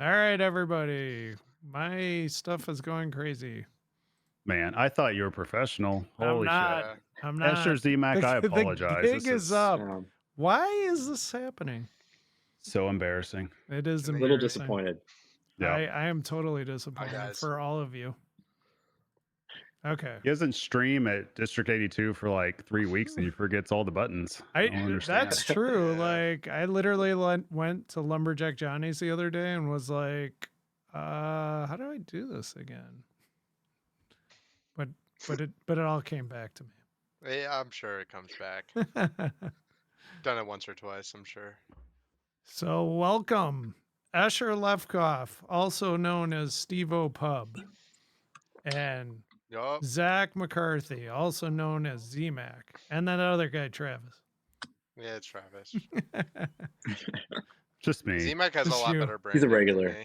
All right, everybody. My stuff is going crazy. Man, I thought you were professional. I'm Holy shit. not. Yeah. I'm Escher not. ZMAC, I The apologize. gig This is is up. Why is this happening? so embarrassing. It is A embarrassing. little disappointed. Yeah. I am totally disappointed guys. for all of you. Okay. He doesn't stream at District 82 for like 3 weeks and he forgets all the buttons. I don't understand. That's true. Yeah. Like I literally went to Lumberjack Johnny's the other day and was like, how do I do this again? But it all came back to me. Yeah, I'm sure it comes back. Done it once or twice, I'm sure. So welcome, Escher Lefkoff, also known as SteveoPub, and Yup. Zach McCarthy, also known as ZMac, and that other guy, Travis. Yeah, it's Travis. Just me. ZMAC has a Just lot you. better brand. He's a regular.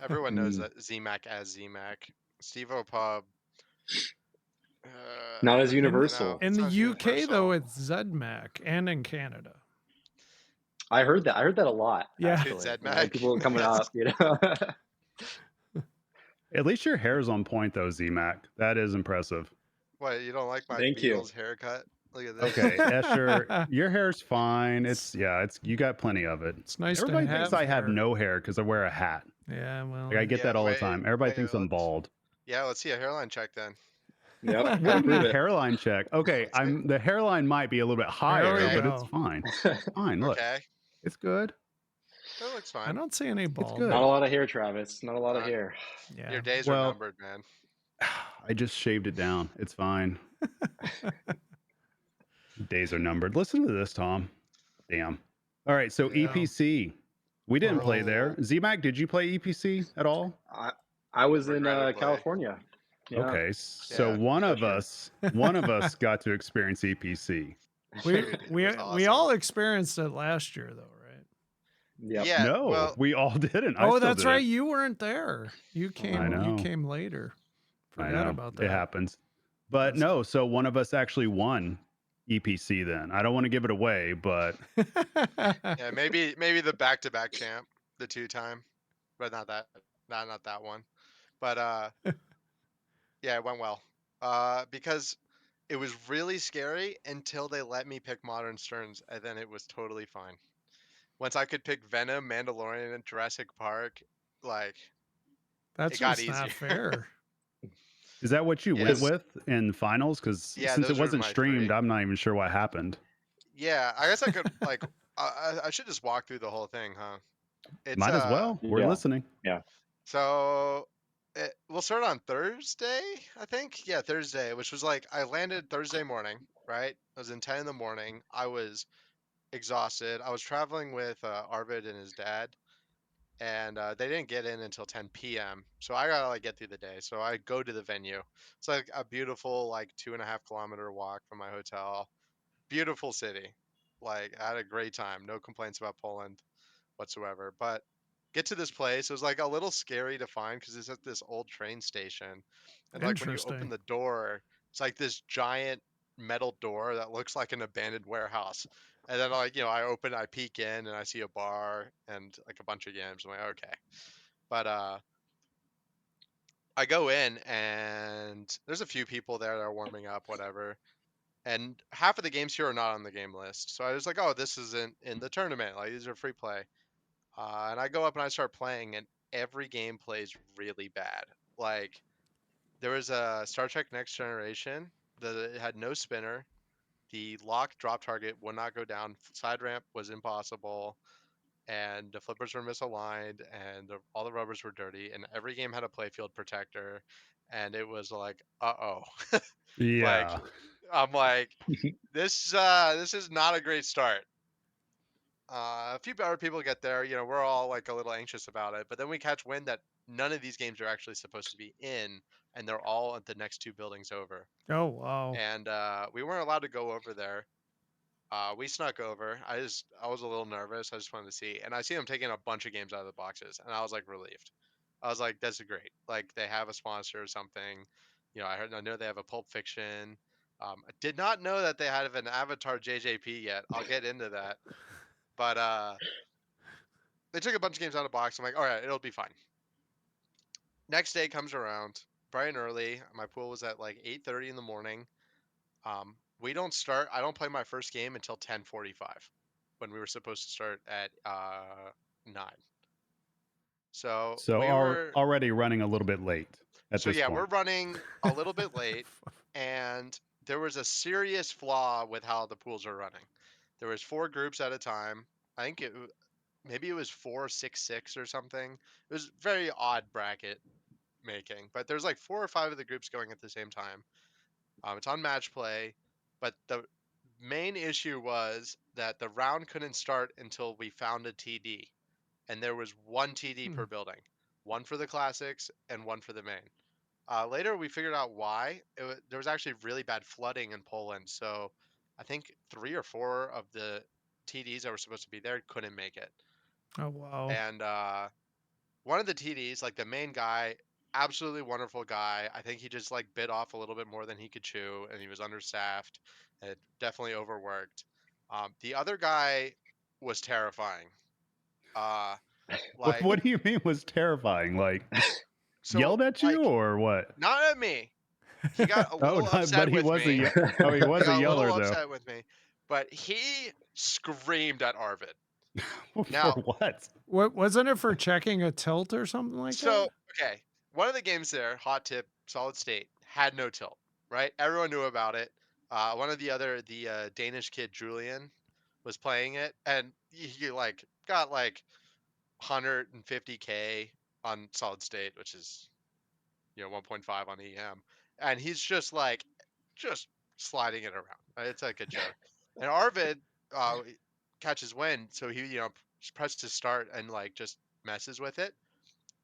Everyone knows that ZMAC as ZMAC. SteveoPub. Not as you know, universal. In it's the not UK, though, universal. it's ZMac, and in Canada. I heard that. I heard that a lot. Yeah. Actually. ZMAC. People coming up, you know. At least your hair's on point though, ZMAC. That is impressive. What, you don't like my Thank you. Beatles haircut? Look at this. Okay, Escher, your hair's fine. It's you got plenty of it. It's nice Everybody to thinks have I have hair. no hair because I wear a hat. Yeah, well. Like, I get Yeah, that all the wait, time. Everybody wait, thinks I'm let's- bald. Yeah, let's see a hairline check then. Yep. What do you mean hairline check? Okay, Let's see. the hairline might be a little bit higher, we but go. it's fine. Fine, look, Okay, it's good. that looks I fine. don't see any bald. good. Not a lot of hair, Travis. Not a lot of hair. Yeah. Your days Well- are numbered, man. I just shaved it down. It's fine. Days are numbered. Listen to this, Tom. Damn. All right, so Yeah. EPC. We didn't play there. Oh. ZMAC, did you play EPC at all? I was in Regrettably. California. Yeah. Okay, so Yeah, one of sure. us got to experience EPC. We Dude, it we was we all awesome. experienced it last year, though, right? Yep. Yeah, No, well, we all didn't. I Oh, still that's did right. it. You weren't there. You came. know. You came later. I Forgot know. about that. It happens. But That's- no, so one of us actually won EPC then. I don't want to give it away, but yeah, maybe the back-to-back champ, the 2-time, but not that one. But yeah, it went well. Because it was really scary until they let me pick Modern Sterns, and then it was totally fine. Once I could pick Venom, Mandalorian, and Jurassic Park, like That's it got just not easier. fair. is that what you Yes. went with in finals? Because Yeah, since it those were wasn't my streamed, 3. I'm not even sure what happened. Yeah, I guess I could like I should just walk through the whole thing, huh? It's Might as well. We're yeah. listening. So we'll start on Thursday, I think. Yeah, Thursday, which was like I landed Thursday morning, right? I was in 10 in the morning. I was exhausted. I was traveling with Arvid and his dad, and they didn't get in until 10 p.m. So I gotta like get through the day. So I go to the venue. It's like a beautiful like 2.5 kilometer walk from my hotel. Beautiful city. Like I had a great time. No complaints about Poland whatsoever. But get to this place, it was like a little scary to find because it's at this old train station. And like when you open Interesting. the door, it's like this giant metal door that looks like an abandoned warehouse. And then like, I peek in and I see a bar and like a bunch of games. I'm like, okay. But I go in and there's a few people there that are warming up, whatever. And half of the games here are not on the game list. So I was like, oh, this isn't in the tournament. Like these are free play. And I go up and I start playing, and every game plays really bad. Like, there was a Star Trek Next Generation that it had no spinner. The lock drop target would not go down. Side ramp was impossible, and the flippers were misaligned, and all the rubbers were dirty. And every game had a playfield protector, and it was like, uh-oh. Yeah. I'm like, this is not a great start. A few other people get there, we're all like a little anxious about it, but then we catch wind that none of these games are actually supposed to be in, and they're all at the next 2 buildings over. Oh wow. And we weren't allowed to go over there. We snuck over. I was a little nervous. I just wanted to see, and I see them taking a bunch of games out of the boxes, and I was like relieved. I was like, "That's great! Like they have a sponsor or something." I know they have a Pulp Fiction. I did not know that they had an Avatar JJP yet. I'll get into that. But they took a bunch of games out of the box. I'm like, all right, it'll be fine. Next day comes around, bright and early. My pool was at like 8:30 in the morning. We don't start. I don't play my first game until 10:45, when we were supposed to start at 9. So we were already running a little bit late at so this yeah, point. we're running a little bit late, and there was a serious flaw with how the pools are running. There was 4 groups at a time. I think maybe it was 4-6-6 or something. It was very odd bracket making, but there's like 4 or 5 of the groups going at the same time. It's on match play, but the main issue was that the round couldn't start until we found a TD, and there was 1 TD per building, 1 for the classics and 1 for the main. Later, we figured out why. There was actually really bad flooding in Poland, so I think 3 or 4 of the TDs that were supposed to be there couldn't make it. Oh wow! And one of the TDs, like the main guy, absolutely wonderful guy. I think he just like bit off a little bit more than he could chew, and he was understaffed and definitely overworked. The other guy was terrifying. Like, what do you mean was terrifying? Like so, yelled at you like, or what? not at me. He got a little upset but he with was me. he was He got a yeller little though. upset with me, but he screamed at Arvid. For Now, what? What wasn't it for checking a tilt or something like so that? okay, one of the games there, Hot Tip, Solid State, had no tilt, right? Everyone knew about it. One of the Danish kid Julian was playing it, and he like got like 150K on Solid State, which is 1.5 on EM, and he's just sliding it around. Right? It's like a joke. And Arvid catches wind, so he presses start and like just messes with it.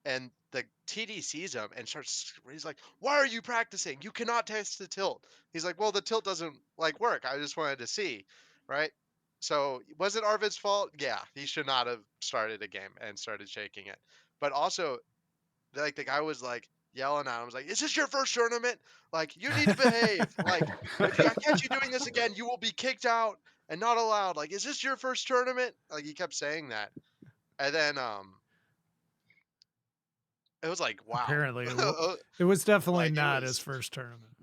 And the TD sees him and he's like, "Why are you practicing? You cannot test the tilt." He's like, "Well, the tilt doesn't like work. I just wanted to see." Right? So was it Arvid's fault? Yeah, he should not have started a game and started shaking it. But also, like, the guy was like yelling at him, was like, "Is this your first tournament? Like, you need to behave. Like, if I catch you doing this again, you will be kicked out and not allowed. Like, is this your first tournament?" Like, he kept saying that. And then it was like, wow. Apparently, it was definitely Like, not his first tournament.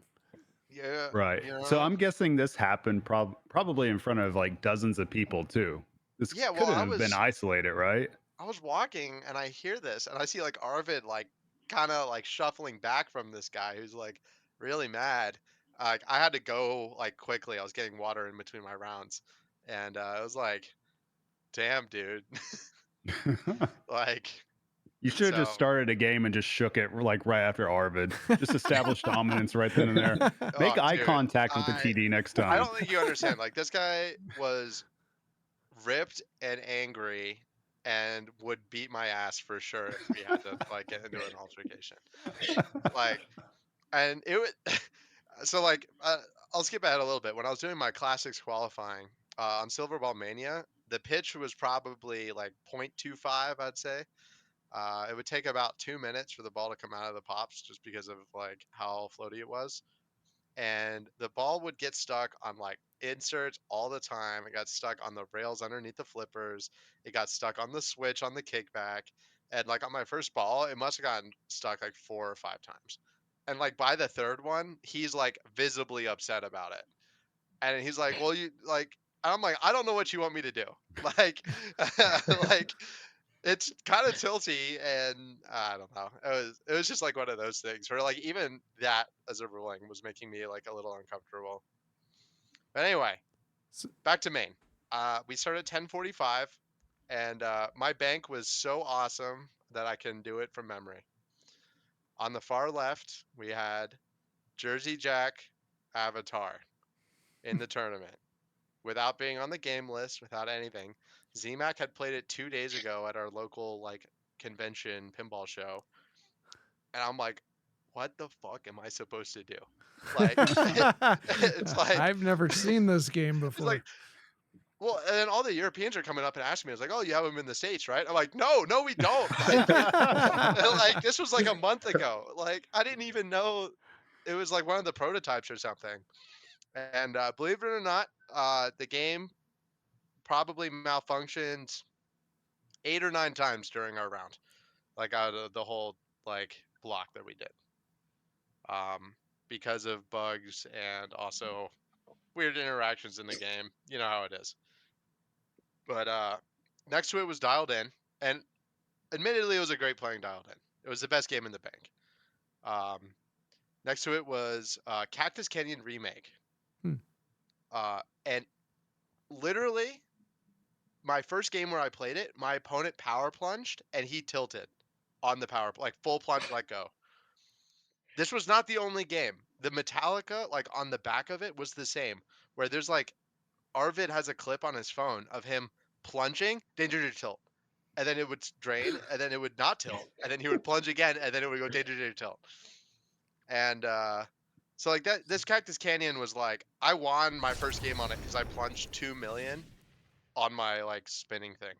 Yeah. Right. So I'm guessing this happened probably in front of like dozens of people too. This Yeah, well, couldn't have been isolated, right? I was walking and I hear this and I see like Arvid like kind of like shuffling back from this guy who's like really mad. I had to go like quickly. I was getting water in between my rounds, and I was like, "Damn, dude!" Like, You should have just started a game and just shook it like right after Arvid. Just establish dominance right then and there. Make eye contact with the TD next time. I don't think you understand. Like, this guy was ripped and angry and would beat my ass for sure if we had to like get into an altercation. Like, and it would so like I'll skip ahead a little bit. When I was doing my classics qualifying on Silver Ball Mania, the pitch was probably like 0.25, I'd say. It would take about 2 minutes for the ball to come out of the pops just because of like how floaty it was. And the ball would get stuck on like inserts all the time. It got stuck on the rails underneath the flippers. It got stuck on the switch on the kickback. And like on my first ball, it must have gotten stuck like 4 or 5 times. And like by the third one, he's like visibly upset about it. And he's like, "Well, you like," I'm like, "I don't know what you want me to do." Like, like it's kind of tilty, and I don't know. It was just like one of those things where like even that as a ruling was making me like a little uncomfortable. But anyway, back to Maine. We started at 10:45, and my bank was so awesome that I can do it from memory. On the far left, we had Jersey Jack Avatar in the tournament without being on the game list, without anything. ZMac had played it 2 days ago at our local like convention pinball show, and I'm like, what the fuck am I supposed to do? Like, it's like I've never seen this game before. Like, well, and then all the Europeans are coming up and asking me. I was like, "Oh, you have them in the States, right?" I'm like, "No, we don't." Like, like, this was like a month ago. Like, I didn't even know it was like one of the prototypes or something. And believe it or not, the game probably malfunctioned 8 or 9 times during our round, like out of the whole like block that we did, because of bugs and also weird interactions in the game. You know how it is. But next to it was Dialed In, and admittedly, it was a great playing Dialed In. It was the best game in the bank. Next to it was Cactus Canyon Remake. And literally, my first game where I played it, my opponent power plunged and he tilted on the power, like full plunge, let go. This was not the only game. The Metallica, like on the back of it, was the same. Where there's like, Arvid has a clip on his phone of him plunging, danger to tilt, and then it would drain, and then it would not tilt, and then he would plunge again, and then it would go danger to tilt. And so like that, this Cactus Canyon was like, I won my first game on it because I plunged 2 million on my like spinning thing.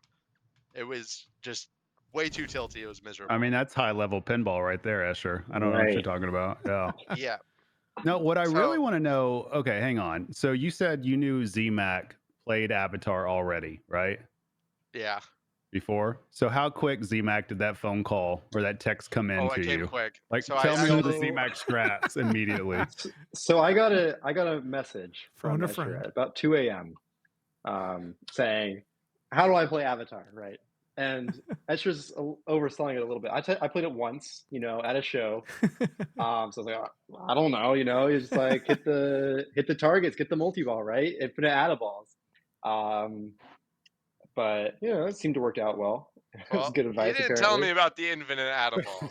It was just way too tilty. It was miserable. I mean, that's high level pinball right there, Escher. I don't know what you're talking about. Yeah. Yeah. No, what I really want to know. Okay, hang on. So you said you knew ZMac played Avatar already, right? Yeah. Before. So how quick ZMac did that phone call or that text come in to it came you? quick. Like, so tell me the ZMac strats immediately. So I got a message from a Escher friend at about 2 a.m. Saying, "How do I play Avatar?" Right, and Escher's overselling it a little bit. I played it once, at a show. So I was like, I don't know, you just like hit the targets, get the multi-ball, right? Infinite Attaballs. But it seemed to work out well. It was good advice. You didn't apparently. tell me about the infinite Attaball.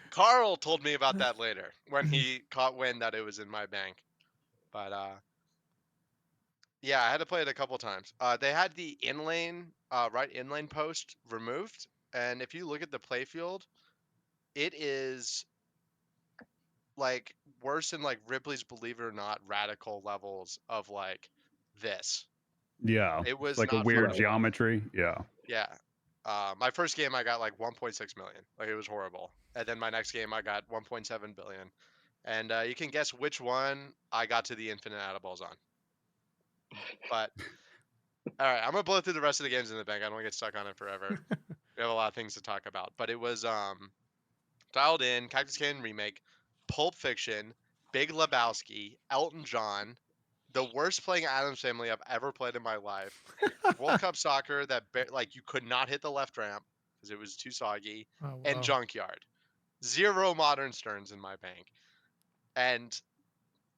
Carl told me about that later when he caught wind that it was in my bank. But yeah, I had to play it a couple times. They had the inlane, right inlane post removed, and if you look at the playfield, it is like worse than like Ripley's Believe It or Not radical levels of like this. Yeah. It was like a not weird fun. geometry. Yeah. Yeah. My first game I got like 1.6 million. Like it was horrible. And then my next game I got 1.7 billion. And you can guess which one I got to the infinite Attaballs on. But all right, I'm gonna blow through the rest of the games in the bank. I don't want to get stuck on it forever. We have a lot of things to talk about. But it was Dialed In, Cactus Canyon Remake, Pulp Fiction, Big Lebowski, Elton John, the worst playing Addams Family I've ever played in my life, World Cup Soccer that like you could not hit the left ramp because it was too soggy, and Junkyard. 0 modern Sterns in my bank. And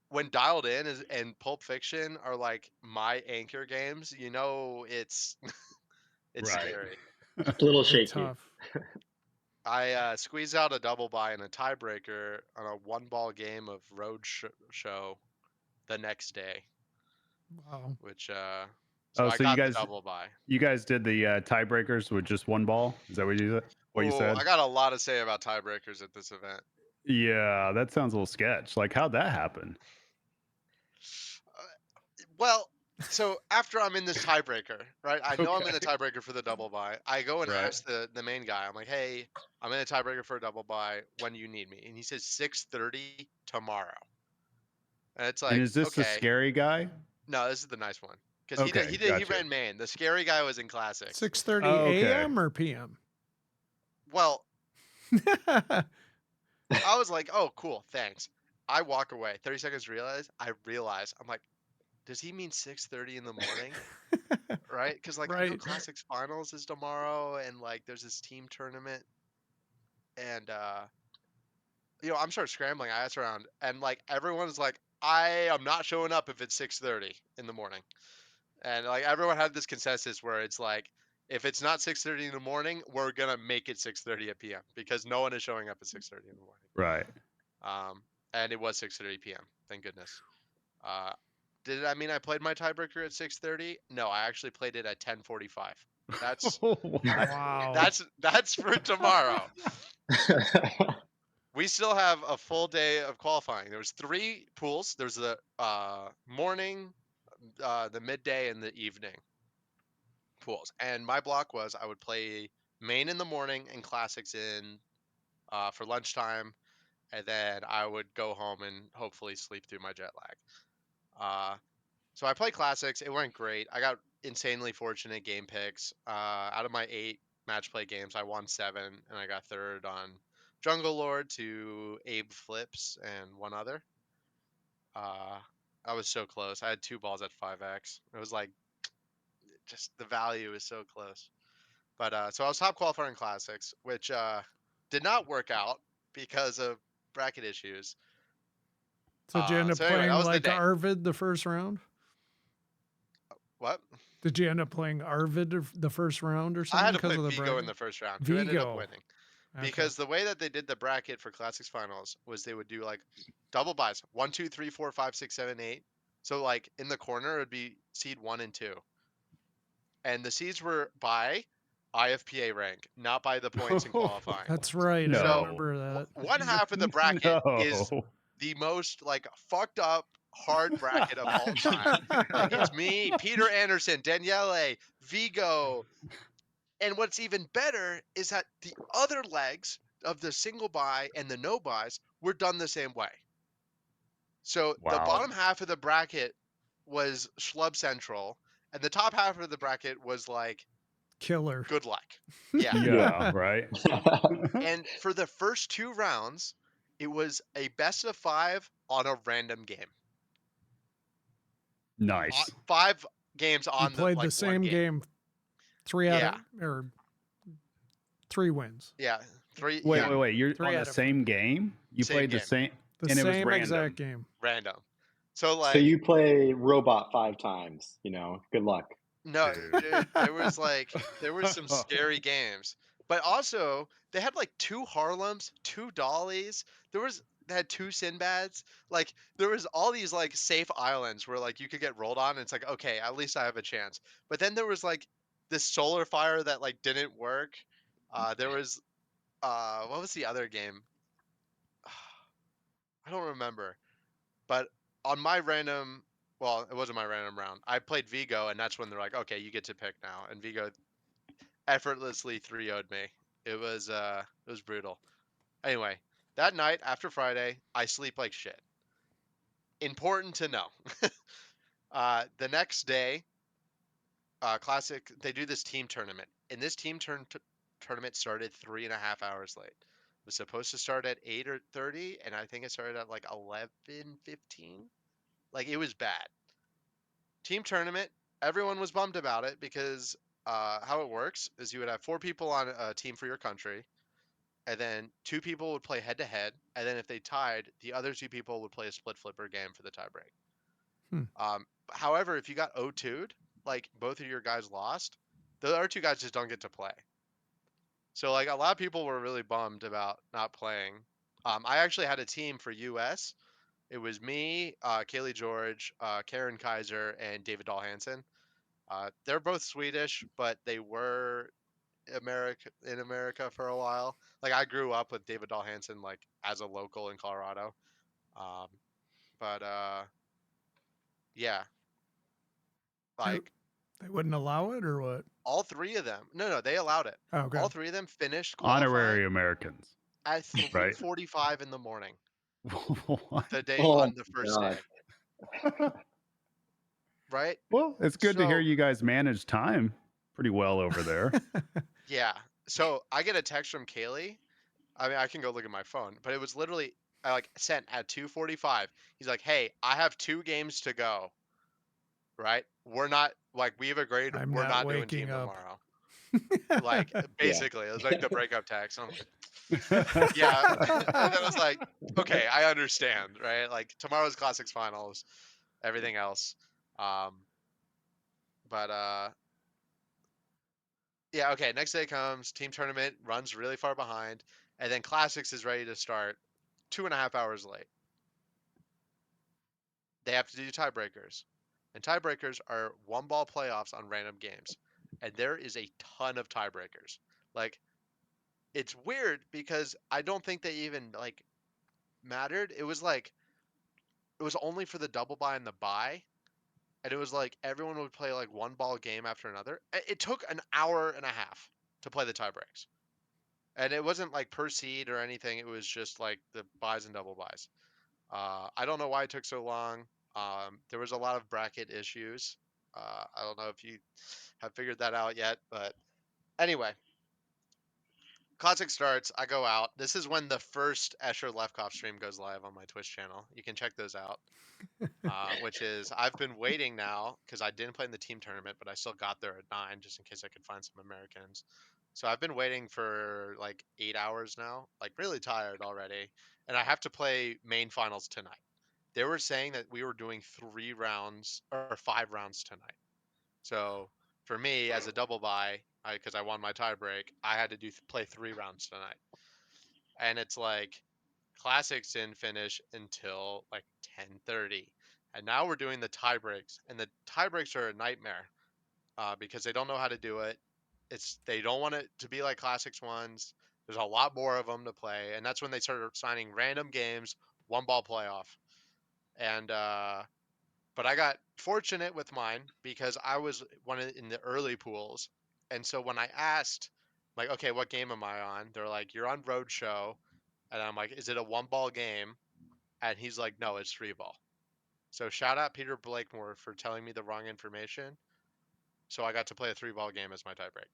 when Dialed In and Pulp Fiction are like my anchor games, it's it's Right. scary. A little shaky. Tough. I squeezed out a double buy and a tiebreaker on a 1-ball game of Road Show the next day. Wow. Which so I got the double buy. You guys did the tiebreakers with just 1 ball? Is that what you said? I got a lot to say about tiebreakers at this event. Yeah, that sounds a little sketch. Like, how'd that happen? Well, so after I'm in this tiebreaker, right? I know I'm in the tiebreaker for the double buy. I go and ask the main guy. I'm like, hey, I'm in a tiebreaker for a double buy. When do you need me? And he says 6:30 tomorrow. And it's like, and is this the scary guy? No, this is the nice one. Because he ran main. The scary guy was in classics. 6:30 a.m. or p.m. Well, I was like, oh, cool, thanks. I walk away. 30 seconds I realize. I'm like, does he mean 6:30 in the morning? Right? Because like I know Classics Finals is tomorrow, and like there's this team tournament, and I'm sort of scrambling. I asked around, and like everyone's like, I am not showing up if it's 6:30 in the morning, and like everyone had this consensus where it's like, if it's not 6:30 in the morning, we're gonna make it 6:30 p.m. because no one is showing up at 6:30 in the morning. Right. And it was 6:30 p.m. Thank goodness. Did that mean I played my tiebreaker at 6:30? No, I actually played it at 10:45. That's wow. That's for tomorrow. We still have a full day of qualifying. There was 3 pools. There's the morning, the midday, and the evening pools. And my block was I would play main in the morning and classics in for lunchtime, and then I would go home and hopefully sleep through my jet lag. So I played classics. It went great. I got insanely fortunate game picks. Out of my 8 match play games, I won 7, and I got third on Jungle Lord to Abe Flips and one other. I was so close. I had 2 balls at 5x. It was like, just the value is so close. But so I was top qualifier in classics, which did not work out because of bracket issues. So did you end up So anyway, that playing was the like day. Arvid the first round? What? Did you end up playing Arvid the first round or I something had to play because of the Vigo bracket? in the first round. Who ended up Vigo. winning? Okay. Because the way that they did the bracket for classics finals was they would do like double buys 1, 2, 3, 4, 5, 6, 7, 8. So like in the corner it would be seed 1 and 2, and the seeds were by IFPA rank, not by the points in qualifying. That's right. No. I remember that. One half of the bracket is No. the most like fucked up hard bracket of all time. Like it's me, Peter Anderson, Daniele, Vigo. And what's even better is that the other legs of the single buy and the no buys were done the same way. So the Wow. bottom half of the bracket was Schlub Central, and the top half of the bracket was like Killer. good luck. Yeah. Yeah, right. And for the first 2 rounds, it was a best of 5 on a random game. Nice. 5 games You on played like the same one game 3 out Yeah. of or 3 wins. Yeah. 3. Wait, yeah, wait, wait. You're 3 on out the of same game? You Same played the game. same, The and it was same random. exact game. Random. So like So you play robot 5 times, you know, good luck. No, Dude. dude, there was some scary games. But also, they had like 2 Harlems, 2 Dollies. They had 2 Sinbads. Like there was all these like safe islands where like you could get rolled on and it's like, okay, at least I have a chance. But then there was like this solar fire that like didn't work. There was what was the other game? I don't remember. But on my random, well, it wasn't my random round. I played Vigo, and that's when they're like, okay, you get to pick now. And Vigo effortlessly 3-0'd me. It was brutal. Anyway, that night after Friday, I sleep like shit. Important to know. The next day, Classic, they do this team tournament, and this team tournament started 3.5 hours late. It was supposed to start at 8:30, and I think it started at like 11:15. Like it was bad. Team tournament, everyone was bummed about it because how it works is you would have 4 people on a team for your country, and then 2 people would play head to head, and then if they tied, the other 2 people would play a split flipper game for the tiebreak. However, if you got 0-2'd, like both of your guys lost, the other 2 guys just don't get to play. So like a lot of people were really bummed about not playing. I actually had a team for US. It was me, Kaylee George, Karen Kaiser, and David Dahl Hansen. They're both Swedish, but they were in America for a while. Like I grew up with David Dahl Hansen like as a local in Colorado. But yeah, like They wouldn't allow it or what? all 3 of them. No, they allowed it. Oh, okay. All 3 of them finished Honorary qualifying Americans. at Right. 3:45 in the morning. What? The day Oh on the first God. day. Right? Well, it's good to hear So- you guys manage time pretty well over there. Yeah. So I get a text from Kaylee. I mean, I can go look at my phone, but it was literally I like sent at 2:45. He's like, "Hey, I have 2 games to go. Right? We're not like we've agreed. I'm we're not not doing waking team up." tomorrow." Like basically, it was like the breakup text. And I'm like, yeah. And then I was like, okay, I understand, right? Like tomorrow's classics finals, everything else. But yeah, okay. Next day comes, team tournament runs really far behind, and then classics is ready to start 2.5 hours late. They have to do tiebreakers, and tiebreakers are 1-ball playoffs on random games, and there is a ton of tiebreakers. Like, it's weird because I don't think they even like mattered. It was like it was only for the double buy and the buy, and it was like everyone would play like 1-ball game after another. It took an hour and a half to play the tiebreaks. And it wasn't like per seed or anything. It was just like the buys and double buys. I don't know why it took so long. There was a lot of bracket issues. I don't know if you have figured that out yet, but anyway, Classic starts. I go out. This is when the first Escher Lefkoff stream goes live on my Twitch channel. You can check those out. Which is I've been waiting now because I didn't play in the team tournament, but I still got there at 9 just in case I could find some Americans. So I've been waiting for like 8 hours now, like really tired already, and I have to play main finals tonight. They were saying that we were doing 3 rounds or 5 rounds tonight. So for me as a double bye, because I won my tiebreak, I had to play 3 rounds tonight, and it's like Classics didn't finish until like 10:30, and now we're doing the tie breaks, and the tie breaks are a nightmare because they don't know how to do it. They don't want it to be like Classics ones. There's a lot more of them to play, and that's when they started signing random games, one ball playoff, and but I got fortunate with mine because I was in the early pools, and so when I asked, like, okay, what game am I on? They're like, you're on Roadshow, and I'm like, is it a one ball game? And he's like, no, it's 3 ball. So shout out Peter Blakemore for telling me the wrong information. So I got to play a 3 ball game as my tiebreak.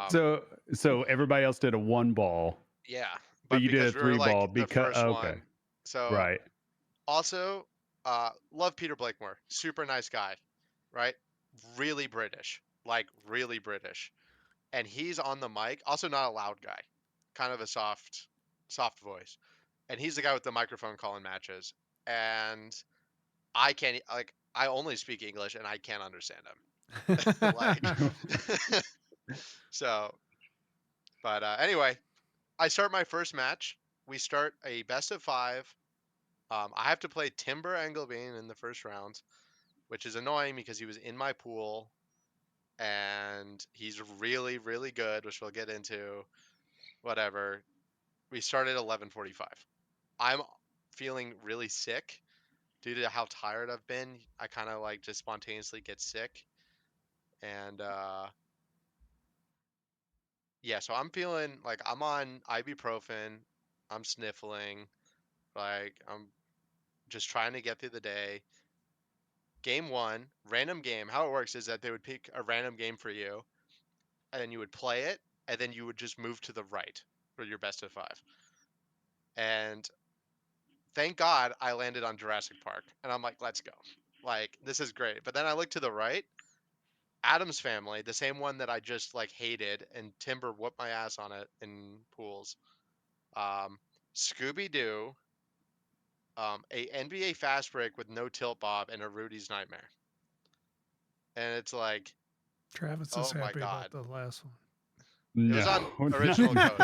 So everybody else did a 1 ball. Yeah, but you did a because we were 3 ball like the because first okay, one. So right. also, love Peter Blakemore, super nice guy, right? Really British, like really British, and he's on the mic. Also not a loud guy, kind of a soft voice, and he's the guy with the microphone calling matches. And I can't like I only speak English and I can't understand him. Like so, but anyway, I start my first match. We start a best of 5. I have to play Timber Engelbein in the first round, which is annoying because he was in my pool and he's really, really good, which we'll get into. Whatever. We started at 11:45. I'm feeling really sick due to how tired I've been. I kind of like just spontaneously get sick. And yeah, so I'm feeling like I'm on ibuprofen. I'm sniffling. Like I'm just trying to get through the day. Game 1, random game. How it works is that they would pick a random game for you, and then you would play it, and then you would just move to the right for your best of 5. And thank God I landed on Jurassic Park, and I'm like, let's go. Like this is great. But then I look to the right, Adam's Family, the same one that I just like hated, and Timber whooped my ass on it in pools. Scooby Doo, a NBA Fast Break with no tilt bob, and a Rudy's Nightmare. And it's like, Travis oh is my happy God. about the last one. It was on original code.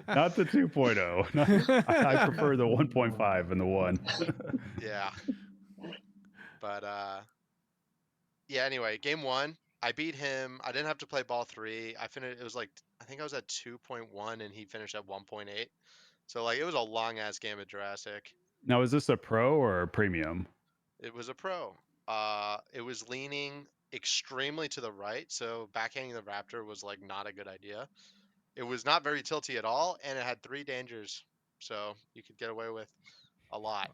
Not the 2.0. I prefer the 1.5 and the 1. Yeah. But yeah, anyway, game 1, I beat him. I didn't have to play ball 3. I finished it was like I think I was at 2.1 and he finished at 1.8. So like it was a long ass game of Jurassic. Now, is this a pro or a premium? It was a pro. It was leaning extremely to the right, so backhanding the Raptor was like not a good idea. It was not very tilty at all, and it had 3 dangers, so you could get away with a lot.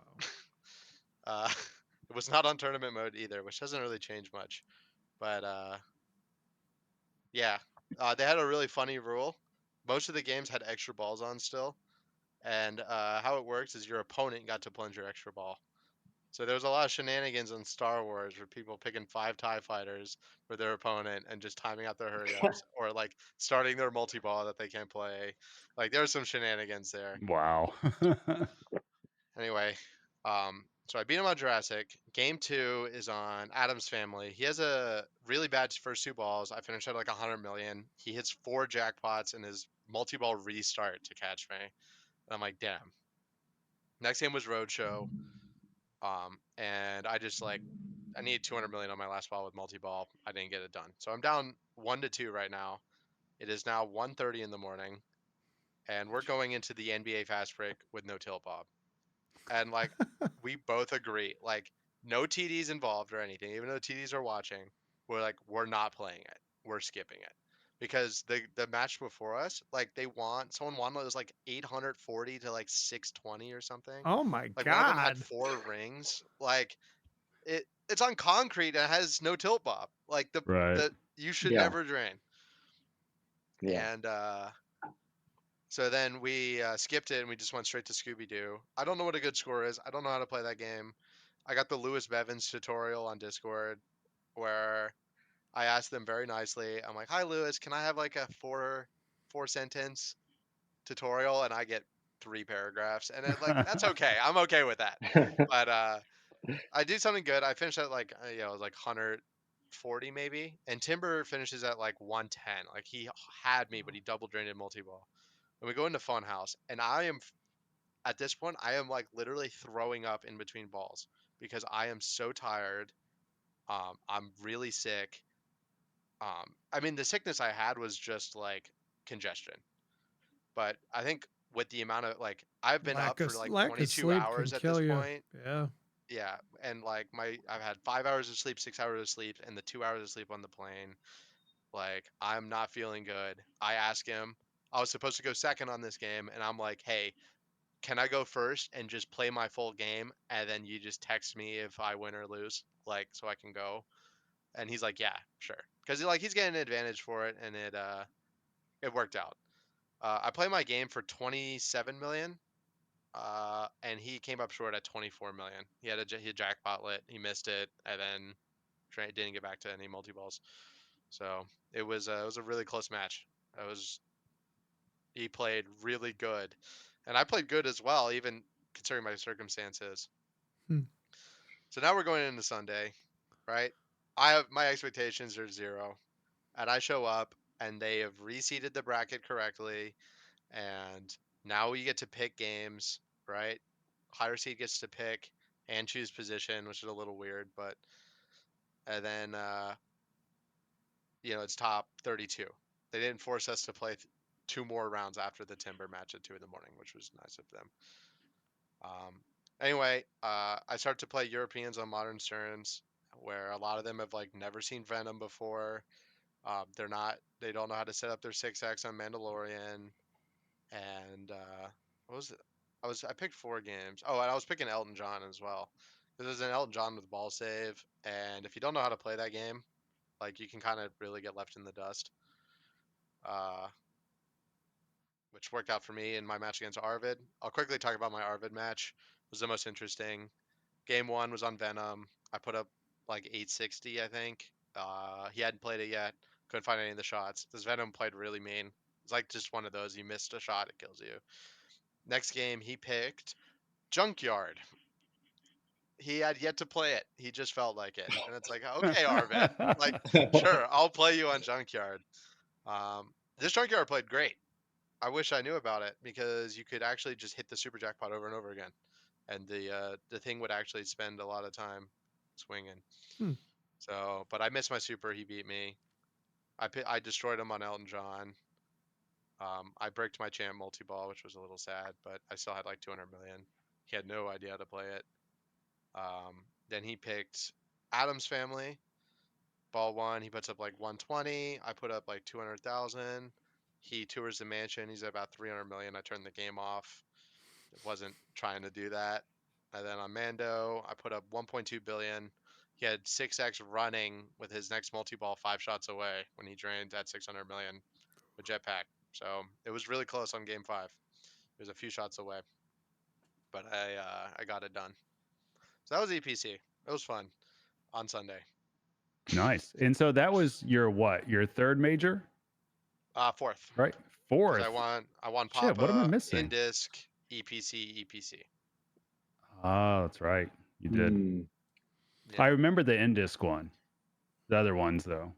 It was not on tournament mode either, which doesn't really change much. But yeah, they had a really funny rule. Most of the games had extra balls on still, and how it works is your opponent got to plunge your extra ball. So there was a lot of shenanigans in Star Wars where people picking 5 TIE fighters for their opponent and just timing out their hurry ups, or like starting their multi ball that they can't play. Like there was some shenanigans there. Wow. Anyway, so I beat him on Jurassic. Game 2 is on Adam's Family. He has a really bad first 2 balls. I finished at like 100 million. He hits 4 jackpots in his multi ball restart to catch me. And I'm like, damn. Next game was Roadshow. And I just like I needed 200 million on my last ball with multi-ball. I didn't get it done. So I'm down 1-2 right now. It is now 1:30 in the morning, and we're going into the NBA Fast Break with no tilt bob. And like we both agree, like no TDs involved or anything, even though TDs are watching, we're like we're not playing it. We're skipping it. Because the match before us, like someone won it was like 840 to like 620 or something. Oh my Like God. one of them had 4 rings. Like it's on concrete and it has no tilt bob. Like Right. you should Yeah. never drain. Yeah. And so then we skipped it and we just went straight to Scooby-Doo. I don't know what a good score is. I don't know how to play that game. I got the Lewis Bevins tutorial on Discord where I asked them very nicely. I'm like, "Hi Lewis, can I have like a four sentence tutorial?" And I get 3 paragraphs, and it, like that's okay. I'm okay with that. But I did something good. I finished at like it was like 140 maybe, and Timber finishes at like 110. Like he had me, but he double drained multi-ball. And we go into Funhouse, and I am at this point I am like literally throwing up in between balls because I am so tired. I'm really sick. I mean the sickness I had was just like congestion, but I think with the amount of like I've been up for like lack of 22 sleep can hours at kill this you. point. Yeah. Yeah, and like I've had 5 hours of sleep, 6 hours of sleep, and the 2 hours of sleep on the plane. Like I'm not feeling good. I ask him. I was supposed to go second on this game, and I'm like, hey, can I go first and just play my full game, and then you just text me if I win or lose, like so I can go. And he's like, yeah, sure, because like he's getting an advantage for it, and it worked out. I played my game for 27 million. And he came up short at 24 million. He had a jackpot lit. He missed it, and then didn't get back to any multi balls. So it was a really close match. He played really good, and I played good as well, even considering my circumstances. Hmm. So now we're going into Sunday, right? I have my expectations are 0, and I show up, and they have reseeded the bracket correctly, and now we get to pick games, right? Higher seed gets to pick and choose position, which is a little weird, but and then it's top 32. They didn't force us to play 2 more rounds after the Timber match at 2 in the morning, which was nice of them. Anyway, I start to play Europeans on Modern Sterns, where a lot of them have like never seen Venom before. They don't know how to set up their 6x on Mandalorian, and what was it? I picked 4 games. Oh, and I was picking Elton John as well. There's an Elton John with ball save, and if you don't know how to play that game, like you can kind of really get left in the dust. Which worked out for me in my match against Arvid. I'll quickly talk about my Arvid match. It was the most interesting. Game 1 was on Venom. I put up like 860, I think. He hadn't played it yet. Couldn't find any of the shots. This Venom played really mean. It's like just one of those. You missed a shot, it kills you. Next game, he picked Junkyard. He had yet to play it. He just felt like it. And it's like, okay, Arvid. Like, sure, I'll play you on Junkyard. This Junkyard played great. I wish I knew about it because you could actually just hit the super jackpot over and over again. And the thing would actually spend a lot of time swinging. So, but I missed my super. He beat me. I destroyed him on Elton John. I bricked my champ multi-ball, which was a little sad, but I still had like 200 million. He had no idea how to play it. Then he picked Adam's Family. Ball 1, he puts up like 120. I put up like 200,000. He tours the mansion. He's at about 300 million. I turned the game off. Wasn't trying to do that. And then on Mando, I put up 1.2 billion. He had 6x running with his next multi-ball 5 shots away when he drained at 600 million with jetpack. So it was really close on game 5. It was a few shots away, but I got it done. So that was EPC. It was fun on Sunday. Nice. And so that was your what? Your 3rd major? 4th. Right. 4th. I won Papa. Shit, what am I missing? Indisc, EPC. Oh, that's right. You did. Yeah. I remember the Indisc one. The other ones though.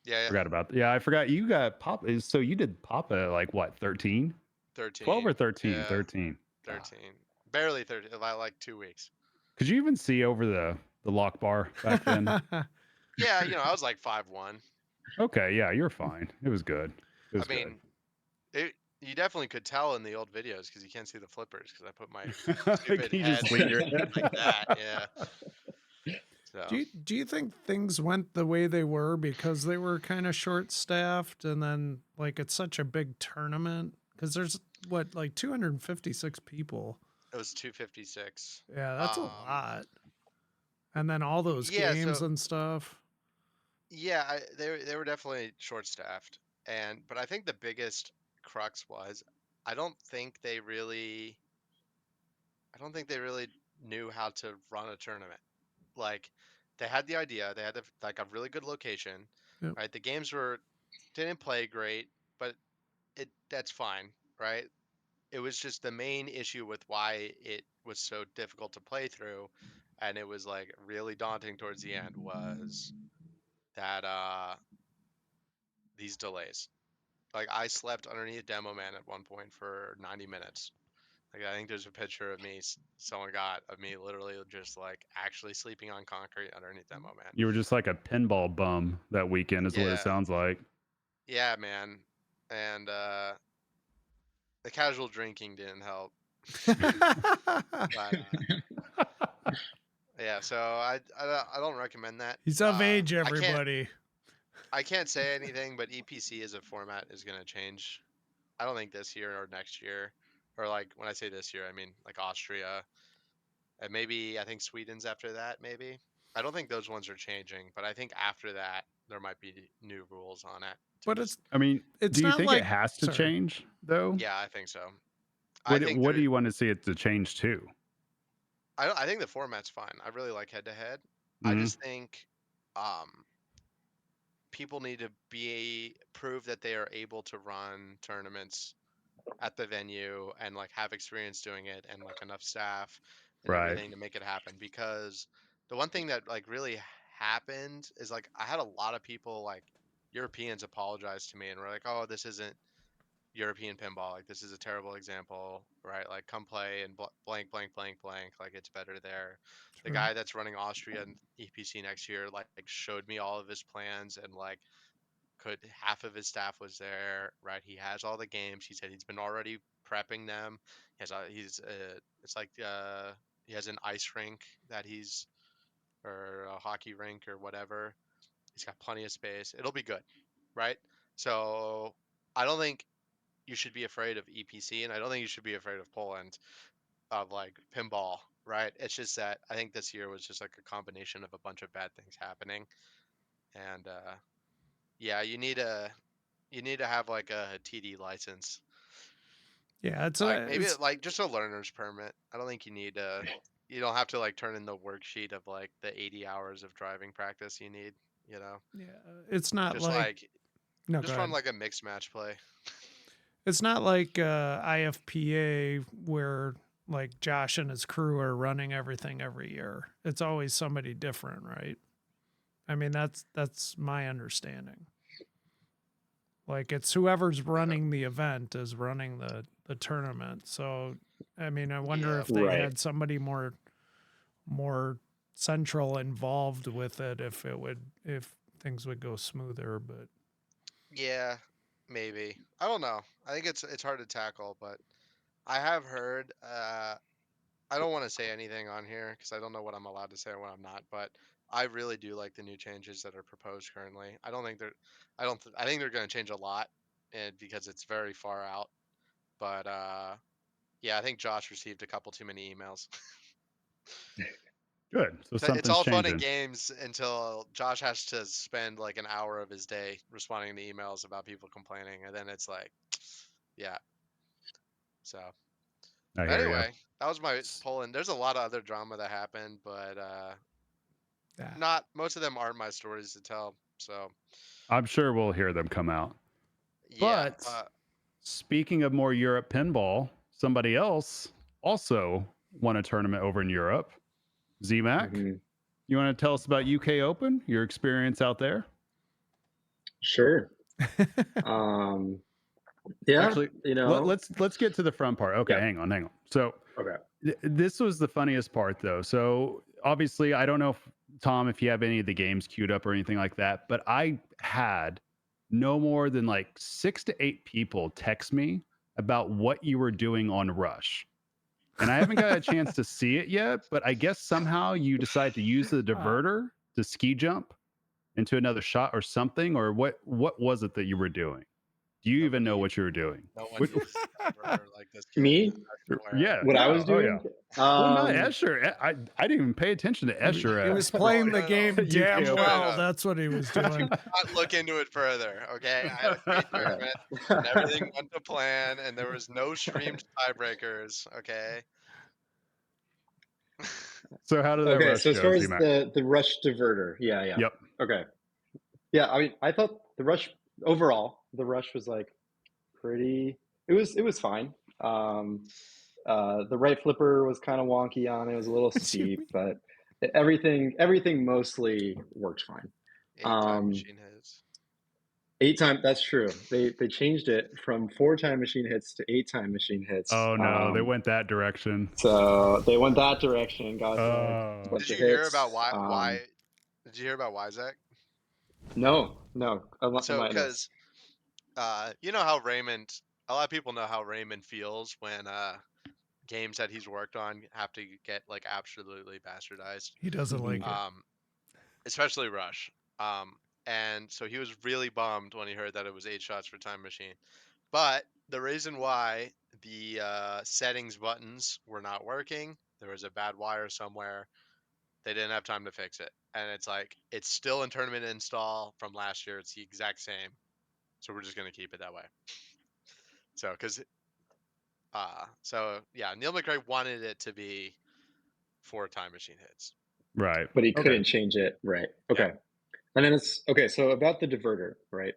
Yeah. Forgot about. Yeah, I forgot. You got Papa. So you did Papa like what? 13? 13. 12 or 13? Yeah, 13. 13. Barely 13. Like 2 weeks. Could you even see over the lock bar back then? Yeah, I was like 5'1". Okay, yeah, you're fine. It was good. It was you definitely could tell in the old videos because you can't see the flippers because I put my stupid you head just lean your head like that. Yeah. So. Do you think things went the way they were because they were kind of short staffed, and then like it's such a big tournament because there's like 256 people. It was 256. Yeah, that's a lot. And then all those Yeah, games so and stuff. yeah, they were definitely short-staffed, but I think the biggest crux was I don't think they really I don't think they really knew how to run a tournament. Like they had the idea, they had like a really good location, Yep. right? The games didn't play great, but that's fine, right? It was just the main issue with why it was so difficult to play through, and it was like really daunting towards the end was that these delays. Like I slept underneath Demo Man at one point for 90 minutes. Like I think there's a picture of me someone got of me literally just like actually sleeping on concrete underneath Demo Man. You were just like a pinball bum that weekend, is what it Yeah, sounds like. yeah, man. And the casual drinking didn't help. But yeah, so I don't recommend that. He's of age, I can't everybody. I can't say anything, but EPC as a format is going to change. I don't think this year or next year, or like when I say this year, I mean like Austria, and maybe I think Sweden's after that. Maybe I don't think those ones are changing, but I think after that there might be new rules on it. But it's I mean, do you not think like it has to sorry. change though? Yeah, I think so. What do you want to see it to change to? I think the format's fine. I really like head to head. I Mhm. just think people need to prove that they are able to run tournaments at the venue and like have experience doing it and like enough staff and Right. everything to make it happen. Because the one thing that like really happened is like I had a lot of people like Europeans apologize to me and were like, "Oh, this isn't European pinball. Like this is a terrible example, right? Like come play and blank, blank, blank, blank. Like it's better there." The True. guy that's running Austria and EPC next year like showed me all of his plans and like half of his staff was there, right? He has all the games. He said he's been already prepping them. It's like he has an ice rink that or a hockey rink or whatever. He's got plenty of space. It'll be good, right? So I don't think you should be afraid of EPC, and I don't think you should be afraid of Poland, of like pinball, right? It's just that I think this year was just like a combination of a bunch of bad things happening, and yeah, you need to have like a TD license, Yeah, it's like a maybe it's like just a learner's permit. I don't think you don't have to like turn in the worksheet of like the 80 hours of driving practice you need, you know. yeah, it's not Just like like no, just go run ahead. like a mixed match play. It's not like IFPA where like Josh and his crew are running everything every year. It's always somebody different, right? I mean, that's my understanding. Like it's whoever's running the event is running the tournament. So, I mean, I wonder Yeah. if they Right. had somebody more central involved with it, if things would go smoother. But Yeah, maybe. I don't know. I think it's hard to tackle, but I have heard I don't want to say anything on here because I don't know what I'm allowed to say and what I'm not, but I really do like the new changes that are proposed currently. I don't think they're I think they're going to change a lot and because it's very far out, but yeah, I think Josh received a couple too many emails. Good. So It's something's all fun changing. and games until Josh has to spend like an hour of his day responding to emails about people complaining, and then it's like, yeah. So I but hear anyway, that was my Poland. There's a lot of other drama that happened, but yeah, not most of them aren't my stories to tell. So I'm sure we'll hear them come out. yeah, But speaking of more Europe pinball, somebody else also won a tournament over in Europe. ZMac, Mhm. you want to tell us about UK Open, your experience out there? Sure. Um, yeah, Actually, let's get to the front part. Okay, Yeah. hang on. So Okay. this was the funniest part though. So obviously, I don't know if Tom, if you have any of the games queued up or anything like that, but I had no more than like 6 to 8 people text me about what you were doing on Rush. And I haven't got a chance to see it yet, but I guess somehow you decide to use the diverter to ski jump into another shot or something, or what was it that you were doing? Do you even know what you were doing? No one uses diverter like this kid. Me? Yeah. What I was Oh, doing? Well, not Escher. I didn't even pay attention to Escher. He was playing the game UK damn Open. well. That's what he was doing. Not look into it further, okay? I had a great tournament, and everything went to plan, and there was no streamed tiebreakers, okay? So how did that Okay, rush so as go, far as Z-Mac? the rush diverter, yeah. Yep. Okay. Yeah, I mean, I thought the rush overall, the rush was like pretty. It was fine. The right flipper was kind of wonky on it. It was a little steep, but everything mostly worked fine. 8-time machine hits. 8-time. That's true. They changed it from 4-time machine hits to 8-time machine hits. Oh no, they went that direction. So they went that direction. Got Oh. a bunch Did of you hear hits. about why? Did you hear about why, Zach? No. So, because you know how Raymond, a lot of people know how Raymond feels when games that he's worked on have to get like absolutely bastardized. He doesn't like it. Especially Rush. And so he was really bummed when he heard that it was 8 shots for Time Machine. But the reason why the settings buttons were not working, there was a bad wire somewhere. They didn't have time to fix it. And it's like, it's still in tournament install from last year. It's the exact same. So we're just going to keep it that way. So, yeah, Neil McRae wanted it to be 4 Time Machine hits. Right. But he couldn't change it. Right. Okay. Yeah. And then it's okay. So about the diverter, right?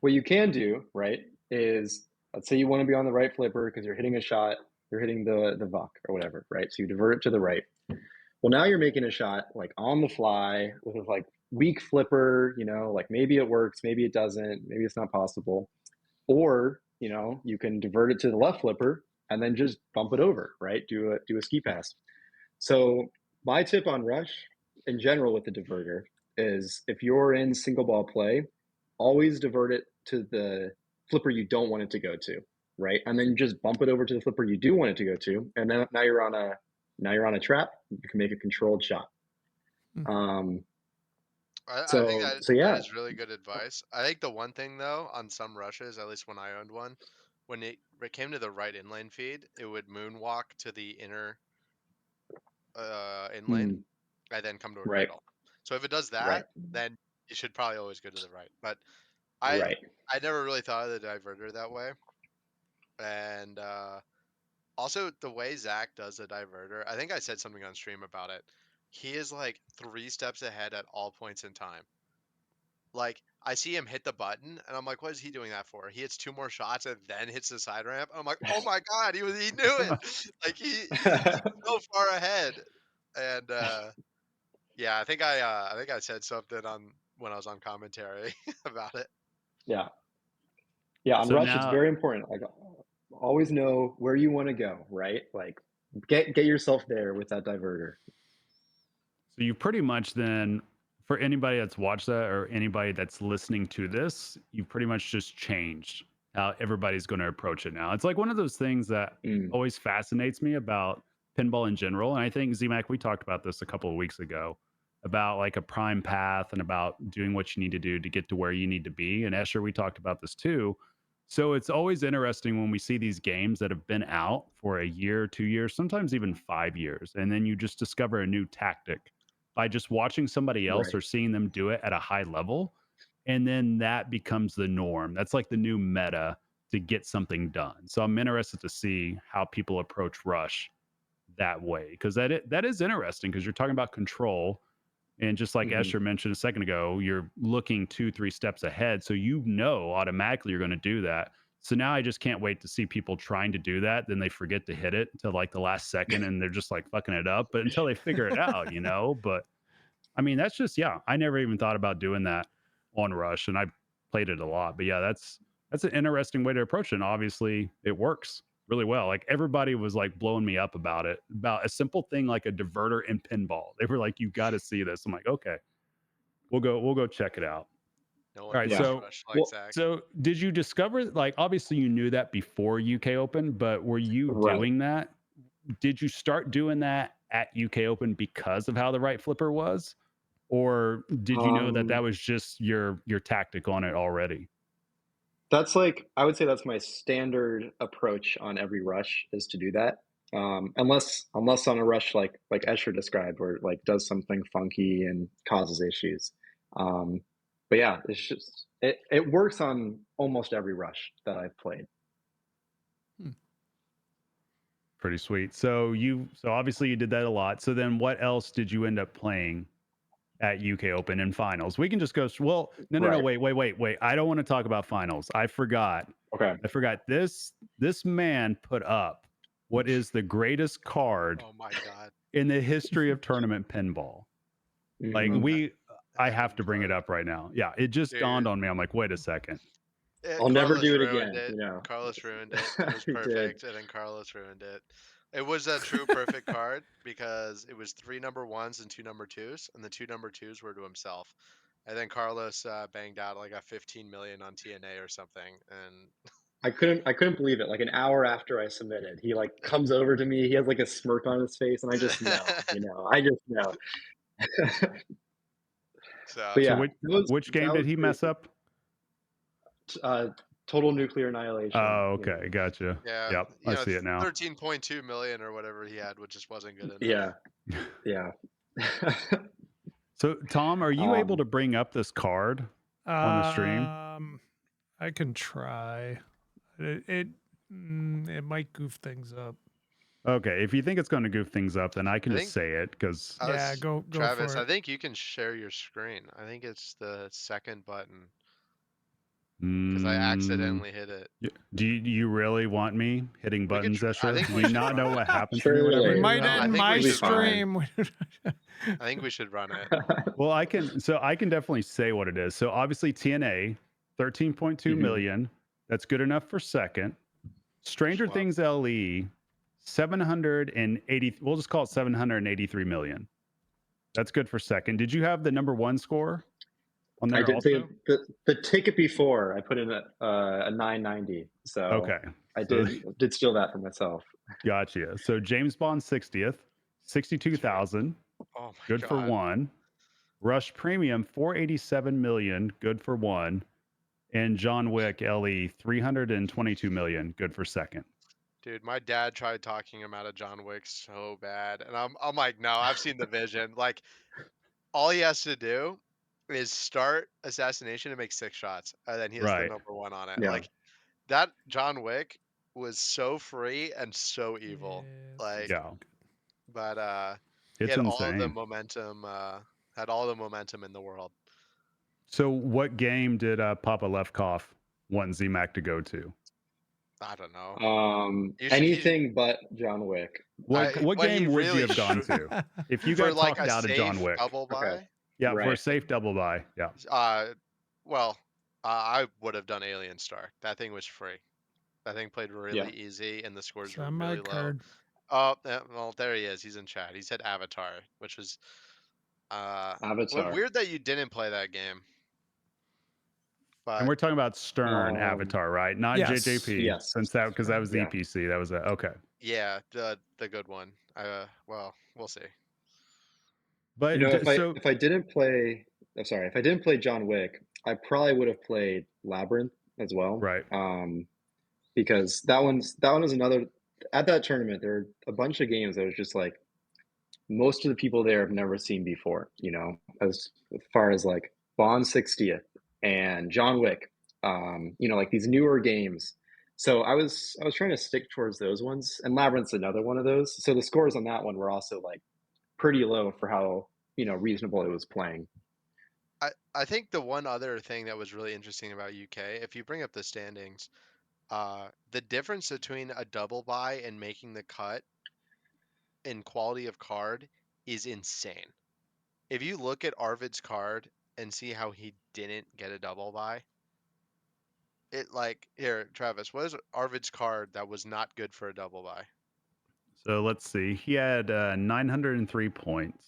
What you can do, right, is let's say you want to be on the right flipper because you're hitting a shot, you're hitting the VUC or whatever, right? So you divert it to the right. Well, now you're making a shot like on the fly with a like weak flipper, you know, like maybe it works, maybe it doesn't, maybe it's not possible. Or, you know, you can divert it to the left flipper and then just bump it over, right? Do a ski pass. So my tip on rush in general with the diverter is if you're in single ball play, always divert it to the flipper you don't want it to go to, right? And then just bump it over to the flipper you do want it to go to, and then now you're on a trap. You can make a controlled shot. I think that is really good advice. I think the one thing though on some rushes, at least when I owned one, when it came to the right inlane feed, it would moonwalk to the inner inlane and then come to a cradle. So if it does that, then you should probably always go to the right. But I never really thought of the diverter that way. And also the way Zach does the diverter, I think I said something on stream about it. He is like 3 steps ahead at all points in time. Like I see him hit the button and I'm like, what is he doing that for? He hits 2 more shots and then hits the side ramp. I'm like, oh my God, he knew it. Like he's so far ahead. And yeah, I think I said something on when I was on commentary about it. Yeah. On rush, it's very important. Like always know where you want to go, right? Like get yourself there with that diverter. So you pretty much then, for anybody that's watched that or anybody that's listening to this, you pretty much just changed how everybody's going to approach it now. It's like one of those things that always fascinates me about pinball in general. And I think Z-Mac, we talked about this a couple of weeks ago about like a prime path and about doing what you need to do to get to where you need to be. And Escher, we talked about this too. So it's always interesting when we see these games that have been out for a year, 2 years, sometimes even 5 years. And then you just discover a new tactic by just watching somebody else or seeing them do it at a high level. And then that becomes the norm. That's like the new meta to get something done. So I'm interested to see how people approach rush that way, because that is interesting, because you're talking about control. And just like Escher mentioned a second ago, you're looking 2-3 steps ahead. So you know automatically you're going to do that. So now I just can't wait to see people trying to do that. Then they forget to hit it until like the last second and they're just like fucking it up. But until they figure it out, you know. But I mean, that's just, I never even thought about doing that on Rush, and I played it a lot. But yeah, that's an interesting way to approach it. And obviously it works really well. Like everybody was like blowing me up about it, about a simple thing like a diverter in pinball. They were like, you got to see this. I'm like, okay, we'll go check it out. No All right. So did you discover, like, obviously you knew that before UK Open, but were you doing that? Did you start doing that at UK Open because of how the right flipper was? or did you know that Um, was just your tactic on it already? That's like I would say that's my standard approach on every rush is to do that. Unless on a rush like Escher described, where it like does something funky and causes issues. Um, but yeah, it's just it works on almost every rush that I've played. Pretty sweet. So obviously you did that a lot. So then what else did you end up playing at UK Open and finals? We can just go. Well, no, Right. wait. I don't want to talk about finals. I forgot. Okay. This man put up what is the greatest card Oh my god. in the history of tournament pinball. Like Mhm. I have to bring it up right now. Yeah, it just Dude. dawned on me. I'm like, wait a second. I'll never Carlos do it ruined again, it. you know. Carlos ruined it. It was He did. perfect, and then Carlos ruined it. It was a true perfect card because it was 3 number 1s and 2 number 2s, and the 2 number 2s were to himself. And then Carlos banged out like a 15 million on TNA or something, and I couldn't believe it. Like an hour after I submitted, he like comes over to me. He has like a smirk on his face, and I just know, you know. I just know. so But So yeah, which game that did was he pretty mess up? total nuclear annihilation. Oh, you know. okay, gotcha. yeah, Yep, I see it now. 13.2 million or whatever he had, which just wasn't good enough. Yeah. So Tom, are you able to bring up this card on the stream? I can try. It might goof things up. Okay, if you think it's going to goof things up, then I can I just think- say it because Yeah, go Travis, for it. I think you can share your screen. I think it's the second button because I accidentally hit it. Do you really want me hitting buttons, I Escher? think Do we you should not know run what it. happens to me whenever I We do might that? I end think my we should stream. I think we should run it. Well, I can definitely say what it is. So obviously TNA, 13.2 million. That's good enough for second. Stranger Schwab. Things LE, 780. We'll just call it 783 million. That's good for second. Did you have the number one score on there I did also? the ticket before I put in a 990. So Okay. I So- did steal that for myself. Gotcha. So James Bond 60th, 62,000. Oh my Good god. for one. Rush Premium, 487 million. Good for one. And John Wick LE, 322 million. Good for second. Dude, my dad tried talking him out of John Wick so bad. And I'm like, no, I've seen the vision. Like all he has to do is start Assassination and make 6 shots. And then he has the Right. number 1 on it. Yeah. Like that John Wick was so free and so evil. Like Yeah. but he It's had all of the insane. momentum, had all the momentum in the world. So what game did Papa Lefkoff want ZMAC to go to? I don't know. Anything but John Wick. What What he game would really you have gone should- to if you For got like talked a out of John safe Wick? double buy. Okay. Yeah, for a Right. safe double buy. Yeah. Well, I would have done Alien Star. That thing was free. That thing played really Yeah. easy, and the scores were Send my really low. card. Oh, well, there he is. He's in chat. He said Avatar, which was Avatar. weird that you didn't play that game. But And we're talking about Stern Avatar, right? Not yes. JJP. Yes. Since because that was the Yeah. EPC. That was okay. yeah, the good one. Well, we'll see. But You know, so if I didn't play, if I didn't play John Wick, I probably would have played Labyrinth as well. right. Because that one is another. At that tournament, there were a bunch of games that was just like most of the people there have never seen before. You know, as far as like Bond 60th and John Wick. You know, like these newer games. So I was trying to stick towards those ones, and Labyrinth's another one of those. So the scores on that one were also like pretty low for how, you know, reasonable it was playing. I think the one other thing that was really interesting about UK, if you bring up the standings, the difference between a double buy and making the cut in quality of card is insane. If you look at Arvid's card and see how he didn't get a double buy, it like here, Travis, what is Arvid's card that was not good for a double buy? So let's see. He had 903 points.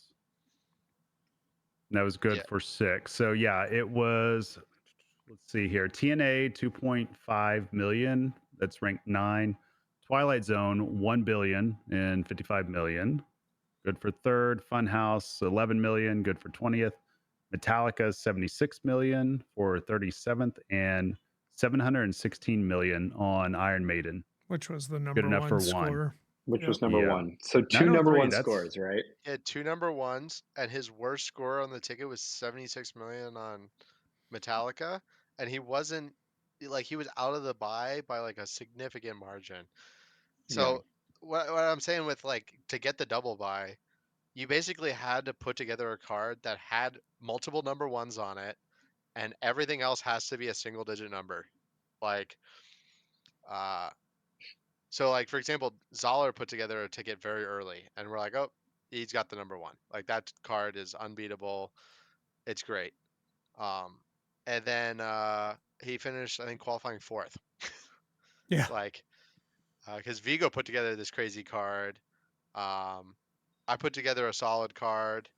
That was good Yeah. for 6. So yeah, it was. Let's see here. TNA 2.5 million. That's ranked 9. Twilight Zone 1 billion and 55 million. Good for third. Funhouse 11 million. Good for 20th. Metallica 76 million for 37th, and 716 million on Iron Maiden. Which was the Good number enough for one one. score. which Yep. was number Yeah. one. So two 903, number one that's- scores, right? He had 2 number ones, and his worst score on the ticket was 76 million on Metallica, and he wasn't like, he was out of the buy by like a significant margin. So what I'm saying with like, to get the double buy, you basically had to put together a card that had multiple number ones on it, and everything else has to be a single digit number. Like, so like, for example, Zoller put together a ticket very early, and we're like, oh, he's got the number one. Like, that card is unbeatable. It's great. And then he finished, I think, qualifying 4th. Yeah. Like, because Vigo put together this crazy card. I put together a solid card,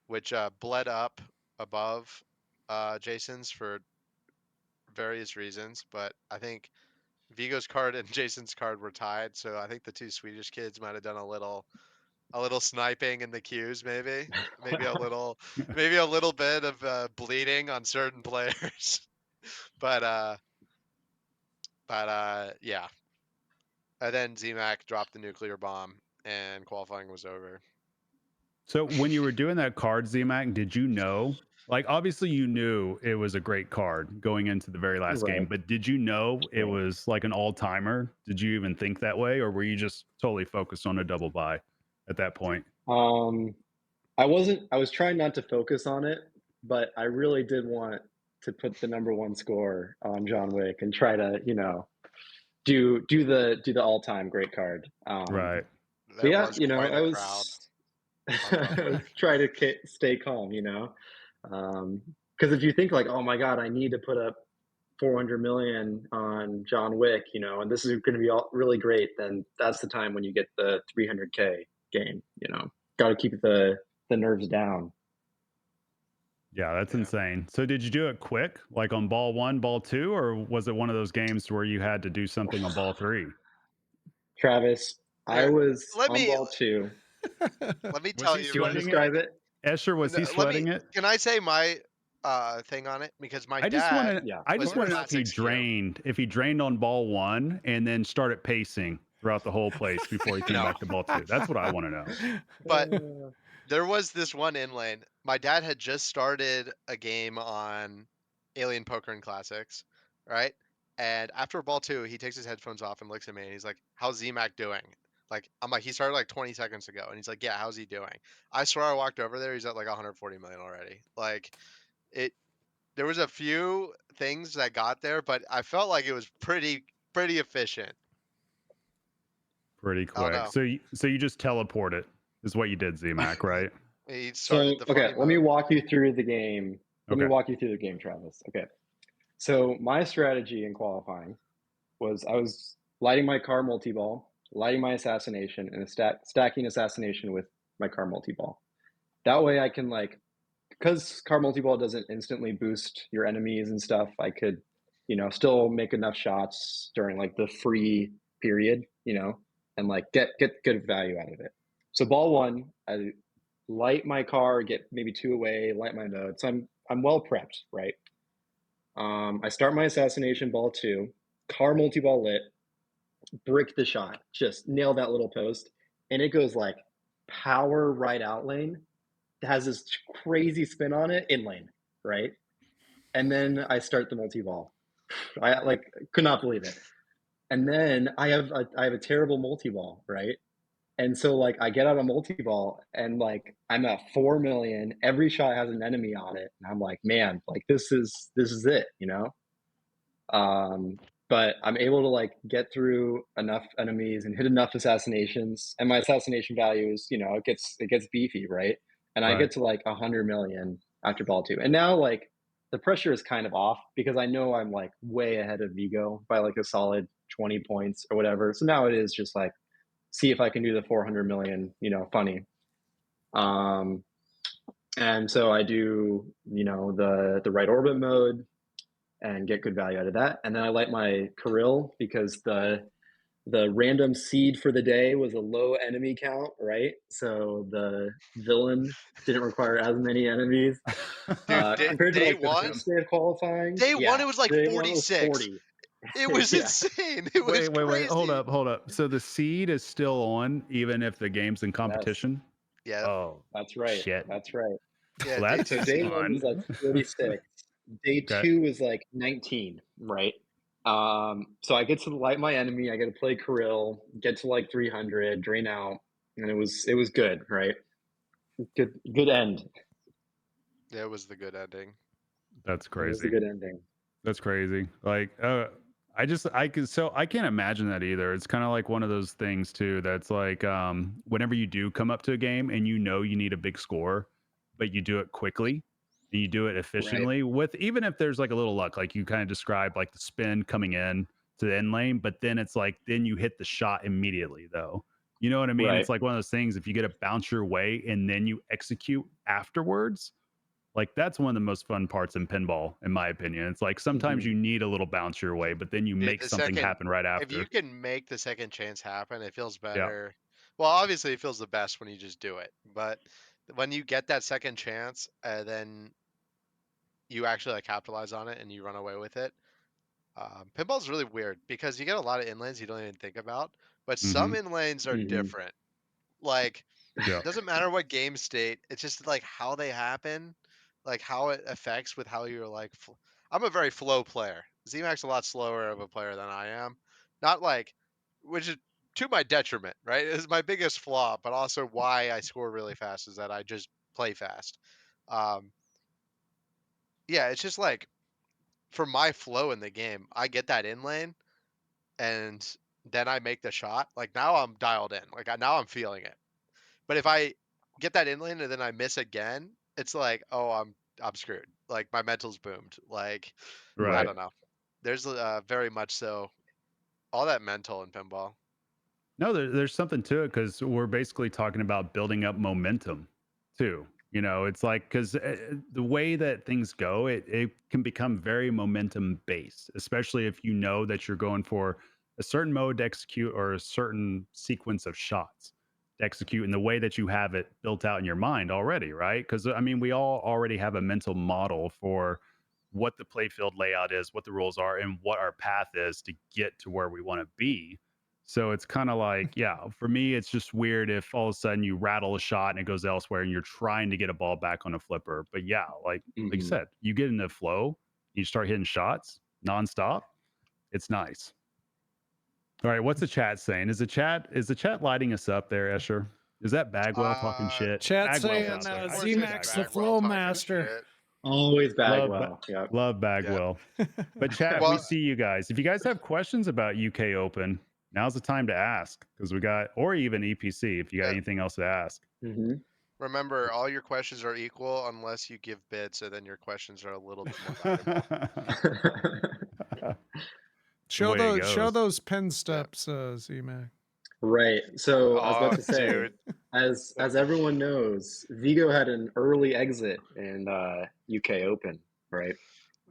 which bled up above Jason's for various reasons, but I think Vigo's card and Jason's card were tied, so I think the 2 Swedish kids might have done a little sniping in the queues, maybe a little bit of bleeding on certain players. but yeah. And then ZMac dropped the nuclear bomb, and qualifying was over. So when you were doing that card, ZMAC, did you know? Like, obviously, you knew it was a great card going into the very last game, Right. but did you know it Right. was like an all-timer? Did you even think that way, or were you just totally focused on a double buy at that point? I was trying not to focus on it, but I really did want to put the number one score on John Wick and try to, do the all-time great card. Right. But There yeah, was quite I a was crowd. I was trying to stay calm, because if you think like, oh my God, I need to put up 400 million on John Wick, and this is going to be all really great, then that's the time when you get the 300K game. Got to keep the nerves down. Yeah, that's Yeah. insane. So did you do it quick, like on ball 1, ball 2, or was it one of those games where you had to do something on ball 3? Travis, I Here, was let on me ball 2. let me Was tell he you. Do you want to sweating describe it? Escher, was he Let sweating me. it? Can I say my thing on it? Because my I just want dad to. Yeah, I was just in want to know classics queue. if he drained on ball 1 and then started pacing throughout the whole place before he came No. back to ball 2. That's what I want to know. But there was this one in lane. My dad had just started a game on Alien Poker and Classics, right? And after ball 2, he takes his headphones off and looks at me, and he's like, "How's ZMAC doing?" Like, I'm like, he started like 20 seconds ago, and he's like, "Yeah, how's he doing?" I swear I walked over there, he's at like 140 million already. Like, it. There was a few things that got there, but I felt like it was pretty efficient. Pretty I don't quick. know. So you just teleport it is what you did, ZMAC, right? He So, started the okay, funny let me mode. walk you through the game. Let me Okay. walk you through the game, Travis. Okay. So my strategy in qualifying was I was lighting my car multi-ball, lighting my assassination, and stacking assassination with my car multi-ball. That way I can because car multi-ball doesn't instantly boost your enemies and stuff, I could, still make enough shots during like the free period, and like get good value out of it. So ball 1, I light my car, get maybe 2 away, light my node. So I'm well prepped, right? I start my assassination ball 2, car multi-ball lit, brick the shot, just nail that little post, and it goes like power right out lane. It has this crazy spin on it in lane, right? And then I start the multi-ball. I could not believe it. And then I have a terrible multi-ball, right? And so I get out a multi-ball and I'm at 4 million. Every shot has an enemy on it, and I'm like, man, this is it, But I'm able to get through enough enemies and hit enough assassinations, and my assassination value is, it gets beefy, right? And I Right. get to 100 million after ball 2, and now the pressure is kind of off because I know I'm way ahead of Vigo by a solid 20 points or whatever. So now it is just see if I can do the 400 million, funny. And so I do, the right orbit mode and get good value out of that. And then I light my Kirill because the the random seed for the day was a low enemy count, right? So the villain didn't require as many enemies Dude, compared to day like the one, first day of qualifying. day Yeah, one it was like day one was 46. 40. It was Yeah. insane. It was wait. Hold crazy. up. So the seed is still on, even if the game's in Yes, competition? Yeah, Oh, that's right. shit. That's right. yeah. Well, Day that's So two day seed. one was fun. like 46. Day Okay. 2 was like 19, right? So I get to light my enemy. I get to play Kirill, get to like 300, drain out, and it was good, right? Good end. Yeah, it was the good ending. That's It was a crazy. good ending. That's crazy. Like, I can't imagine that either. It's kind of like one of those things too. That's like, whenever you do come up to a game and you know you need a big score, but you do it quickly and you do it Right. efficiently with, even if there's like a little luck, like you kind of described, like the spin coming in to the end lane, but then it's like, then you hit the shot immediately though. You know what I mean? Right. It's like one of those things, if you get to bounce your way and then you execute afterwards, like that's one of the most fun parts in pinball, in my opinion. It's like sometimes Mhm. you need a little bounce your way, but then you Dude, make the something second, happen right if you after. can make the second chance happen, it feels Yeah. better. Well, obviously, it feels the best when you just do it. But when you get that second chance, then you actually like capitalize on it and you run away with it. Pinball's really weird because you get a lot of inlanes you don't even think about, but some Mm-hmm. inlanes are Mhm. different. Like, Yeah. it doesn't matter what game state, it's just like how they happen, like how it affects with how you're like. I'm a very flow player. ZMAC's a lot slower of a player than I am. Not like, which is to my detriment, right? It's my biggest flaw, but also why I score really fast is that I just play fast. Um, yeah, it's just like for my flow in the game, I get that in lane and then I make the shot. Like now I'm dialed in. Like now I'm feeling it. But if I get that in lane and then I miss again, it's like, oh, I'm screwed. Like my mental's boomed. Like I Right. don't know. There's very much so all that mental in pinball. No, there's something to it because we're basically talking about building up momentum too. You know, it's like because the way that things go, it can become very momentum based, especially if you know that you're going for a certain mode to execute or a certain sequence of shots to execute in the way that you have it built out in your mind already, right? Because I mean, we all already have a mental model for what the playfield layout is, what the rules are, and what our path is to get to where we want to be. So it's kind of like, yeah, for me, it's just weird if all of a sudden you rattle a shot and it goes elsewhere and you're trying to get a ball back on a flipper. But yeah, like you Mhm. said, you get in the flow, you start hitting shots nonstop. It's nice. All right, what's the chat saying? Is the chat lighting us up there, Escher? Is that Bagwell talking shit? Chat Bagwell's saying out there. Of course it's ZMAX the Bagwell flow talking master. shit. Always Love, Bagwell. Yep. love Bagwell. But chat, we Well, see you guys. If you guys have questions about UK Open, now's the time to ask because we got, or even EPC if you got yeah, anything else to ask. Mhm. remember, all your questions are equal unless you give bits, so then your questions are a little bit more valuable. Show Way it show goes. those pin steps, ZMAC. Right. So I was Oh, about to say, dude. as everyone knows, Vigo had an early exit in UK Open, right?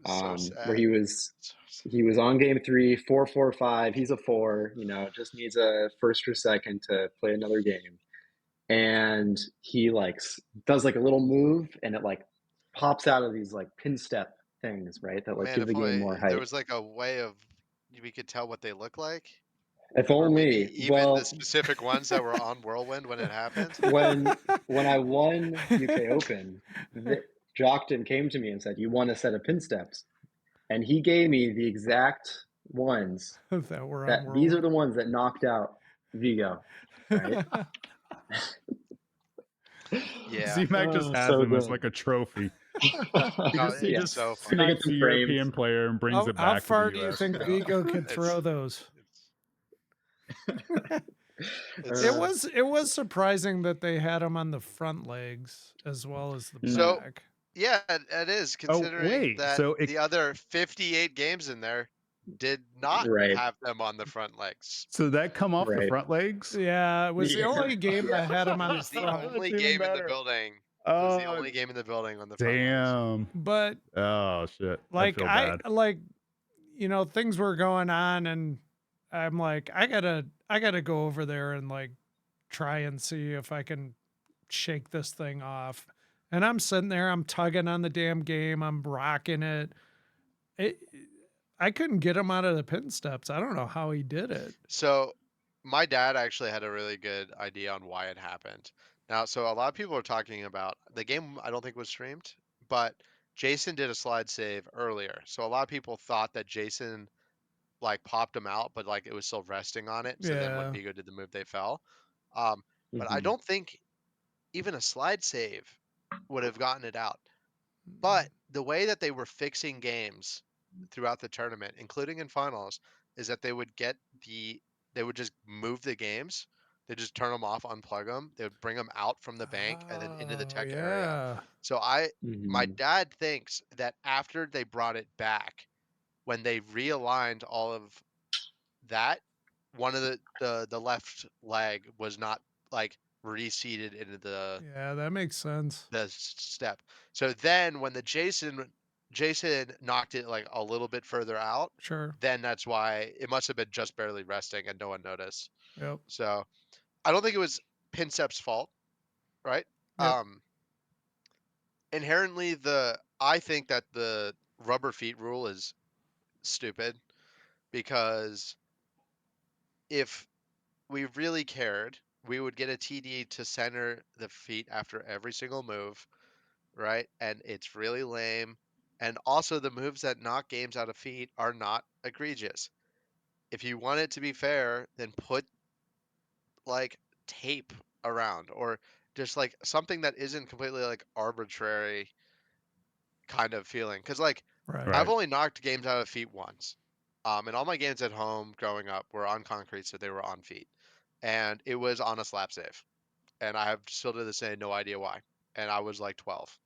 So Where sad. he was So sad. on game 3, 4-4-5. He's a 4, just needs a first or second to play another game. And he like does like a little move and it like pops out of these like pin step things, right? That like Man, give the if game only more there height. was like a way of we could tell what they look like, If or maybe only, even the well, specific ones that were on Whirlwind when it happened. when I won UK Open, Jockton came to me and said, "You want a set of pin steps?" And he gave me the exact ones that were on that these are Whirlwind. the ones that knocked out Vigo, right? Yeah. Z-Mac just has So them as good. like a trophy. Oh, He Yeah. it's just so Gonna funny. get snipes some a frames. European player and brings it How back far to do the you US. think Vigo could It's throw those? it's It was surprising that they had him on the front legs as well as the so back. yeah, it is Oh, considering wait. that So it, the other 58 games in there did not Right. have them on the front legs. so that come off the Right. front legs? Yeah, it was the Yeah. only game that had him It on the was the front. only That's even game in the better. building. It was the Oh, only game in the building on the front legs. damn. But Oh, shit. I like feel bad. things were going on and I'm like, I gotta go over there and like try and see if I can shake this thing off. And I'm sitting there, I'm tugging on the damn game, I'm rocking it. I couldn't get him out of the pin steps. I don't know how he did it. So my dad actually had a really good idea on why it happened. Now, so a lot of people are talking about the game. I don't think was streamed, but Jason did a slide save earlier. So a lot of people thought that Jason like popped him out, but like it was still resting on it. So then when Yeah. Vigo did the move, they fell. But I don't think even a slide save would have gotten it out. But the way that they were fixing games throughout the tournament, including in finals, is that they would just move the games. They just turn them off, unplug them. They would bring them out from the bank and then into the Oh, tech area. yeah. So my dad thinks that after they brought it back, when they realigned all of that, one of the left leg was not like reseated into Yeah, that makes sense. the step. So then when the Jason knocked it like a little bit further out, Sure. then that's why it must have been just barely resting and no one noticed. Yep. So I don't think it was Pincep's fault, right? Yep. Inherently I think that the rubber feet rule is stupid because if we really cared, we would get a TD to center the feet after every single move, right? And it's really lame. And also, the moves that knock games out of feet are not egregious. If you want it to be fair, then put like tape around or just like something that isn't completely like arbitrary kind of feeling. Because like Right. Right. I've only knocked games out of feet once. And all my games at home growing up were on concrete, so they were on feet. And it was on a slap save. And I have still to this day no idea why. And I was like 12.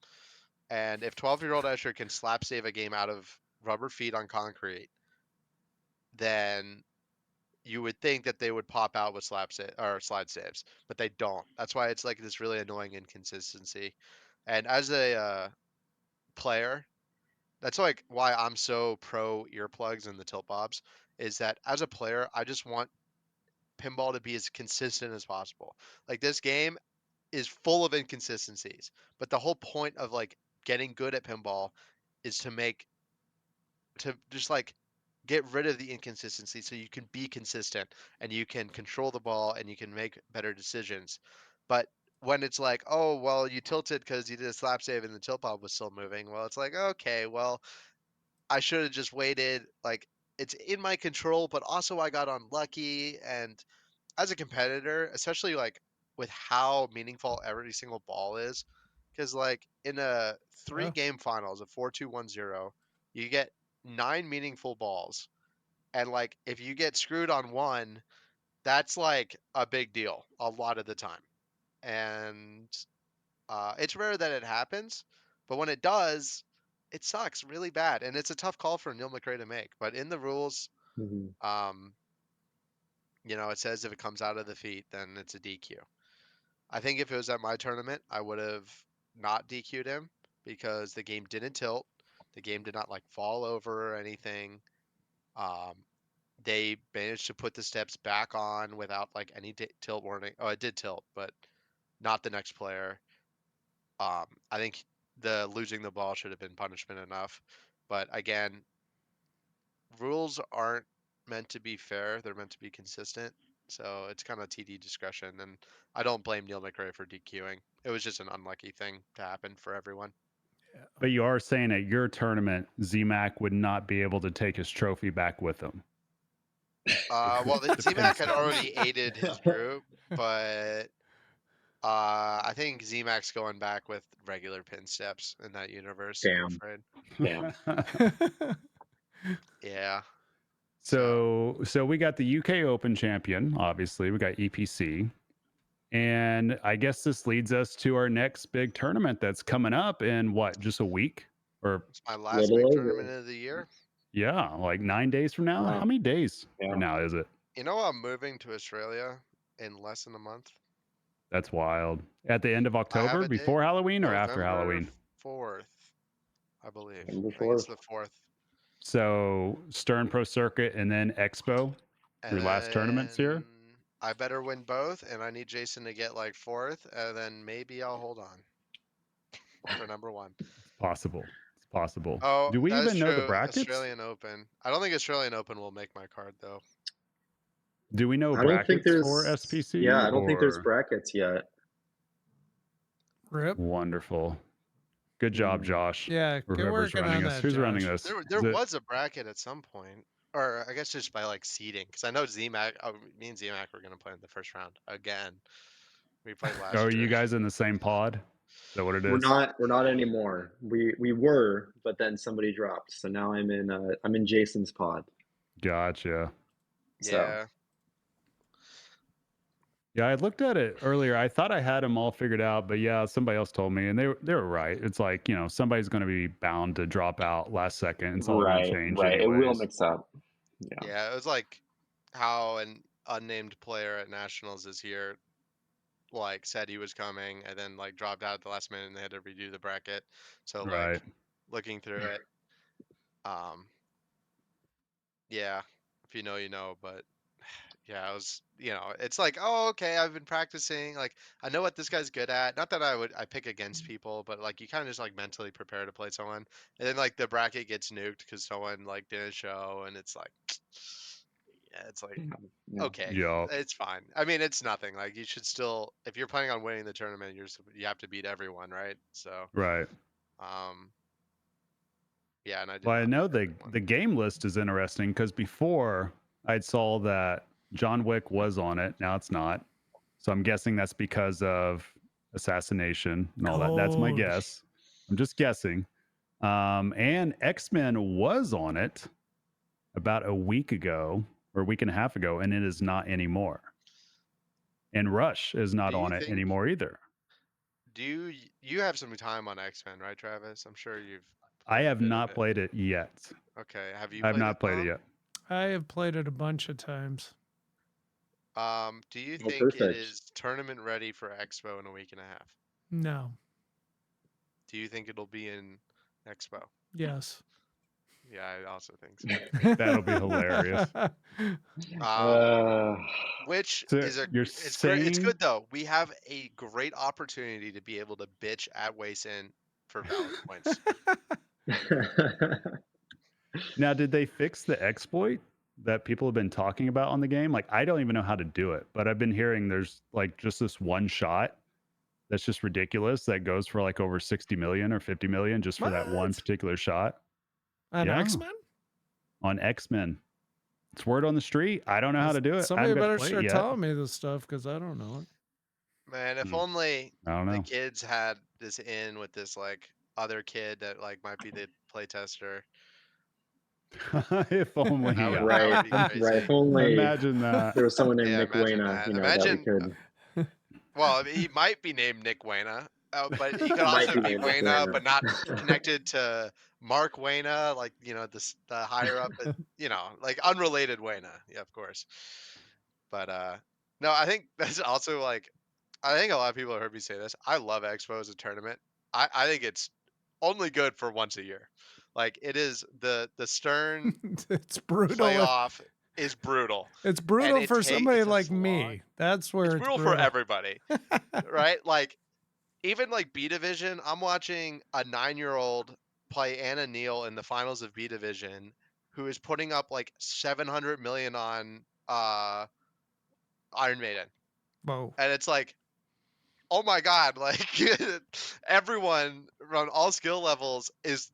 And if 12-year-old Escher can slap save a game out of rubber feet on concrete, then you would think that they would pop out with slide saves, but they don't. That's why it's like this really annoying inconsistency. And as a player, that's like why I'm so pro earplugs and the tilt bobs. Is that as a player, I just want pinball to be as consistent as possible. Like this game is full of inconsistencies, but the whole point of like getting good at pinball is to just like get rid of the inconsistency so you can be consistent and you can control the ball and you can make better decisions. But when it's like, oh, well, you tilted because you did a slap save and the tilt bob was still moving, well, it's like, okay, well, I should have just waited. Like, it's in my control, but also I got unlucky. And as a competitor, especially like with how meaningful every single ball is, because like in a Yeah. 3-game finals of 4-2-1-0, you get 9 meaningful balls, and like if you get screwed on one, that's like a big deal a lot of the time, and it's rare that it happens, but when it does, it sucks really bad, and it's a tough call for Neil McRae to make. But in the rules, um, it says if it comes out of the feet, then it's a DQ. I think if it was at my tournament, I would have not DQ'd him because the game didn't tilt. The game did not like fall over or anything. Um, they managed to put the steps back on without like any tilt warning. Oh, it did tilt, but not the next player. I think the losing the ball should have been punishment enough. But again, rules aren't meant to be fair. They're meant to be consistent. So it's kind of TD discretion. And I don't blame Neil McRae for DQing. It was just an unlucky thing to happen for everyone. But you are saying at your tournament, ZMAC would not be able to take his trophy back with him. Well, The ZMAC had pin already aided his group, but I think ZMAC's going back with regular pin steps in that universe. I'm afraid. Yeah. So we got the UK Open champion, obviously. We got EPC. And I guess this leads us to our next big tournament that's coming up in what, just a week? Or It's my last big tournament of the year. Yeah, like 9 days from now. Wow. How many days from now is it? You know, I'm moving to Australia in less than a month. That's wild. At the end of October, before Halloween or after Halloween? 4th, I believe. November I think it's 4th. the 4th. So Stern Pro Circuit and then Expo. Your last tournaments here? And I better win both, and I need Jason to get like 4th, and then maybe I'll hold on for number 1. It's possible. It's possible. Oh, Do we that is even know the true. brackets? Australian Open. I don't think Australian Open will make my card though. Do we know I don't think brackets there's for SPC? Yeah, I don't think there's or- brackets yet. Rip. Wonderful. Good job, Josh. Yeah, Or get whoever's working running on this. that, Who's running Josh. this? There Is it- was a bracket at some point, or I guess just by like seeding, because I know ZMAC. Oh, me and ZMAC were gonna play in the first round again. We played last Oh, are year. you guys in the same pod? Is that what it is? We're not anymore. We were, but then somebody dropped. So now I'm in Jason's pod. Gotcha. So Yeah. Yeah, I looked at it earlier. I thought I had them all figured out, but yeah, somebody else told me, and they were right. It's like, somebody's going to be bound to drop out last second. It's all going to change. right. It will anyways. mix up. Yeah. Yeah, it was like how an unnamed player at Nationals this year like said he was coming and then like dropped out at the last minute and they had to redo the bracket. So Right. like looking through it, yeah, if you know, you know, but yeah, I was, it's like, oh, okay, I've been practicing. Like, I know what this guy's good at. Not that I pick against people, but like, you kind of just like mentally prepare to play someone. And then like the bracket gets nuked because someone like didn't show. And it's like, yeah, it's like, Yeah. okay, Yeah. it's fine. I mean, it's nothing. Like, you should still, if you're planning on winning the tournament, you have to beat everyone, right? So, Right. yeah, and I did. Well, I not know beat the game list is interesting because before I saw that John Wick was on it. Now it's not. So I'm guessing that's because of assassination and all that. That's my Oh. guess. I'm just guessing. And X-Men was on it about a week ago or a week and a half ago, and it is not anymore. And Rush is not Do you on it think- anymore either. Do you have some time on X-Men, right, Travis? I'm sure you've. I have a bit of not it. played it yet. Okay, have you? I have not played Tom? it yet. I have played it a bunch of times. Do you Oh, think it perfect. is tournament ready for Expo in a week and a half? No. Do you think it'll be in Expo? Yes. Yeah, I also think so. That'll be hilarious. Which So is you're it's great. It's saying- good though. We have a great opportunity to be able to bitch at Wayson for valid points. Now, did they fix the exploit that people have been talking about on the game? Like, I don't even know how to do it, but I've been hearing there's like just this one shot that's just ridiculous that goes for like over 60 million or 50 million just for that one What? particular shot On Yeah. X-Men? on X-Men. It's word on the street. I don't know how to do it. I Somebody haven't got to better play it start yet. telling me this stuff because I don't know it. Man, if Hmm. only I don't the know. kids had this in with this like other kid that like might be the playtester. If only. That would- yeah. right, be crazy. right. If only Imagine that. there was someone named Yeah, Nick imagine Wayna, that. that we Imagine- could. Well, he might be named Nick Wayna, but he could Might also be be named Nick Wayna, Wayna. but not connected to Mark Wayna, like the higher up, like unrelated Wayna. Yeah, of course. But no, I think that's also like, I think a lot of people have heard me say this. I love Expo as a tournament. I think it's only good for once a year. Like it is the Stern It's brutal. playoff is brutal. It's brutal it for takes somebody a like slog. me. That's where It's it's brutal for everybody, right? Like even like B Division, I'm watching a 9-year-old play Anna Neal in the finals of B Division, who is putting up like 700 million on Iron Maiden, Whoa. and it's like, oh my god, like everyone on all skill levels is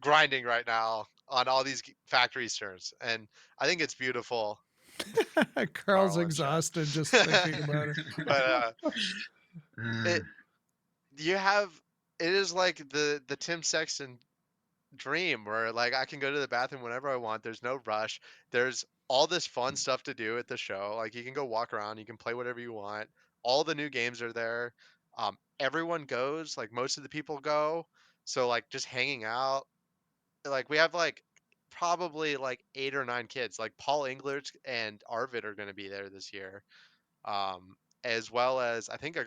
grinding right now on all these factory Sterns, and I think it's beautiful. Carl's Carl and exhausted just thinking about it. But it is like the Tim Sexton dream where like I can go to the bathroom whenever I want. There's no rush. There's all this fun stuff to do at the show. Like you can go walk around, you can play whatever you want. All the new games are there. Everyone goes, like most of the people go. So like just hanging out. Like we have like probably like 8 or 9 kids. Like Paul Englert and Arvid are going to be there this year. As well as I think a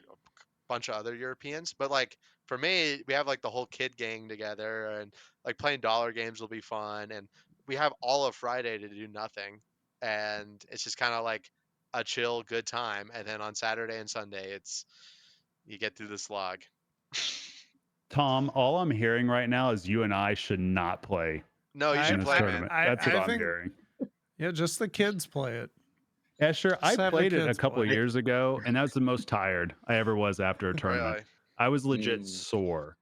bunch of other Europeans. But like for me, we have like the whole kid gang together, and like playing dollar games will be fun. And we have all of Friday to do nothing. and it's just kind of like a chill, good time. And then on Saturday and Sunday, you get through the slog. Tom, all I'm hearing right now is you and I should not play No, you I- should in this play, man. tournament. That's what I I'm think- hearing. Yeah, just the kids play it. Escher, I Just have the played it a kids couple play. years ago, and that was the most tired I ever was after a tournament. Really? I was legit Mm. sore.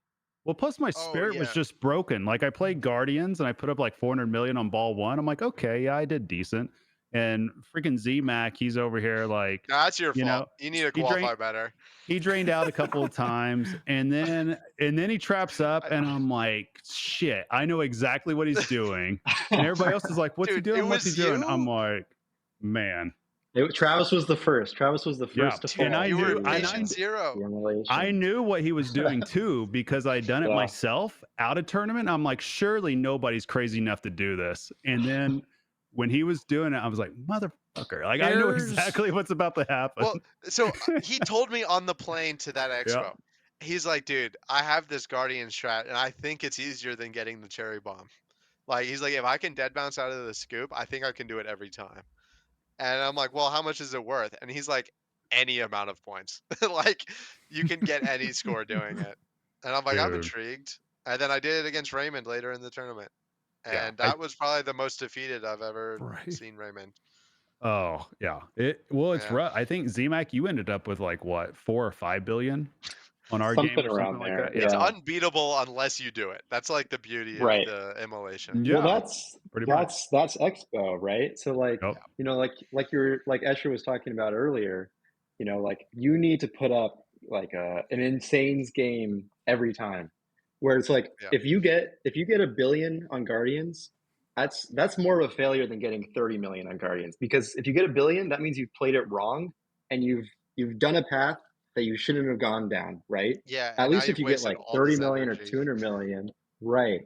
Well, plus my Oh, spirit was yeah. just broken. Like I played Guardians and I put up like 400 million on ball one. I'm like, okay, yeah, I did decent. And freaking ZMac, he's over here like, No, that's your you fault. know, You need to he qualify drank- better. he drained out a couple of times, and then he traps up, and I'm like, shit, I know exactly what he's doing. And everybody else is like, what's he Dude, doing? it What's he was doing? you? I'm like, man. Travis was the first. Travis was the Yeah, first to Dude, and fall I you knew- were and I- patient zero. the emulation. I knew what he was doing too because I'd done it Yeah. myself out of tournament. I'm like, surely nobody's crazy enough to do this. And then when he was doing it, I was like, motherfucker. Like, I know Here's- exactly what's about to happen. Well, so he told me on the plane to that expo. He's like, dude, I have this Guardian strat, and I think it's easier than getting the cherry bomb. Like, he's like, if I can dead bounce out of the scoop, I think I can do it every time. And I'm like, well, how much is it worth? And he's like, any amount of points. Like, you can get any score doing it. And I'm like, I'm Dude. intrigued. And then I did it against Raymond later in the tournament. Yeah, And that was probably the most defeated I've ever Right. seen Raymond. Oh, yeah. It's Yeah. rough. I think ZMac, you ended up with like what, 4 or 5 billion on our Something game or around something like there, that. It's Yeah. unbeatable unless you do it. That's like the beauty Right. of the immolation. Yeah, Well, that's pretty much. that's Expo, right? So like, Yep. you know, like Escher was talking about earlier, you know, like you need to put up like an insane game every time. Where it's like Yeah. if you get $1 billion on Guardians, that's more of a failure than getting 30 million on Guardians. Because if you get $1 billion, that means you've played it wrong and you've done a path that you shouldn't have gone down, right? Yeah. At and least now if you you've get wasted like all 30 this million or energy. 200 million, right?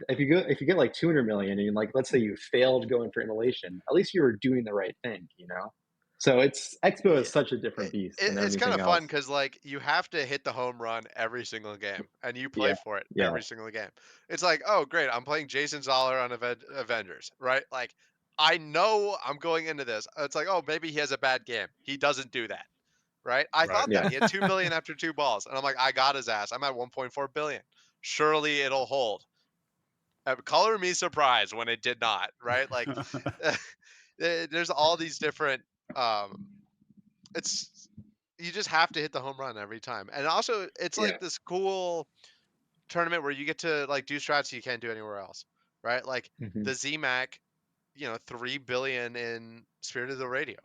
If you get like 200 million and like let's say you failed going for immolation, at least you were doing the right thing, you know. So Expo is such a different beast than It's everything kind of else. fun because like you have to hit the home run every single game, and you play Yeah, for it yeah. every single game. It's like, oh great, I'm playing Jason Zoller on Avengers, right? Like I know I'm going into this. It's like, oh maybe he has a bad game. He doesn't do that, right? I Right. thought Yeah. that he had 2 billion after 2 balls, and I'm like, I got his ass. I'm at 1.4 billion. Surely it'll hold. Color me surprised when it did not, right? Like there's all these different it's you just have to hit the home run every time. And also it's like Yeah. this cool tournament where you get to like do strats you can't do anywhere else, right? Like Mhm. the ZMAC, 3 billion in Spirit of the Radio,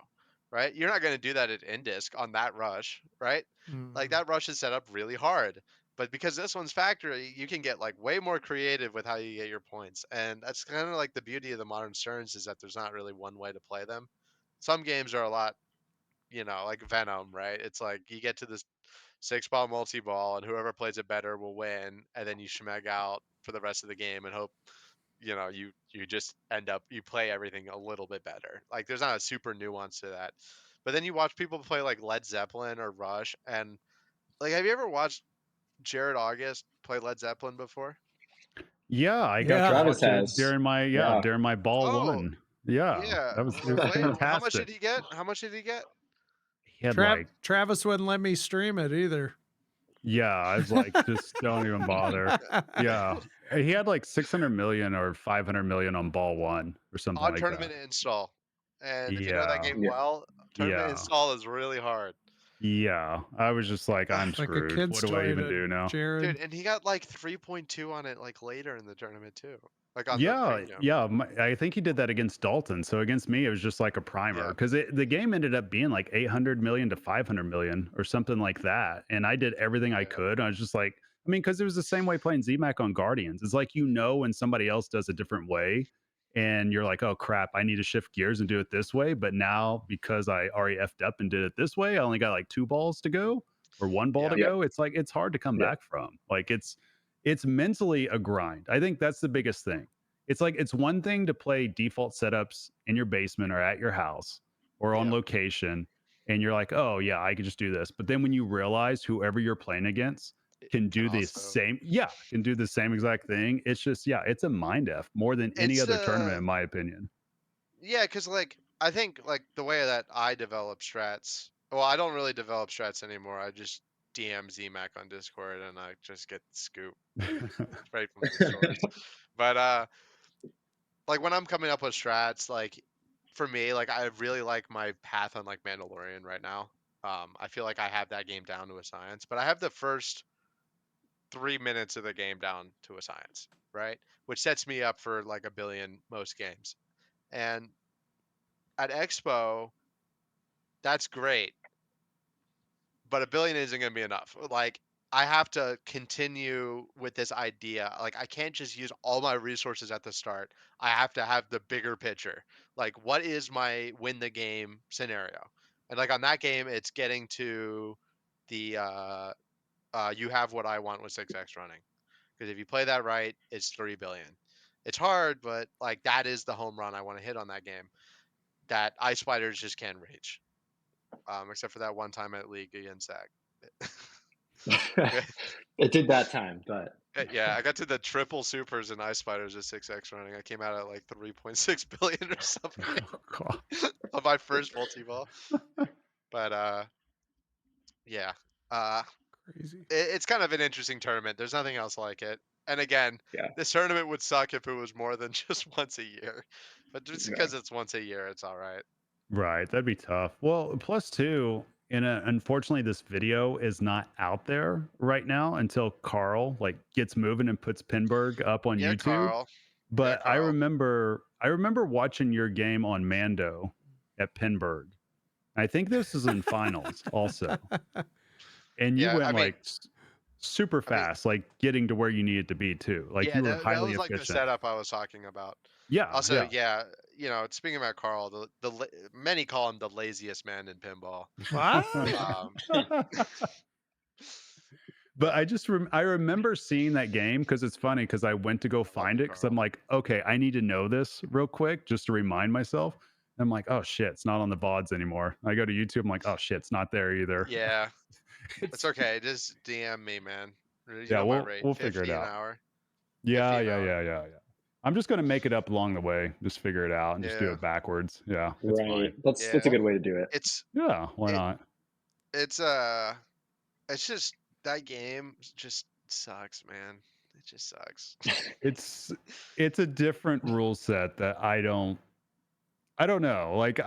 right? You're not going to do that at Indisc on that rush, right? Like that rush is set up really hard. But because this one's factory, you can get like way more creative with how you get your points. And that's kind of like the beauty of the modern Sterns is that there's not really one way to play them. Some games are a lot, like Venom, right? It's like you get to this 6-ball multi-ball and whoever plays it better will win. And then you schmeg out for the rest of the game and hope, you just end up, you play everything a little bit better. Like there's not a super nuance to that. But then you watch people play like Led Zeppelin or Rush. And like, have you ever watched Jared August play Led Zeppelin before? Yeah, I Yeah. got to Travis watch it has. during my Yeah. during my ball Oh, one. Yeah, Yeah. that was Well, play it. How much fantastic. did he get? How much did he get? He had like, Travis wouldn't let me stream it either. yeah, I was like, just don't even bother. Yeah, he had like 600 million or 500 million on ball one or something On like tournament that. install. And if you know that Yeah. game Yeah. well, tournament Yeah. install is really hard. Yeah, I was just like, I'm Like a screwed. kid's What do I toy even to do now? Jared. Dude, and he got like 3.2 on it like later in the tournament too. Like on the Yeah, premium. yeah. I think he did that against Dalton. So against me, it was just like a primer Yeah. because the game ended up being like 800 million to 500 million or something like that. And I did everything I Yeah. could. I was just like, I mean, because it was the same way playing ZMAC on Guardians. It's like, when somebody else does a different way and you're like, oh crap, I need to shift gears and do it this way. But now because I already effed up and did it this way, I only got like 2 balls to go or 1 ball to Yeah. go. It's like, it's hard to come Yeah. back from. Like it's mentally a grind. I think that's the biggest thing. It's like it's one thing to play default setups in your basement or at your house or on Yeah. location, and you're like, oh yeah, I can just do this. But then when you realize whoever you're playing against can do the same, can do the same exact thing. It's just, it's a mind F more than any It's, other tournament, in my opinion. Yeah, because like I think like the way that I develop strats. Well, I don't really develop strats anymore. I just DM ZMac on Discord and I just get the scoop right from the source. But like when I'm coming up with strats, like for me, like I really like my path on like Mandalorian right now. I feel like I have that game down to a science, but I have the first 3 minutes of the game down to a science, right? Which sets me up for like a billion most games. And at Expo, that's great, but a billion isn't going to be enough. Like I have to continue with this idea. Like I can't just use all my resources at the start. I have to have the bigger picture. Like what is my win the game scenario? And like on that game, it's getting to the you have what I want with 6x running. Because if you play that right, it's 3 billion. It's hard, but like that is the home run I want to hit on that game that ice spiders just can't reach. Except for that one time at League against Zach. It did that time, but Yeah, I got to the triple supers and ice spiders with 6x running. I came out at like 3.6 billion or something on my first multi-ball. But yeah, Crazy. it's kind of an interesting tournament. There's nothing else like it. And again, yeah. this tournament would suck if it was more than just once a year. But just Yeah. because it's once a year, it's all right. Right, that'd be tough. Well, plus two, unfortunately, this video is not out there right now until Carl like gets moving and puts Pinberg up on Yeah, YouTube. Carl. But Yeah, I Carl. remember watching your game on Mando at Pinberg. I think this is in finals also, and you Yeah, went I mean- like super fast, like getting to where you needed to be too. Like yeah, you were that highly was like the efficient. setup I was talking about. Yeah. Also, yeah. you know, speaking about Carl, many call him the laziest man in pinball. What? But I remember seeing that game because it's funny because I went to go find it because I'm like, okay, I need to know this real quick just to remind myself. And I'm like, oh shit, it's not on the VODs anymore. I go to YouTube, I'm like, oh shit, it's not there either. Yeah, it's okay. Just DM me, man. You Yeah, know my rate, we'll figure it 50 an out. hour. Yeah, 50 an yeah, hour. yeah, yeah, yeah. I'm just gonna make it up along the way. Just figure it out and just do Yeah. it backwards. Yeah, it's Right. fine. That's a good way to do it. It's Yeah, why not? it's just that game just sucks, man. It just sucks. It's a different rule set that I don't know. Like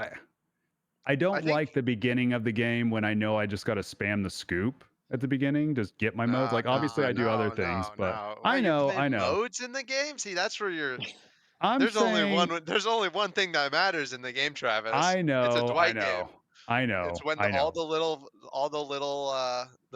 I don't think- like the beginning of the game when I know I just got to spam the scoop at the beginning, just get my modes. Like obviously I do other things, but I Wait, know, you're I playing know. modes in the game? See, that's where you're. I'm There's saying, only one thing that matters in the game, Travis. I know, It's a Dwight I know, game. I know. It's when I know. all the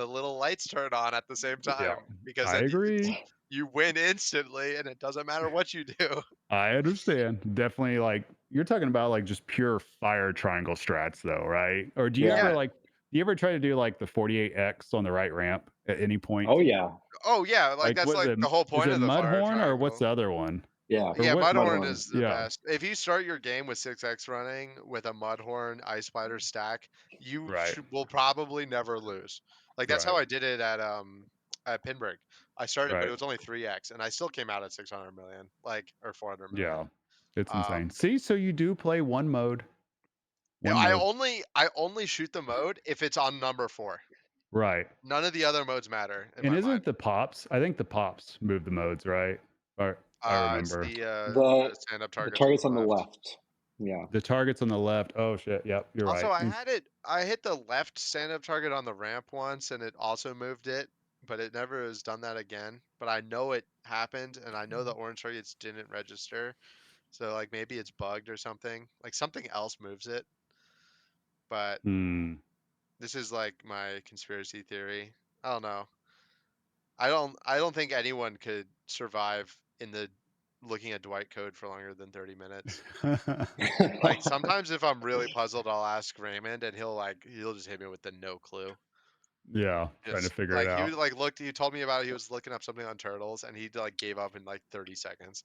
little lights turn on at the same time. Yeah, Because I then agree. you win instantly, and it doesn't matter what you do. I understand. Definitely, like you're talking about, like just pure fire triangle strats, though, right? Or do you Yeah. ever do you ever try to do like the 48x on the right ramp at any point? Oh yeah. Oh yeah, like that's what like the whole point is it of the fire Mudhorn or what's triangle. the other one? Yeah. Yeah, what- Mudhorn Mudhorn. is the Yeah. best. If you start your game with 6x running with a Mudhorn Ice Spider stack, you Right. will probably never lose. Like that's how Right. I did it at Pinberg. I started, but Right. it was only 3x, and I still came out at 600 million, like or 400 million. Yeah, it's Um, insane. See, so you do play one mode. One I mode. only shoot the mode if it's on number 4. Right. None of the other modes matter in And my isn't mind. the pops? I think the pops move the modes, right? Or I It's remember the stand-up The targets. target's on the left. Yeah. the targets on the left. Oh shit! Yep, you're Also, right. I hit the left stand-up target on the ramp once, and it also moved it, but it never has done that again. But I know it happened, and I know the orange targets didn't register, so like maybe it's bugged or something. Like something else moves it. But this is like my conspiracy theory. I don't know. I don't think anyone could survive in the looking at Dwight code for longer than 30 minutes. Like sometimes if I'm really puzzled, I'll ask Raymond, and he'll just hit me with the no clue. Yeah, trying to Just, figure like it out. he like looked. He told me about it. He was looking up something on turtles, and he like gave up in like 30 seconds.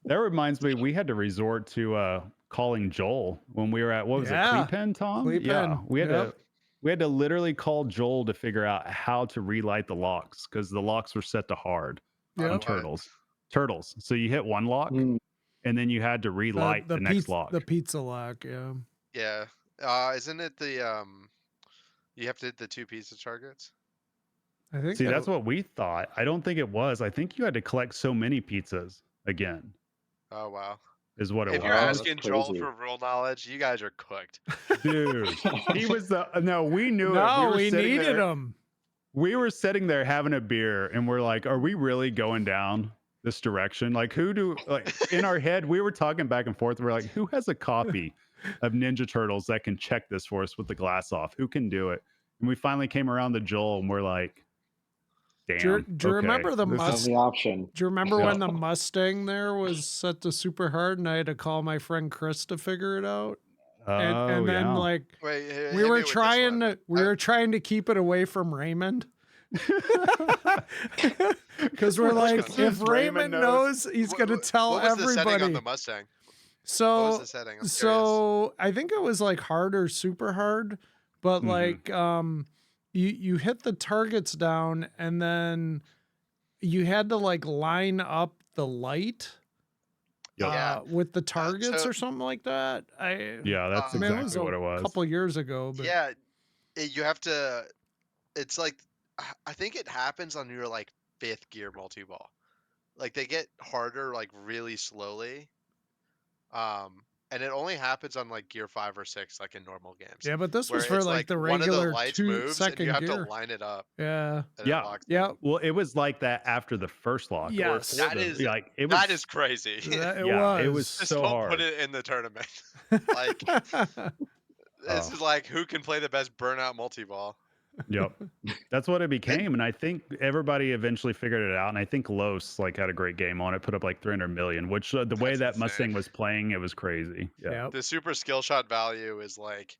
That reminds me, we had to resort to calling Joel when we were at what was Yeah. it, Clepen, Tom? Clepen, Yeah, yep. we had to literally call Joel to figure out how to relight the locks because the locks were set to hard on Yep. turtles. So you hit one lock, Mm. and then you had to relight the next lock. The pizza lock, yeah. Yeah. Isn't it the you have to hit the 2 pizza targets? I think See, that's what we thought. I don't think it was. I think you had to collect so many pizzas again, Oh wow. is what it If you're was. asking Joel crazy. for rule knowledge, you guys are cooked. Dude, he was the no. We knew it. No, we sitting needed there, them. We were sitting there having a beer, and we're like, "Are we really going down this direction? Like, who do like in our head? We were talking back and forth. We're like, who has a copy of Ninja Turtles that can check this for us with the glass off? Who can do it?" And we finally came around to Joel, and we're like, "Damn." Do you remember the this is- That's the option. Do you remember when the Mustang there was set to super hard and I had to call my friend Chris to figure it out? And then yeah. like Wait, hit we me were with this trying one. to trying to keep it away from Raymond. Because we're like, Since if Raymond Raymond knows, he's gonna tell what was the setting everybody. on the Mustang? What was So the setting? I'm curious. so I think it was like hard or super hard, but Mhm. like you hit the targets down and then you had to like line up the light Yep. Yeah. with the targets so- or something like that. Yeah, that's I mean, it exactly was what it a was. couple years ago, but Yeah, you have to. It's like I think it happens on your like 5th gear multi-ball. Like they get harder like really slowly. And it only happens on like gear 5 or 6, like in normal games. yeah, but this where was for it's like the one of regular the lights 2 moves and second you have gear. to line it up. Yeah. And Yeah. It locks Yeah. in. Well, it was like that after the first lock. or Yes. before That the- is- like it was. That is crazy. It yeah, was. it was Just so don't hard. put it in the tournament. Like this Oh. is like who can play the best burnout multi-ball. Yep. That's what it became. And I think everybody eventually figured it out. And I think Los like had a great game on it, put up like 300 million, which the way That's that insane. Mustang was playing, it was crazy. Yeah. Yep. The super skill shot value is like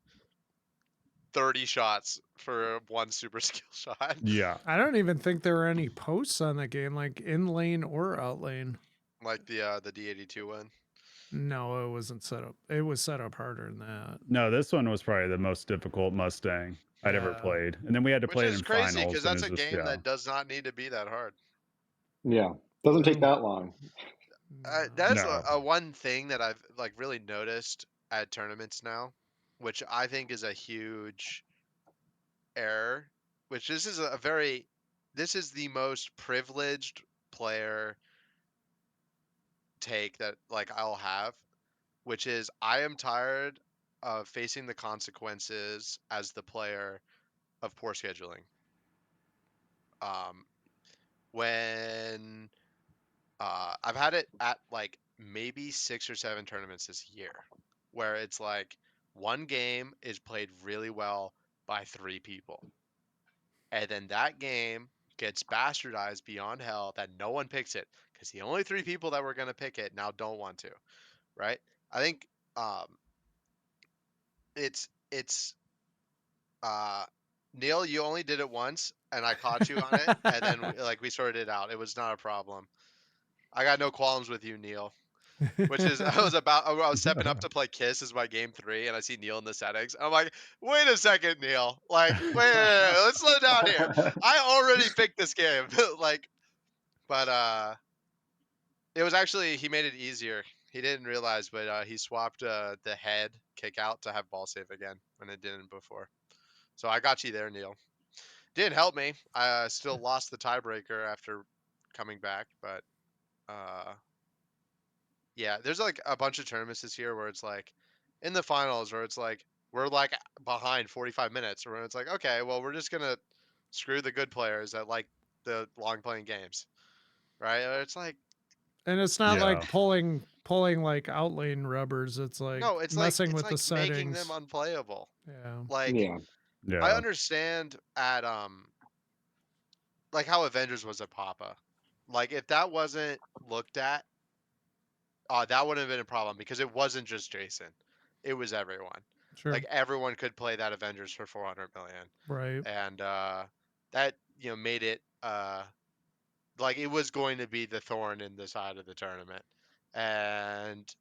30 shots for one super skill shot. Yeah. I don't even think there were any posts on the game, like in lane or out lane. Like the D82 one. No, it wasn't set up. It was set up harder than that. No, this one was probably the most difficult Mustang I'd ever Yeah. played. And then we had to Which play it is in crazy finals. because and that's it a was just- game yeah. that does not need to be that hard. Yeah, doesn't take True. that long. That's No. a one thing that I've like really noticed at tournaments now, which I think is a huge error. Which this is this is the most privileged player take that like I'll have, which is I am tired of facing the consequences as the player of poor scheduling. When I've had it at like maybe 6 or 7 tournaments this year where it's like one game is played really well by 3 people. And then that game gets bastardized beyond hell that no one picks it because the only 3 people that were going to pick it now don't want to. Right? I think it's Neil, you only did it once and I caught you on it and then we sorted it out. It was not a problem. I got no qualms with you, Neil. Which is I was stepping up to play Kiss as my game 3 and I see Neil in the settings. I'm like, wait a second, Neil. Like, wait, let's slow down here. I already picked this game. But it was actually he made it easier. He didn't realize, but he swapped the head kick out to have ball save again when it didn't before. So I got you there, Neil. Didn't help me. I still lost the tiebreaker after coming back, but yeah, there's like a bunch of tournaments this year where it's like in the finals where it's like we're like behind 45 minutes where it's like, okay, well, we're just going to screw the good players that like the long playing games. Right? Or it's like And it's not Yeah. like pulling like out lane rubbers. It's like no, it's messing like with the it's like making settings. them unplayable. Yeah. Like Yeah, Yeah. I understand at like how Avengers was a Papa. Like if that wasn't looked at, that wouldn't have been a problem because it wasn't just Jason. It was everyone. Sure. Like everyone could play that Avengers for 400 million. Right. And that made it like it was going to be the thorn in the side of the tournament. And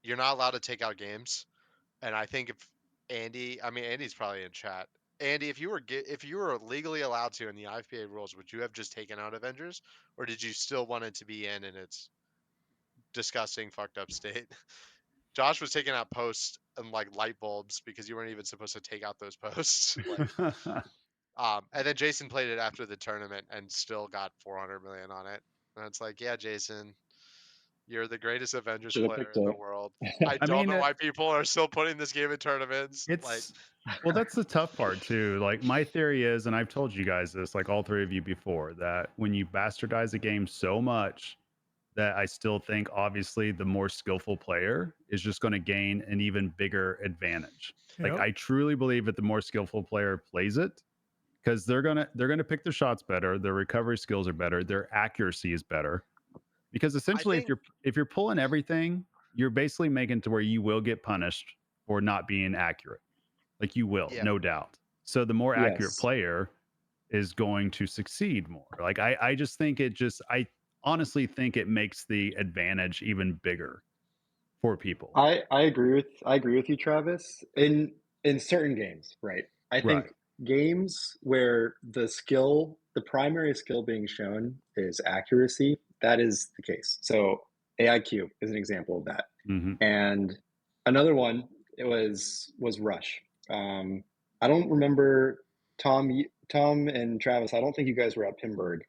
you're not allowed to take out games. And I think if Andy's probably in chat. Andy, if you were legally allowed to in the IFPA rules, would you have just taken out Avengers, or did you still want it to be in and it's disgusting, fucked up state. Josh was taking out posts and like light bulbs because you weren't even supposed to take out those posts. Like, and then Jason played it after the tournament and still got 400 million on it. And it's like, yeah, Jason, you're the greatest Avengers Should have player picked in the it. world. I I don't mean, know why people are still putting this game in tournaments. Like, it's well, that's the tough part too. Like my theory is, and I've told you guys this, like all three of you before, that when you bastardize a game so much, that I still think obviously the more skillful player is just going to gain an even bigger advantage. Like Yep. I truly believe that the more skillful player plays it, because they're gonna pick their shots better, their recovery skills are better, their accuracy is better. Because essentially, think- if you're pulling everything, you're basically making to where you will get punished for not being accurate. Like you will, Yeah. no doubt. So the more accurate Yes. player is going to succeed more. Like I just think I honestly think it makes the advantage even bigger for people. I agree with you, Travis. In certain games, right? I think Right. games where the primary skill being shown is accuracy, that is the case. So AIQ is an example of that. hmm And another one it was Rush. I don't remember Tom and Travis. I don't think you guys were at Pinburg,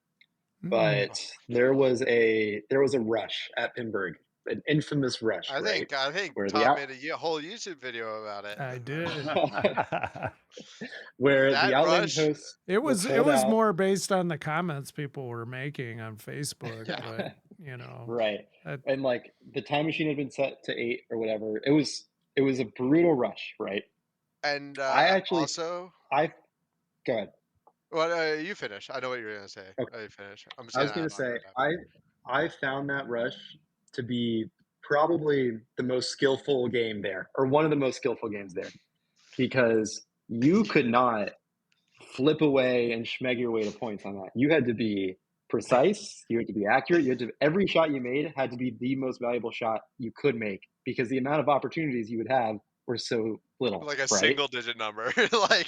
Mm. but there was a Rush at Pinburg, an infamous Rush, I right? think Where the Tom out- made a whole YouTube video about it. I did. where That the outlane Rush- hosts It were was pulled out. more based on the comments people were making on Facebook, Yeah. but you know, Right. that- And like the time machine had been set to 8 or whatever. It was a brutal rush, right? And I actually also, go ahead. well, you finish. I know what you're gonna say. Okay. Oh, you finish. I'm just I was gonna going to add on say I found that rush to be probably the most skillful game there, or one of the most skillful games there, because you could not flip away and schmeg your way to points on that. You had to be precise. You had to be accurate. Every shot you made had to be the most valuable shot you could make, because the amount of opportunities you would have were so little. like a right? single digit number. Like,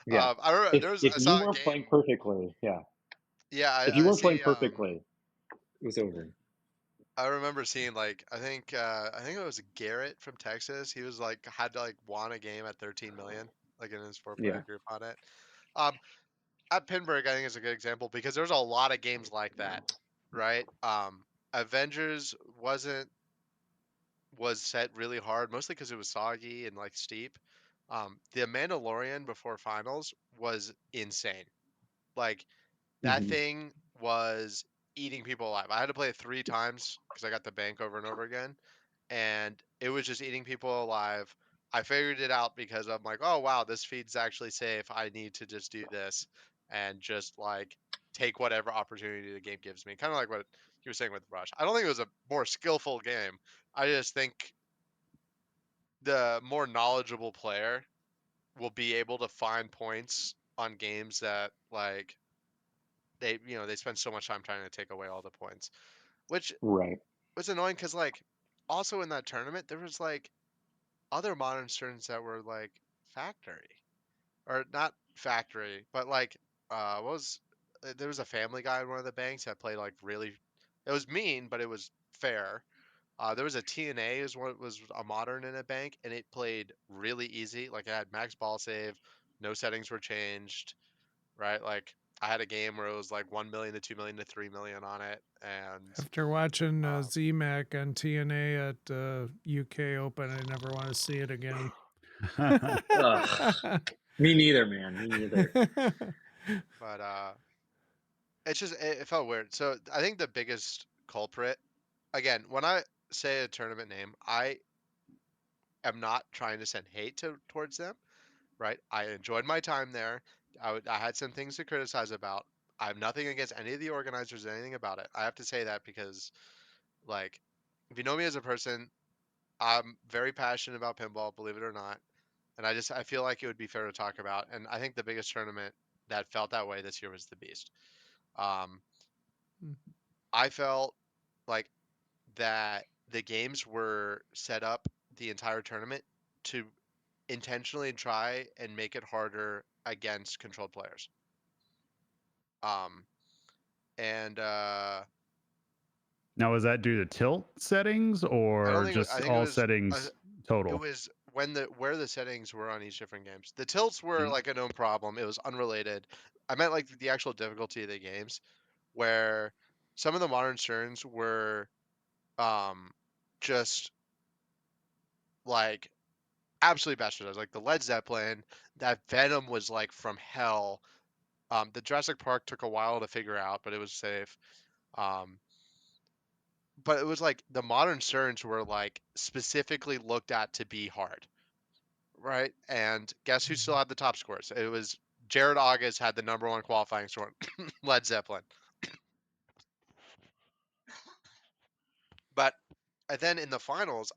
Yeah. I remember I If saw you a weren't game. playing perfectly, Yeah, if you I weren't playing see. perfectly, it was over. I remember seeing like I think it was Garrett from Texas. He was like had to like won a game at 13 million, like in his 4-player Yeah. group on it. At Pinburg, I think is a good example because there's a lot of games like that, right? Avengers was set really hard, mostly because it was soggy and like steep. The Mandalorian before finals was insane. Like that Mhm. thing was eating people alive. I had to play it 3 times because I got the bank over and over again, and it was just eating people alive. I figured it out because I'm like, oh wow, this feed's actually safe. I need to just do this and just like take whatever opportunity the game gives me. Kind of like what you were saying with Rush. I don't think it was a more skillful game. I just think the more knowledgeable player will be able to find points on games that like they spend so much time trying to take away all the points, which Right. was annoying because like also in that tournament there was like other modern tournaments that were like factory or not factory but like what was there was a Family Guy in one of the banks that played like really, it was mean but it was fair. There was a TNA is what was a modern in a bank and it played really easy, like it had max ball save, no settings were changed, right? Like I had a game where it was like 1 million to 2 million to 3 million on it, and after watching ZMAC on TNA at UK Open, I never want to see it again. Ugh. Me neither, man. Me neither. but it's just it felt weird. So I think the biggest culprit, again, when I say a tournament name, I am not trying to send hate towards them, right? I enjoyed my time there. I had some things to criticize about. I have nothing against any of the organizers or anything about it. I have to say that because, like, if you know me as a person, I'm very passionate about pinball, believe it or not. And I feel like it would be fair to talk about. And I think the biggest tournament that felt that way this year was the Beast. Um, I felt like that the games were set up the entire tournament to intentionally try and make it harder against controlled players. Um, and Now, is that due to tilt settings I don't or think. just I think all it settings total? was where the settings were on each different games. The tilts were Mhm. like a known problem. It was unrelated. I meant like the actual difficulty of the games, where some of the modern Sterns were just like absolutely bastardized. Like the Led Zeppelin, that Venom was like from hell. The Jurassic Park took a while to figure out, but it was safe. Um, but it was like the modern Sterns were like specifically looked at to be hard, right? And guess who still had the top scores? It was Jared August had the number one qualifying score, Led Zeppelin. But and then in the finals,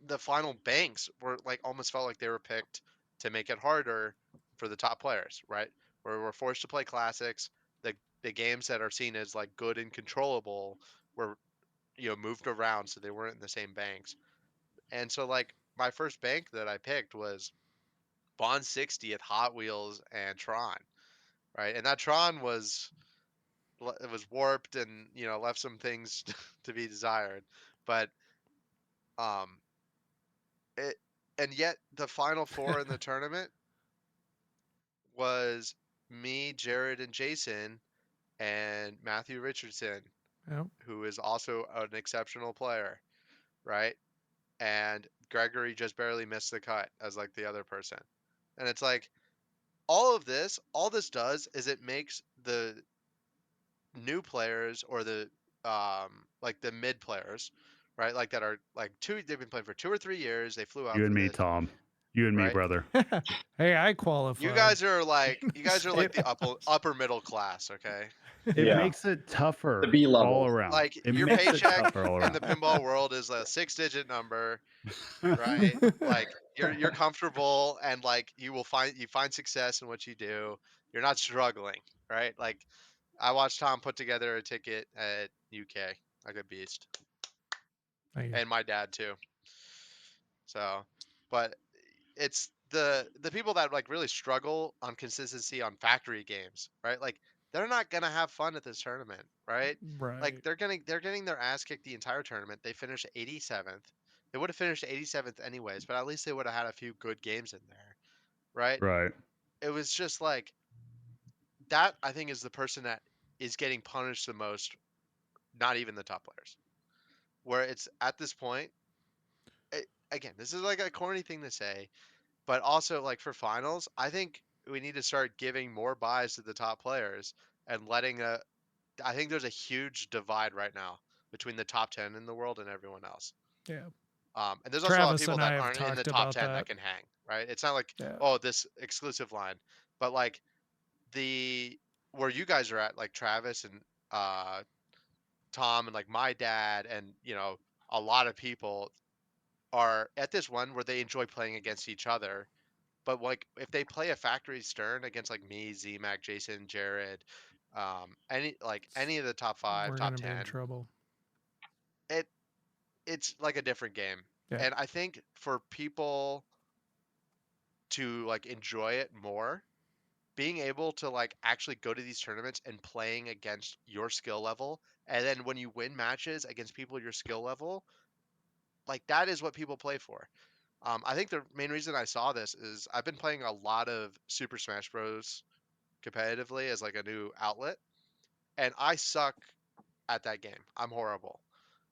the final banks were like almost felt like they were picked to make it harder for the top players, right? Where we're forced to play classics. The games that are seen as like good and controllable were moved around so they weren't in the same banks. And so like my first bank that I picked was Bond 60th, Hot Wheels, and Tron, right? And that Tron was it was warped and left some things to be desired, but um it and yet the final four in the tournament was me, Jared, and Jason, and Matthew Richardson, Yep. who is also an exceptional player, right? And Gregory just barely missed the cut as like the other person. And it's like all this does is it makes the new players or the like the mid players, right? Like that are like they've been playing for 2 or 3 years, they flew out You for and me, this, Tom. You and me, right? brother. Hey, I qualified. You guys are like It, the upper middle class, okay? it Yeah. makes it tougher The B level. all around. Like It your makes it paycheck tougher all in the around. pinball world is a 6-digit number, right? Like you're comfortable and like you find success in what you do. You're not struggling, right? Like I watched Tom put together a ticket at UK like a beast, Thank you. and my dad too. So, but it's the people that like really struggle on consistency on factory games, right? Like they're not gonna have fun at this tournament, right? Like Right. they're getting their ass kicked the entire tournament. They finished 87th. They would have finished 87th anyways, but at least they would have had a few good games in there, right? Right. It was just like that. I think is the person that is getting punished the most. Not even the top players. Where it's at this point, again, this is like a corny thing to say, but also like for finals, I think we need to start giving more buys to the top players and letting I think there's a huge divide right now between the top 10 in the world and everyone else. Yeah. And there's also a lot of Travis people and that I have aren't in the talked top about 10 that that. can hang, right? It's not like, Yeah. oh, this exclusive line, but like where you guys are at, like Travis and Tom and like my dad and a lot of people are at this one where they enjoy playing against each other. But like if they play a factory Stern against like me, ZMac, Jason, Jared, any of the top 5, We're top gonna be in 10, trouble. it it's like a different game. Yeah. And I think for people to like enjoy it more, being able to like actually go to these tournaments and playing against your skill level, and then when you win matches against people your skill level, like that is what people play for. I think the main reason I saw this is I've been playing a lot of Super Smash Bros. Competitively as like a new outlet, and I suck at that game. I'm horrible.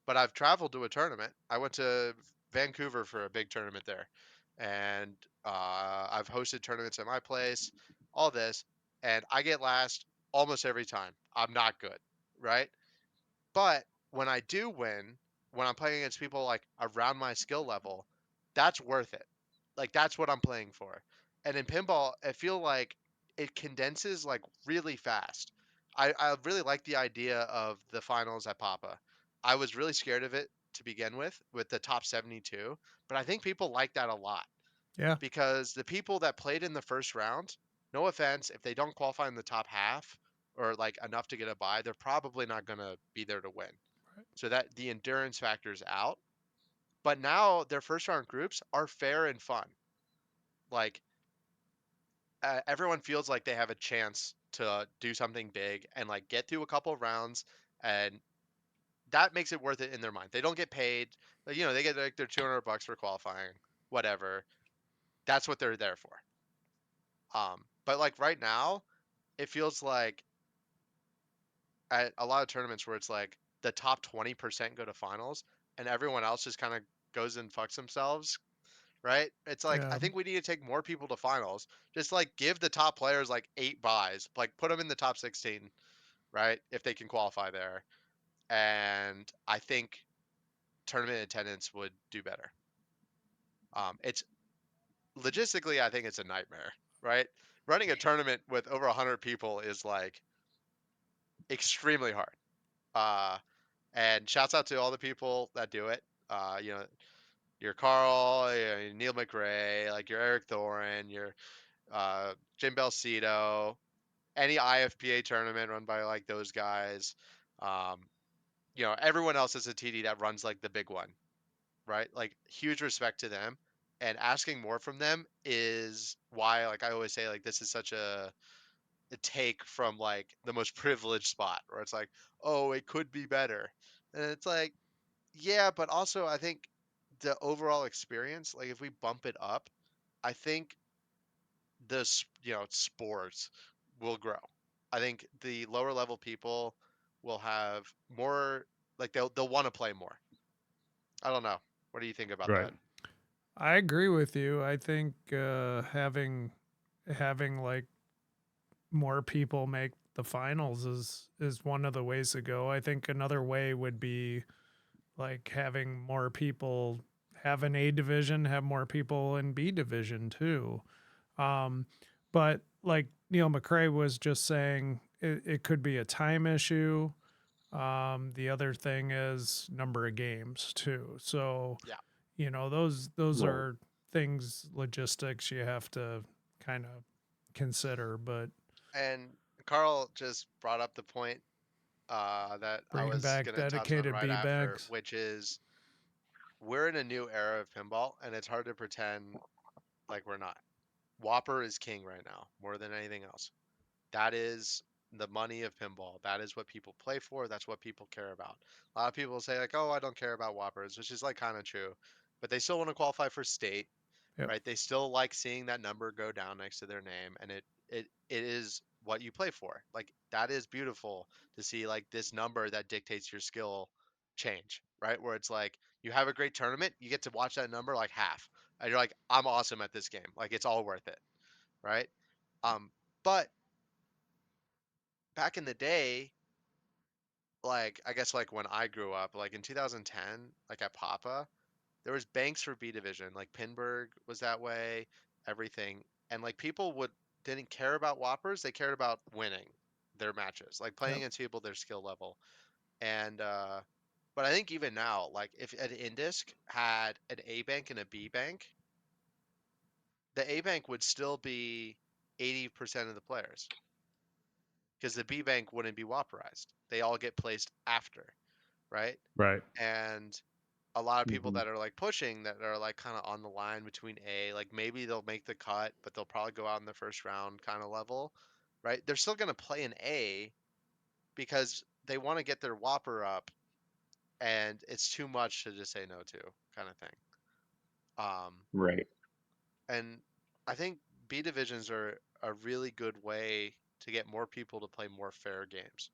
But I've traveled to a tournament. I went to Vancouver for a big tournament there, and I've hosted tournaments at my place. All this, and I get last almost every time. I'm not good, right? But when I do win, when I'm playing against people like around my skill level, that's worth it. Like that's what I'm playing for. And in pinball, I feel like it condenses like really fast. I really like the idea of the finals at Papa. I was really scared of it to begin with the top 72, but I think people like that a lot Yeah. because the people that played in the first round, no offense, if they don't qualify in the top half or like enough to get a bye, they're probably not going to be there to win. Right. So that the endurance factor's out. But now their first round groups are fair and fun. Like everyone feels like they have a chance to do something big and like get through a couple rounds, and that makes it worth it in their mind. They don't get paid. Like, they get like their $200 for qualifying, whatever. That's what they're there for. But like right now, it feels like at a lot of tournaments where it's like the top 20% go to finals and everyone else just kind of goes and fucks themselves, right? It's like, I think we need to take more people to finals. Just like give the top players like 8 buys, like put them in the top 16, right? If they can qualify there. And I think tournament attendance would do better. It's logistically, I think it's a nightmare, right? Running a tournament with over 100 people is like extremely hard. And shouts out to all the people that do it. Your Carl, Neil McRae, like your Eric Thorin, your Jim Belcito, any IFPA tournament run by like those guys. Everyone else is a TD that runs like the big one, right? Like huge respect to them. And asking more from them is why, like I always say, like this is such a take from like the most privileged spot where it's like, oh, it could be better. And it's like, yeah, but also I think the overall experience, like if we bump it up, I think this, sports will grow. I think the lower level people will have more, like they'll want to play more. I don't know. What do you think about Right. that? I agree with you. I think having like more people make the finals is one of the ways to go. I think another way would be like having more people have an A division, have more people in B division too. But like Neil McRae was just saying, it could be a time issue. The other thing is number of games too. So, Yeah. those Right. are things, logistics you have to kind of consider. But And Carl just brought up the point that I bringing was back going to touch on dedicated right B after, bags. which is we're in a new era of pinball, and it's hard to pretend like we're not. Whopper is king right now, more than anything else. That is the money of pinball. That is what people play for. That's what people care about. A lot of people say like, "Oh, I don't care about Whoppers," which is like kind of true, but they still want to qualify for state, Yep. right? They still like seeing that number go down next to their name, and it is what you play for. Like that is beautiful to see like this number that dictates your skill change, right? Where it's like you have a great tournament, you get to watch that number like half, and you're like, I'm awesome at this game. Like it's all worth it, right? But back in the day, like I guess like when I grew up, like in 2010, like at Papa, there was banks for B division. Like Pinburg was that way, everything, and like people didn't care about Whoppers. They cared about winning their matches, like playing against people their skill level. And but I think even now, like if an Indisc had an A bank and a B bank, the A bank would still be 80% of the players because the B bank wouldn't be Whopperized. They all get placed after, right? Right. And a lot of people Mhm. that are like pushing that are like kind of on the line between A, like maybe they'll make the cut, but they'll probably go out in the first round kind of level, right? They're still going to play an A because they want to get their Whopper up and it's too much to just say no to kind of thing. Right. And I think B divisions are a really good way to get more people to play more fair games.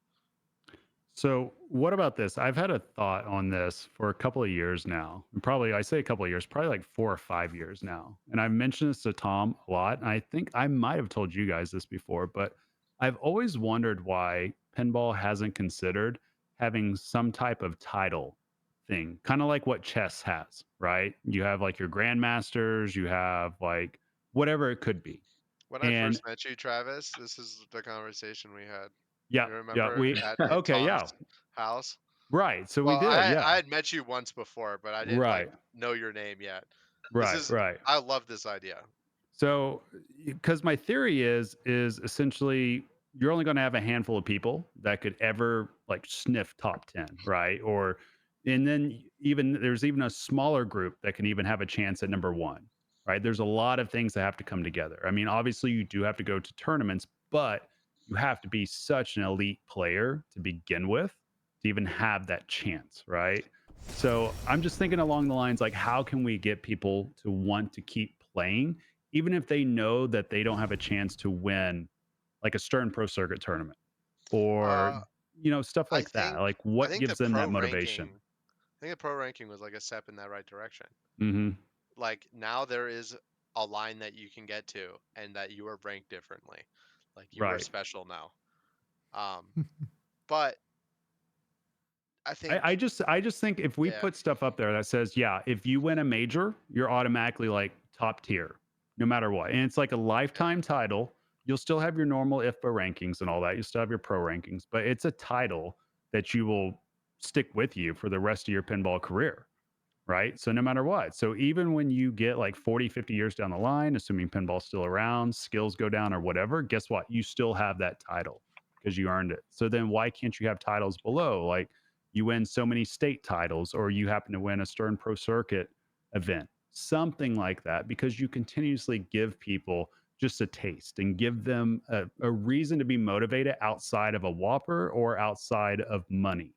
So, what about this? I've had a thought on this for a couple of years now. And probably, I say a couple of years, probably like 4 or 5 years now. And I've mentioned this to Tom a lot. And I think I might have told you guys this before, but I've always wondered why pinball hasn't considered having some type of title thing, kind of like what chess has, right? You have like your grandmasters, you have like whatever it could be. When I And first met you, Travis, this is the conversation we had. yeah, You yeah, remember at okay, yeah, Tom's house? right. So we Well, did, I yeah, had met you once before, but I didn't like right, know your name yet. This right, is right. I love this idea. So, because my theory is essentially you're only going to have a handful of people that could ever like sniff top 10, right? Or, and then even there's even a smaller group that can even have a chance at number one, right? There's a lot of things that have to come together. I mean, obviously you do have to go to tournaments, but you have to be such an elite player to begin with to even have that chance, right? So I'm just thinking along the lines like, how can we get people to want to keep playing, even if they know that they don't have a chance to win like a Stern Pro Circuit tournament or, Uh, stuff I like that? think Like, I what think the gives them pro that motivation? ranking. I think the pro ranking was like a step in that right direction. Hmm. Like now there is a line that you can get to, and that you are ranked differently. Like you are Right. special now. But I I, think, I just I just think if we yeah, put stuff up there that says, yeah, if you win a major, you're automatically like top tier, no matter what. And it's like a lifetime title. You'll still have your normal IFPA rankings and all that. You still have your pro rankings, but it's a title that you will stick with you for the rest of your pinball career. Right. So no matter what. So even when you get like 40, 50 years down the line, assuming pinball's still around, skills go down or whatever, guess what? You still have that title because you earned it. So then why can't you have titles below? Like you win so many state titles or you happen to win a Stern Pro Circuit event, something like that, because you continuously give people just a taste and give them a reason to be motivated outside of a Whopper or outside of money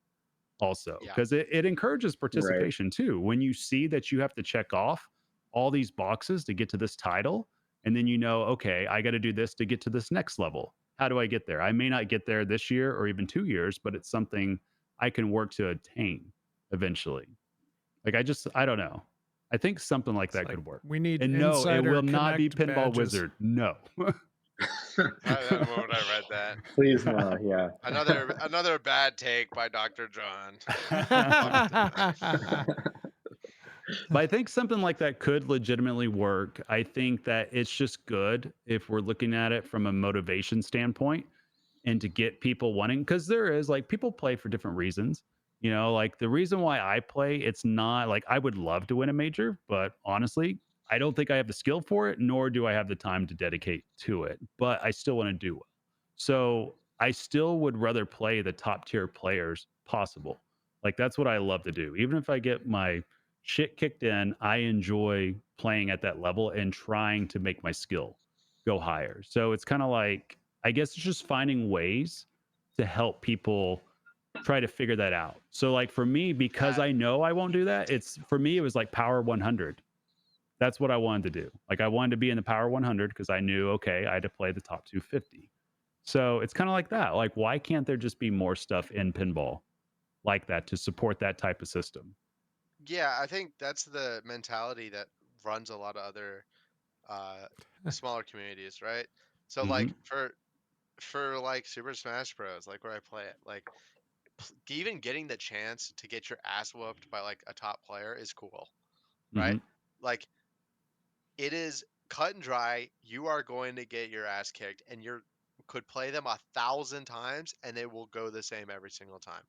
also, yeah, because it encourages Right. participation too. When you see that you have to check off all these boxes to get to this title, and then okay, I got to do this to get to this next level. How do I get there? I may not get there this year or even 2 years, but it's something I can work to attain eventually. Like I don't know. I think something like It's that like could work. we need And no, it Insider will not be Connect Pinball badges. Wizard. No. that moment I read that. Please no. Yeah. Another bad take by Dr. John. But I think something like that could legitimately work. I think that it's just good if we're looking at it from a motivation standpoint and to get people wanting, because there is like people play for different reasons. Like the reason why I play, it's not like I would love to win a major, but honestly, I don't think I have the skill for it, nor do I have the time to dedicate to it, but I still want to do well. So I still would rather play the top tier players possible. Like that's what I love to do. Even if I get my shit kicked in, I enjoy playing at that level and trying to make my skill go higher. So it's kind of like, I guess it's just finding ways to help people try to figure that out. So like for me, because That I know I won't do that, it's for me, it was like Power 100. That's what I wanted to do. Like I wanted to be in the Power 100 because I knew, okay, I had to play the top 250. So it's kind of like that. Like, why can't there just be more stuff in pinball like that to support that type of system? Yeah, I think that's the mentality that runs a lot of other uh, smaller communities, right? So Hmm. like for like Super Smash Bros, like where I play it, like even getting the chance to get your ass whooped by like a top player is cool, right? Hmm. Like it is cut and dry. You are going to get your ass kicked, and you could play them 1,000 times, and they will go the same every single time,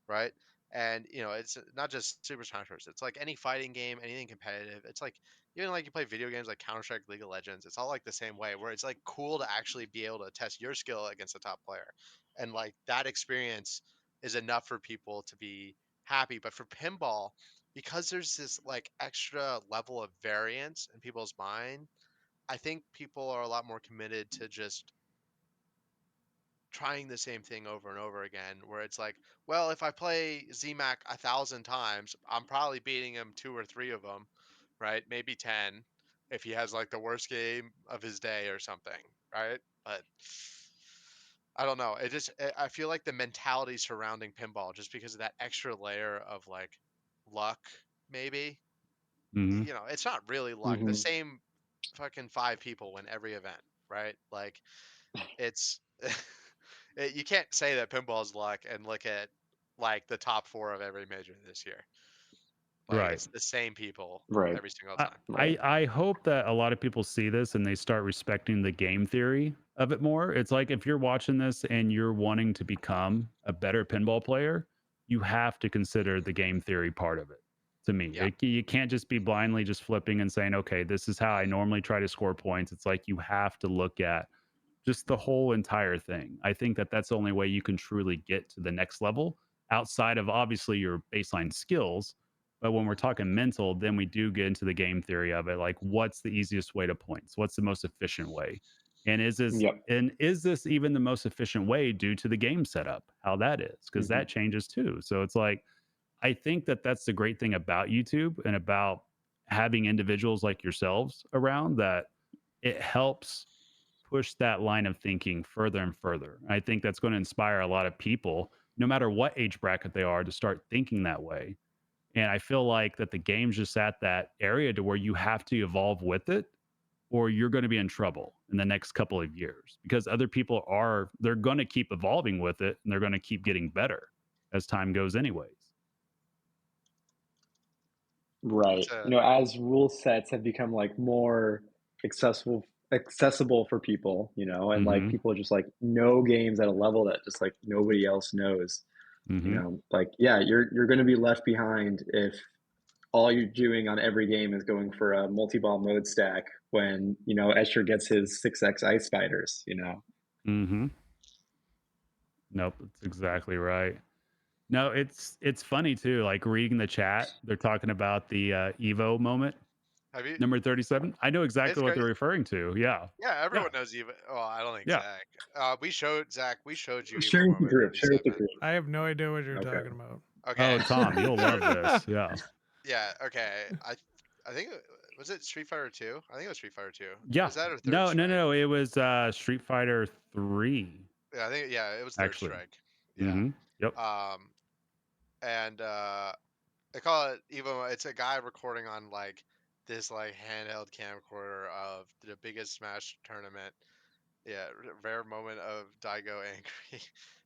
right? And it's not just Super Smash Bros. It's like any fighting game, anything competitive. It's like even like you play video games like Counter Strike, League of Legends. It's all like the same way, where it's like cool to actually be able to test your skill against a top player, and like that experience is enough for people to be happy. But for pinball, because there's this like extra level of variance in people's mind, I think people are a lot more committed to just trying the same thing over and over again. Where it's like, well, if I play ZMac 1,000 times, I'm probably beating him 2 or 3 of them, right? Maybe 10, if he has like the worst game of his day or something, right? But I don't know. I feel like the mentality surrounding pinball, just because of that extra layer of like luck, maybe, Hmm. it's not really luck. The Hmm. same fucking 5 people win every event, right? Like it's you can't say that pinball's luck and look at like the top 4 of every major this year. Like Right. it's the same people Right. every single I, time. Right. I hope that a lot of people see this and they start respecting the game theory of it more. It's like if you're watching this and you're wanting to become a better pinball player, you have to consider the game theory part of it. To me, Yeah. you can't just be blindly just flipping and saying, okay, this is how I normally try to score points. It's like you have to look at just the whole entire thing. I think that that's the only way you can truly get to the next level outside of obviously your baseline skills. But when we're talking mental, then we do get into the game theory of it. Like, what's the easiest way to points? What's the most efficient way? And is this even the most efficient way due to the game setup, how that is? Because that changes too. So it's like, I think that that's the great thing about YouTube and about having individuals like yourselves around, that it helps push that line of thinking further and further. I think that's going to inspire a lot of people, no matter what age bracket they are, to start thinking that way. And I feel like that the game's just at that area to where you have to evolve with it, or you're going to be in trouble in the next couple of years, because other people they're going to keep evolving with it, and they're going to keep getting better as time goes anyways. Right. As rule sets have become like more accessible for people, and like people just like know games at a level that just like nobody else knows. Like, yeah, you're going to be left behind if all you're doing on every game is going for a multi-ball mode stack when, Escher gets his 6x ice spiders, Nope, that's exactly right. No, it's funny too, like reading the chat, they're talking about the Evo moment, Have you? number 37. I know exactly what they're referring to. Yeah. Yeah, everyone knows Evo. Oh, I don't think Yeah. Zach. We showed you Evo Share with the moment group. Share with the 37. group. I have no idea what you're talking about. Okay. Oh, Tom, you'll love this. Yeah. Yeah. Okay. I think was it Street Fighter 2? I think it was Street Fighter 2. Yeah. Was that or Third No, Strike? no. It was Street Fighter 3. Yeah, I think it was Third Actually. Strike. Yeah. Yep. And they call it Evo. It's a guy recording on like this like handheld camcorder of the biggest Smash tournament. Yeah, rare moment of Daigo angry,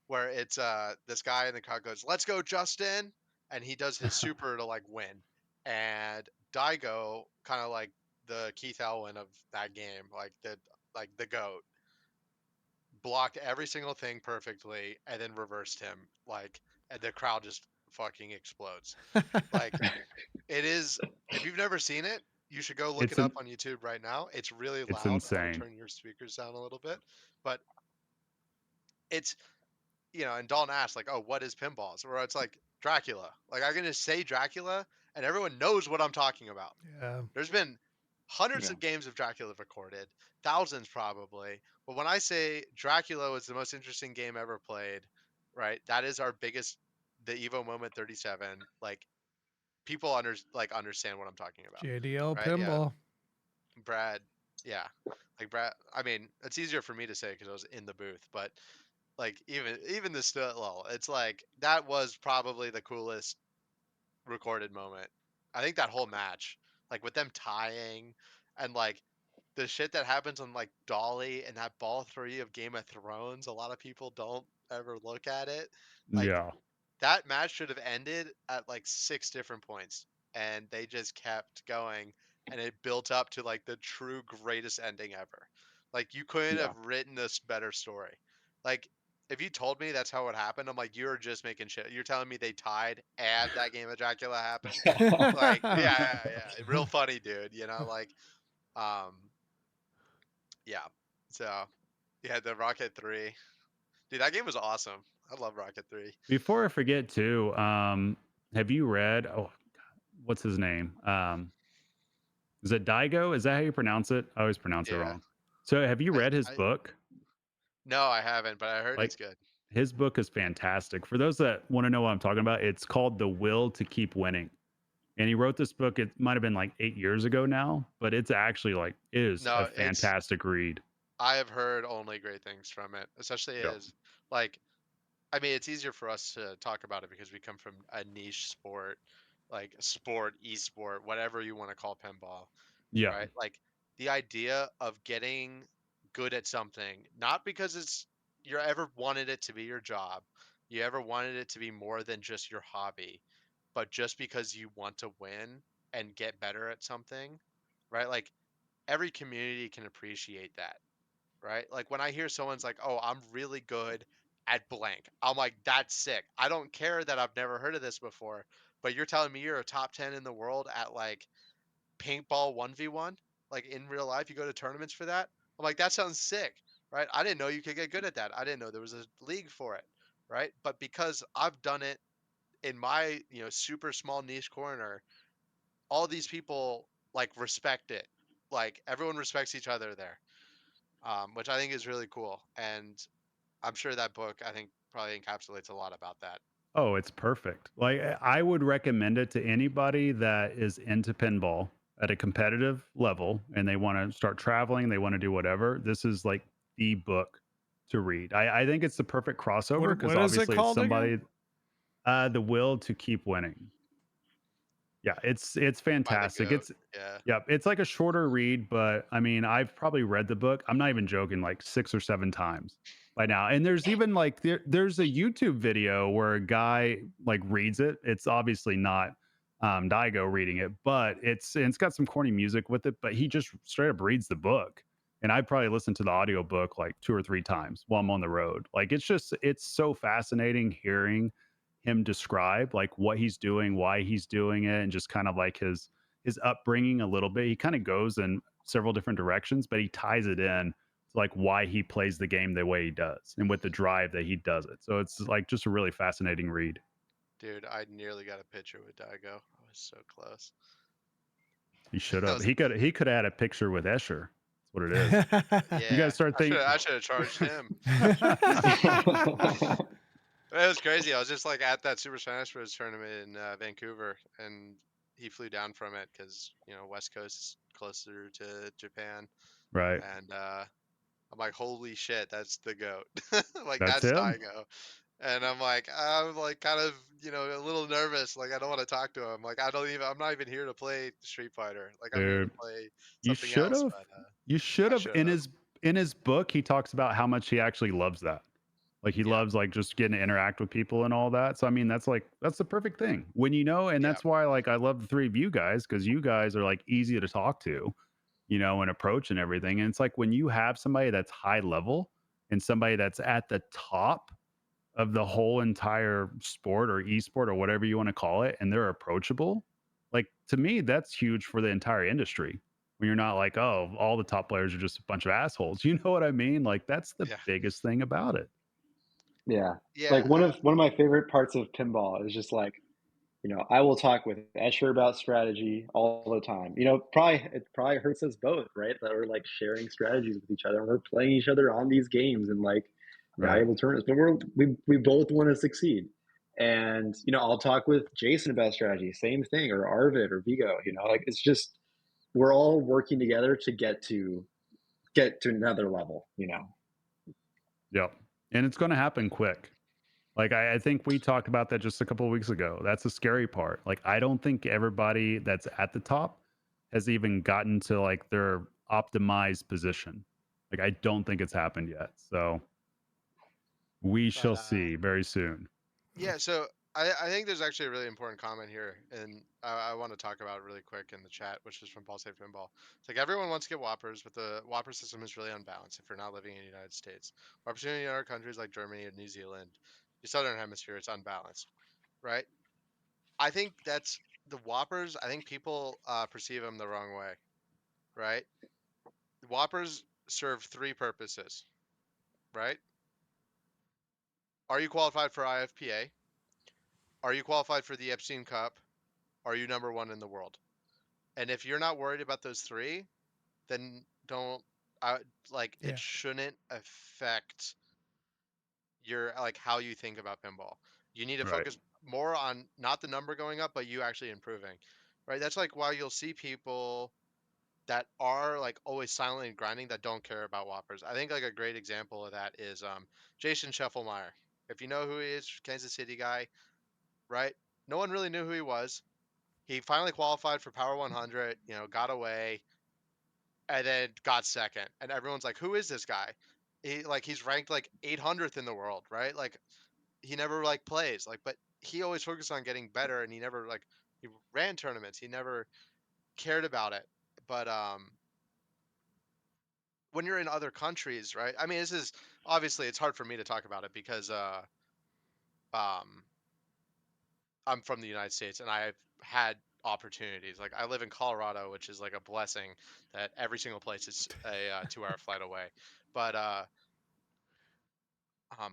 where it's this guy in the crowd goes, "Let's go, Justin," and he does his super to like win, and Daigo, kind of like the Keith Elwin of that game, like the goat, blocked every single thing perfectly and then reversed him, like, and the crowd just fucking explodes. Like, it is. If you've never seen it, you should go look it up on YouTube right now. It's really loud. It's insane. Turn your speakers down a little bit, but it's, and Dalton asked like, "Oh, what is pinball?" So where it's like Dracula. Like, I'm gonna say Dracula, and everyone knows what I'm talking about. Yeah. There's been hundreds of games of Dracula recorded, thousands probably. But when I say Dracula was the most interesting game ever played, right? That is our biggest, the Evo moment 37. Like, people understand what I'm talking about. JDL right? Pinball. Yeah. Brad, yeah, like Brad. I mean, it's easier for me to say because I was in the booth, but like even the still, it's like that was probably the coolest recorded moment. I think that whole match, like with them tying, and like the shit that happens on like Dolly and that ball 3 of Game of Thrones, a lot of people don't ever look at it. Like, yeah. that match should have ended at like 6 different points, and they just kept going, and it built up to like the true greatest ending ever. Like, you couldn't have written this better story. Like, if you told me that's how it happened, I'm like, you're just making shit. You're telling me they tied and that game of Dracula happened. Like, yeah, real funny, dude. Like, yeah. So, yeah, the Rocket 3. Dude, that game was awesome. I love Rocket 3. Before I forget too, have you read, what's his name? Is it Daigo? Is that how you pronounce it? I always pronounce it wrong. So have you read his book? No, I haven't, but I heard it's good. His book is fantastic. For those that want to know what I'm talking about, it's called The Will to Keep Winning. And he wrote this book, it might have been like 8 years ago now, but it's actually like, a fantastic read. I have heard only great things from it, especially as like, I mean, it's easier for us to talk about it because we come from a niche sport, like sport, esport, whatever you want to call pinball. Yeah. Right? Like, the idea of getting good at something, not because you ever wanted it to be your job, you ever wanted it to be more than just your hobby, but just because you want to win and get better at something, right? Like, every community can appreciate that, right? Like, when I hear someone's like, "Oh, I'm really good at blank," I'm like, "That's sick." I don't care that I've never heard of this before, but you're telling me you're a top 10 in the world at like paintball 1v1, like in real life, you go to tournaments for that. I'm like, that sounds sick, right? I didn't know you could get good at that. I didn't know there was a league for it, right? But because I've done it in my, super small niche corner, all these people like respect it. Like, everyone respects each other there. which I think is really cool. And I'm sure that book, I think, probably encapsulates a lot about that. Oh, it's perfect. Like I would recommend it to anybody that is into pinball at a competitive level and they want to start traveling, they want to do whatever. This is like the book to read. I think it's the perfect crossover because What is it obviously it's called somebody again? the will to keep winning. Yeah, it's By the fantastic. goat. Yeah. Yep, it's like a shorter read, but I mean, I've probably read the book. I'm not even joking, like 6 or 7 times by now. And there's even like there's a YouTube video where a guy like reads it. It's obviously not Daigo reading it, but it's got some corny music with it, but he just straight up reads the book. And I probably listened to the audiobook like 2 or 3 times while I'm on the road. Like it's so fascinating hearing him describe like what he's doing, why he's doing it, and just kind of like his upbringing a little bit. He kind of goes in several different directions, but he ties it in to like why he plays the game the way he does and with the drive that he does it. So it's like just a really fascinating read. Dude, I nearly got a picture with Daigo. I was so close. He should That have. was, He could have had a picture with Escher. That's what it is. You yeah. guys start thinking. I should have charged him. It was crazy. I was just like at that Super Smash Bros. Tournament in Vancouver, and he flew down from it because West Coast is closer to Japan, Right. and I'm like, holy shit, that's the goat. Like That's that's him. Daigo. And I'm like kind of a little nervous. Like I don't want to talk to him. Like I'm not even here to play Street Fighter. Like I'm here to Dude. play You something should else. have. But You should I have. should have. In his book, he talks about how much he actually loves that. Like he Yeah, loves like just getting to interact with people and all that. So I mean, that's the perfect thing when and yeah, that's why like I love the three of you guys because you guys are like easy to talk to, and approach and everything. And it's like when you have somebody that's high level and somebody that's at the top of the whole entire sport or esport or whatever you want to call it, and they're approachable. Like to me, that's huge for the entire industry. When you're not like, oh, all the top players are just a bunch of assholes. You know what I mean? Like that's the yeah, biggest thing about it. Yeah. yeah. Like one of my favorite parts of pinball is just like, I will talk with Escher about strategy all the time. It probably hurts us both, right? That we're like sharing strategies with each other and we're playing each other on these games and like Right. valuable tournaments, but we both want to succeed. And I'll talk with Jason about strategy, same thing, or Arvid or Vigo. Like it's just we're all working together to get to another level. Yep. And it's going to happen quick. Like I think we talked about that just a couple of weeks ago. That's the scary part. Like I don't think everybody that's at the top has even gotten to like their optimized position. Like I don't think it's happened yet. So we But shall see very soon. yeah. So I think there's actually a really important comment here, and I want to talk about it really quick in the chat, which is from Paul Safe Pinball. It's like everyone wants to get Whoppers, but the Whopper system is really unbalanced if you're not living in the United States. Whoppers in other countries like Germany and New Zealand, the Southern Hemisphere, it's unbalanced, right? I think that's the Whoppers. I think people perceive them the wrong way, right? Whoppers serve three purposes, right? Are you qualified for IFPA? Are you qualified for the Epstein Cup? Are you number one in the world? And if you're not worried about those three, then don't like it Yeah. shouldn't affect your like how you think about pinball. You need to Right. focus more on not the number going up, but you actually improving. Right? That's like why you'll see people that are like always silently grinding that don't care about Whoppers. I think like a great example of that is Jason Scheffelmeyer. If you know who he is, Kansas City guy, right? No one really knew who he was. He finally qualified for Power 100, got away, and then got second. And everyone's like, "Who is this guy?" He's ranked like 800th in the world, right? Like he never like plays, like, but he always focused on getting better, and he never like he ran tournaments. He never cared about it. But when you're in other countries, right? I mean, this is obviously it's hard for me to talk about it because um I'm from the United States and I've had opportunities. Like I live in Colorado, which is like a blessing that every single place is a 2-hour flight away. But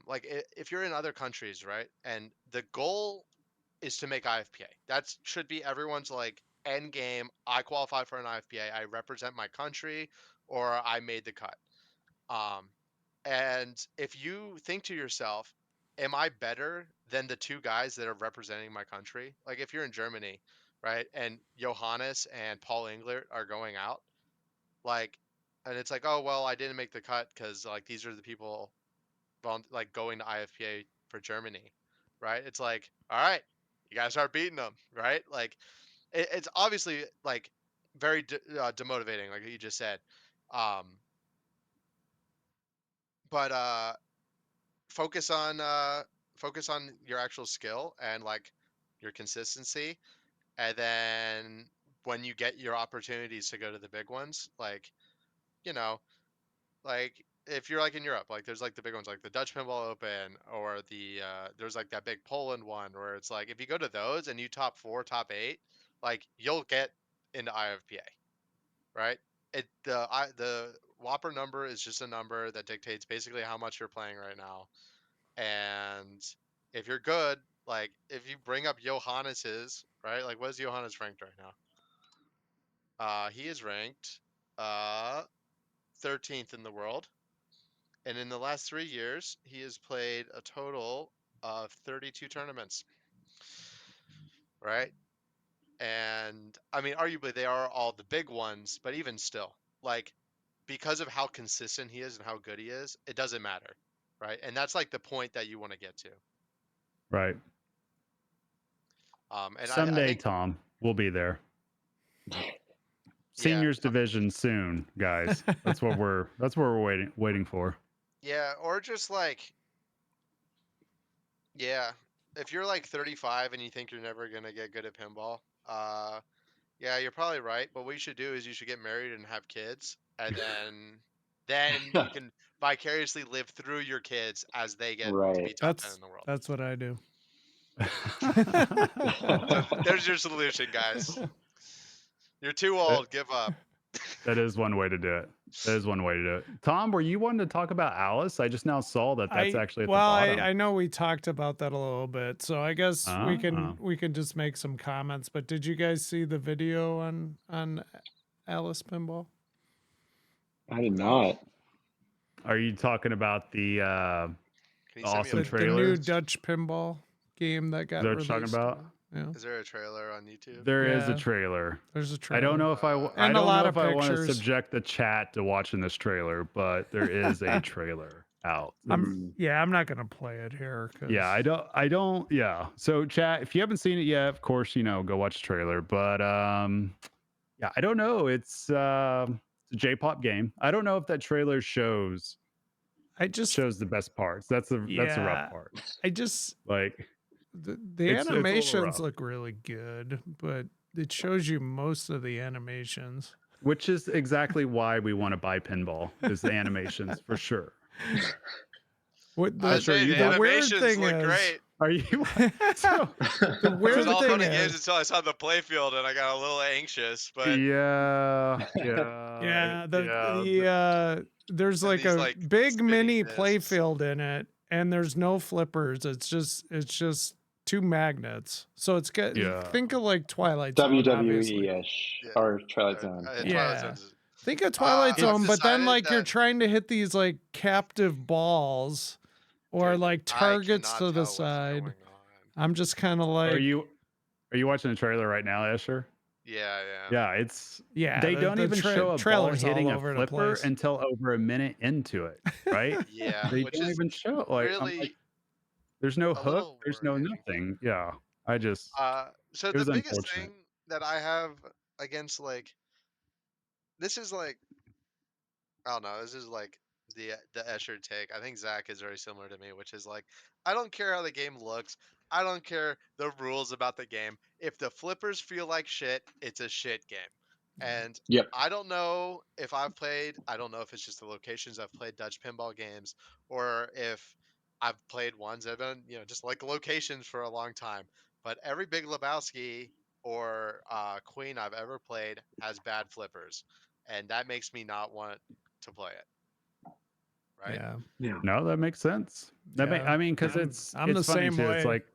like if you're in other countries, right, and the goal is to make IFPA. That should be everyone's like end game. I qualify for an IFPA. I represent my country, or I made the cut. And if you think to yourself, am I better than the two guys that are representing my country? Like if you're in Germany, right, and Johannes and Paul Englert are going out, like, and it's like, oh well, I didn't make the cut because like these are the people like going to IFPA for Germany, right? It's like, all right, you guys start beating them, right? Like it's obviously like very demotivating, like you just said. Um, but focus on your actual skill and like your consistency, and then when you get your opportunities to go to the big ones, like you know, like if you're like in Europe, like there's like the big ones like the Dutch Pinball Open or the there's like that big Poland one where it's like if you go to those and you top 4, top 8, like you'll get into IFPA, right? The Whopper number is just a number that dictates basically how much you're playing right now. And if you're good, like if you bring up Johannes's, right? Like what is Johannes ranked right now? He is ranked 13th in the world. And in the last 3 years, he has played a total of 32 tournaments, right? And I mean, arguably they are all the big ones, but even still, like because of how consistent he is and how good he is, it doesn't matter, right? And that's like the point that you want to get to. Right. And Someday, I think, Tom, we'll be there. yeah, Seniors division soon, guys. That's what we're waiting for. yeah, or just like, yeah, if you're like 35 and you think you're never gonna get good at pinball, yeah, you're probably right. But what you should do is you should get married and have kids, and then you can vicariously live through your kids as they get to be Right. top 10 in the world. That's what I do. So there's your solution, guys. You're too old. Give up. That is one way to do it. That is one way to do it. Tom, were you wanting to talk about Alice? I just now saw that that's actually at the bottom. I know we talked about that a little bit, so I guess we Ah. can just make some comments. But did you guys see the video on Alice Pinball? I did not. Are you talking about the Can you send awesome me The trailer? new Dutch pinball game that got Is that what released. you're talking about? Yeah, Is there a trailer on YouTube? There is a Yeah. trailer. there's a I trailer. don't know if I And I a don't lot know of if I want to pictures. subject the chat to watching this trailer, but there is a trailer out. I'm not gonna play it here. 'Cause Yeah, I don't yeah. So chat, if you haven't seen it yet, of course, go watch the trailer. But yeah, I don't know. It's a J-pop game. I don't know if that trailer shows the best parts. That's the rough part. I just Like the it's a little animations rough. look really good, but it shows you most of the animations. Which is exactly why we want to buy pinball, is the animations for sure. What I the, say the the weird animations thing look is, great. Are you so, the It weird was all thing fun and games is, until I saw the playfield and I got a little anxious. But yeah. there's like these, a like, big spinning mini discs. playfield in it, and there's no flippers. It's just two magnets. So it's got Yeah. think of like Twilight Zone, obviously. WWE-ish Yeah. or Twilight Zone. Twilight Yeah. Zone's- Think of Twilight I've Zone, but then decided like you're that- trying to hit these like captive balls or Dude, like I targets cannot to the tell what's side. going on. I'm just kind of like, Are you watching the trailer right now, Escher? Yeah. Yeah, it's yeah. they don't even show a ball trailer's all hitting a over the flipper place. until over a minute into it, right? Yeah, They which don't is even show like, I'm really like, there's no a hook, little there's no worrying. nothing. Yeah, I just So it the was biggest unfortunate. thing that I have against like this is like I don't know, this is like the Escher take. I think Zach is very similar to me, which is like I don't care how the game looks. I don't care the rules about the game. If the flippers feel like shit, it's a shit game. And Yep. I don't know if I've played, I don't know if it's just the locations I've played Dutch pinball games or if I've played ones that have been, just like locations for a long time. But every Big Lebowski or Queen I've ever played has bad flippers. And that makes me not want to play it. Right? Yeah. No, that makes sense. Yeah. I mean, because I'm it's the funny same too. It's way. like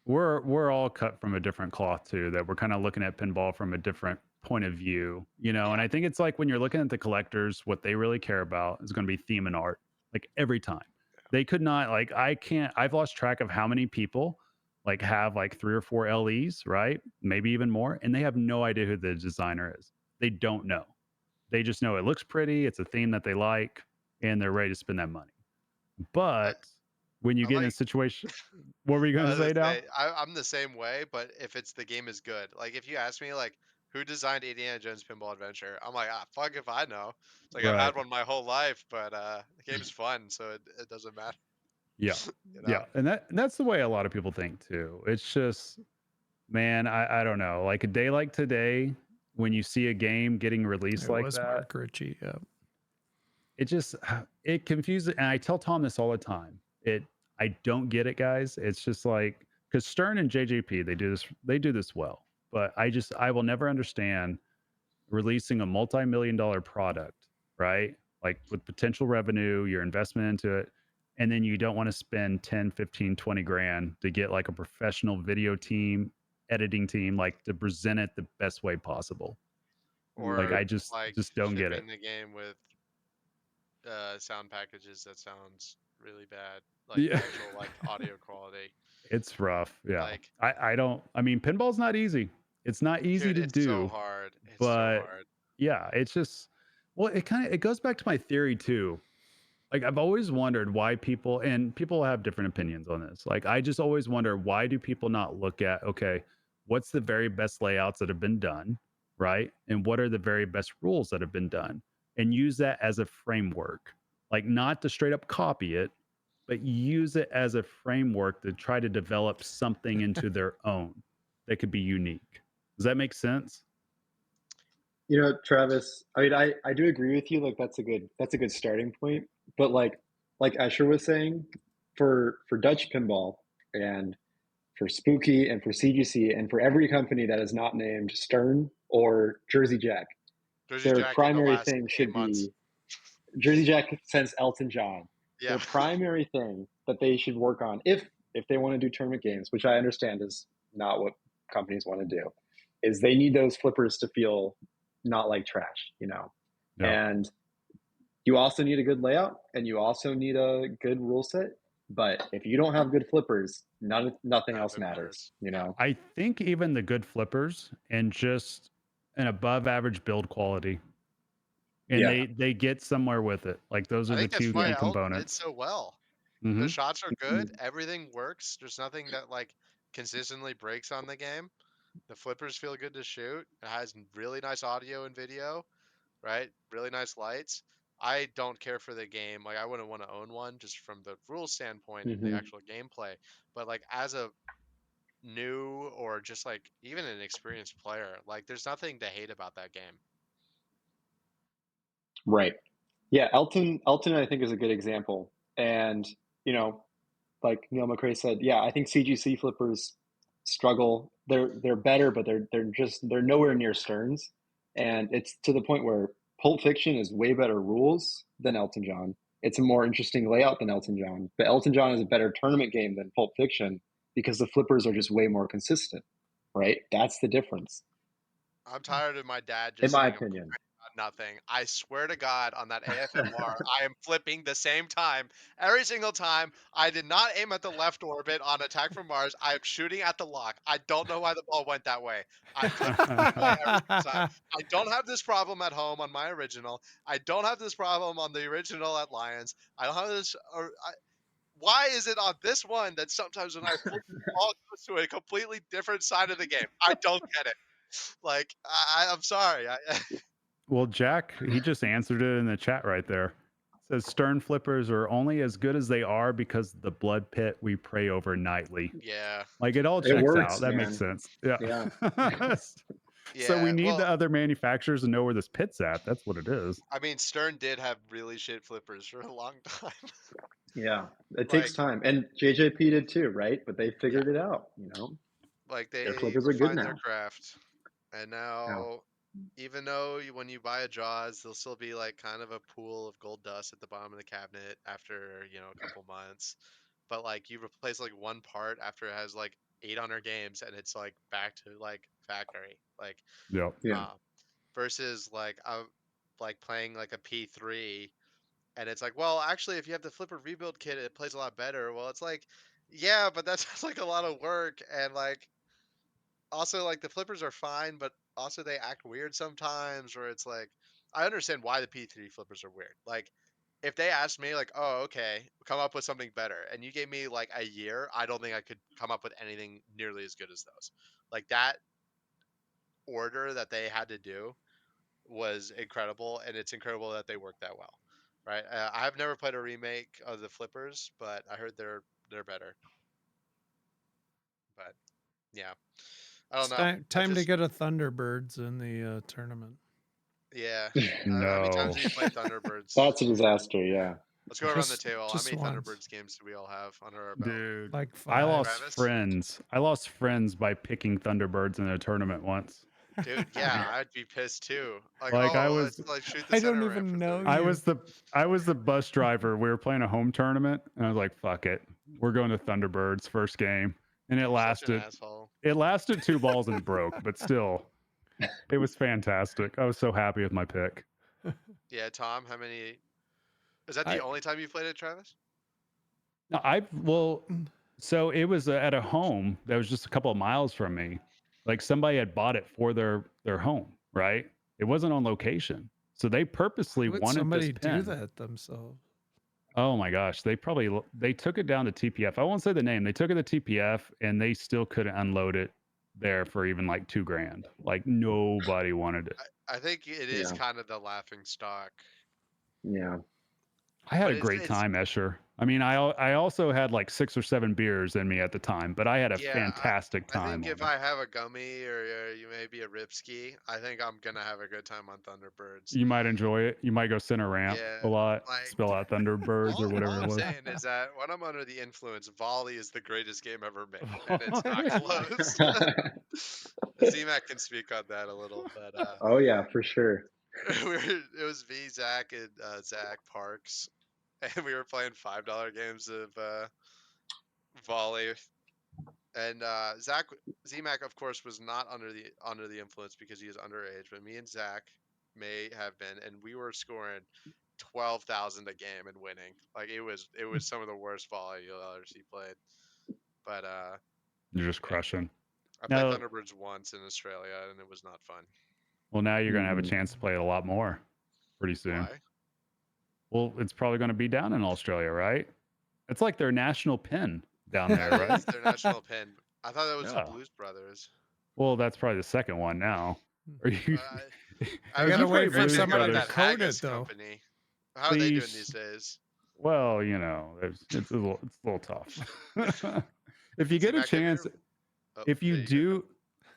we're all cut from a different cloth too. That we're kind of looking at pinball from a different point of view, you know. And I think it's like when you're looking at the collectors, what they really care about is going to be theme and art, like every time. They could not, like, I've lost track of how many people like have like 3 or 4 LEs, right? Maybe even more, and they have no idea who the designer is. They don't know. They just know it looks pretty, it's a theme that they like, and they're ready to spend that money. But when you I get in a like- situation, what were you going to say now? I'm the same way, but if it's the game is good, like if you ask me like who designed Indiana Jones Pinball Adventure, I'm like, fuck if I know. It's like I've Right. had one my whole life, but the game's fun, so it doesn't matter. Yeah. You know? Yeah. And that's the way a lot of people think too. It's just, man, I don't know. Like a day like today, when you see a game getting released It like was that, Mark Ritchie. Yeah. it just it confuses. And I tell Tom this all the time. I don't get it, guys. It's just like, because Stern and JJP, they do this well. But I will never understand releasing a multi-million-dollar product, right? Like with potential revenue, your investment into it, and then you don't want to spend 10, 15, 20 grand to get like a professional video team, editing team, like to present it the best way possible. Or Like I just like don't get it. shipping the game with sound packages that sounds really bad, like Yeah. actual like audio quality. It's rough. Yeah. Like, I mean, pinball's not easy. It's not easy dude, to it's so do, hard. It's so but hard. yeah, it's just, well, it goes back to my theory too. Like I've always wondered why people, and people have different opinions on this. Like I just always wonder, why do people not look at, okay, what's the very best layouts that have been done, right? And what are the very best rules that have been done, and use that as a framework. Like not to straight up copy it, but use it as a framework to try to develop something into their own that could be unique. Does that make sense? You know, Travis, I mean, I do agree with you. Like that's a good starting point. But like Escher was saying, for Dutch Pinball and for Spooky and for CGC and for every company that is not named Stern or Jersey Jack, Jersey their Jack in the primary last thing 8 should months. be Jersey Jack since Elton John. Yeah. Their primary thing that they should work on, if they want to do tournament games, which I understand is not what companies want to do, is they need those flippers to feel not like trash, you know. Yeah. And you also need a good layout, and you also need a good rule set. But if you don't have good flippers, nothing else matters, you know. I think even the good flippers and just an above average build quality, and Yeah. they get somewhere with it. Like those I are the think that's two why key Elton did components. so well. Mhm. The shots are good. Everything works. There's nothing that like consistently breaks on the game. The flippers feel good to shoot. It has really nice audio and video, right? Really nice lights. I don't care for the game. Like I wouldn't want to own one just from the rule standpoint and the Mhm. actual gameplay. But like as a new or just like even an experienced player, like there's nothing to hate about that game. Right. Yeah, Elton I think is a good example. And, you know, like Neil McCrae said, yeah, I think CGC flippers struggle. They're better, but they're nowhere near Stearns. And it's to the point where Pulp Fiction is way better rules than Elton John. It's a more interesting layout than Elton John. But Elton John is a better tournament game than Pulp Fiction because the flippers are just way more consistent. Right? That's the difference. I'm tired of my dad In just my saying I'm opinion. nothing. I swear to God, on that AFMR, I am flipping the same time every single time. I did not aim at the left orbit on Attack from Mars. I am shooting at the lock. I don't know why the ball went that way. I flip the same way every single time. I don't have this problem at home on my original. I don't have this problem on the original at Lions. I don't have this. Why is it on this one that sometimes when I flip the ball goes to a completely different side of the game? I don't get it. Like I'm sorry. Well, Jack, he just answered it in the chat right there. Says Stern flippers are only as good as they are because the blood pit we pray over nightly. Yeah. Like it all It checks works, out. That man. makes sense. Yeah. Yeah. So we Yeah. need Well, the other manufacturers to know where this pit's at. That's what it is. I mean, Stern did have really shit flippers for a long time. Yeah, it Like, takes time, and JJP did too, right? But they figured it out, you know. like Their they flippers are good refined their now. craft, and Yeah. now, even though when you buy a Jaws, there'll still be like kind of a pool of gold dust at the bottom of the cabinet after a couple months. But like you replace like one part after it has like 800 games, and it's like back to like factory. Like, Yep. Yeah. versus like playing like a P3, and it's like, well, actually, if you have the flipper rebuild kit, it plays a lot better. Well, it's like, yeah, but that sounds like a lot of work, and like also like the flippers are fine, but also they act weird sometimes. Where it's like, I understand why the P3 flippers are weird. Like, if they asked me like, oh, okay, come up with something better, and you gave me like a year, I don't think I could come up with anything nearly as good as those. Like that order that they had to do was incredible, and it's incredible that they work that well, right? I have never played a remake of the flippers, but I heard they're better. But yeah, I don't It's know. time to get a Thunderbirds in the tournament. Yeah. No. How many times have you played Thunderbirds? That's a disaster. Yeah. Let's go around the Just- table. How just many once. Thunderbirds games do we all have under our belt? Dude, Like I 5. lost Travis? friends. I lost friends by picking Thunderbirds in a tournament once. Dude, yeah, I'd be pissed too. Like, Like, I oh, was- let's like shoot the I don't center even ramp for know 30. I you. was the bus driver. We were playing a home tournament, and I was like, "Fuck it, we're going to Thunderbirds first game." And it You're such an lasted. asshole. It lasted 2 balls and it broke, but still, it was fantastic. I was so happy with my pick. Yeah, Tom, how many? Is that I- the only time you played it, Travis? No, so it was at a home that was just a couple of miles from me. Like somebody had bought it for their home, right? It wasn't on location, so they purposely Would wanted somebody this do pin. that themselves? Oh my gosh, they took it down to TPF. I won't say the name. They took it to TPF, and they still couldn't unload it there for even like $2,000. Like nobody wanted it. I think it is Yeah. kind of the laughing stock. Yeah. I had But a great it's- time, Escher. I mean, I also had like 6 or 7 beers in me at the time, but I had a Yeah, fantastic I time. think if on it. I have a gummy or you maybe a ripski, I think I'm gonna have a good time on Thunderbirds. You might enjoy it. You might go center ramp Yeah, a lot, like- spill out Thunderbirds or whatever all it I'm was. saying is that when I'm under the influence, volley is the greatest game ever made, and it's not close. ZMAC can speak on that a little, but Oh yeah, for sure. it was V, Zach, and Zach Parks, and we were playing $5 games of volley. And ZMAC, of course, was not under the influence because he was underage, but me and Zach may have been, and we were scoring 12,000 a game and winning. Like it was some of the worst volley you'll ever see played. But You're just crushing. I played Now- Thunderbirds once in Australia, and it was not fun. Well, now you're gonna have a Mhm. chance to play it a lot more pretty soon. Why? Well, it's probably gonna be down in Australia, right? It's like their national pin down there, That right? is their national pin. I thought that was Yeah. the Blues Brothers. Well, that's probably the second one now. Are you? I gotta was wait very for big somebody on to that code Haggis it, though. company. How are they doing Please. these days? Well, you know, it's a little tough. If you get a ZMAC, have you chance, ever- Oh, if you yeah, go. do,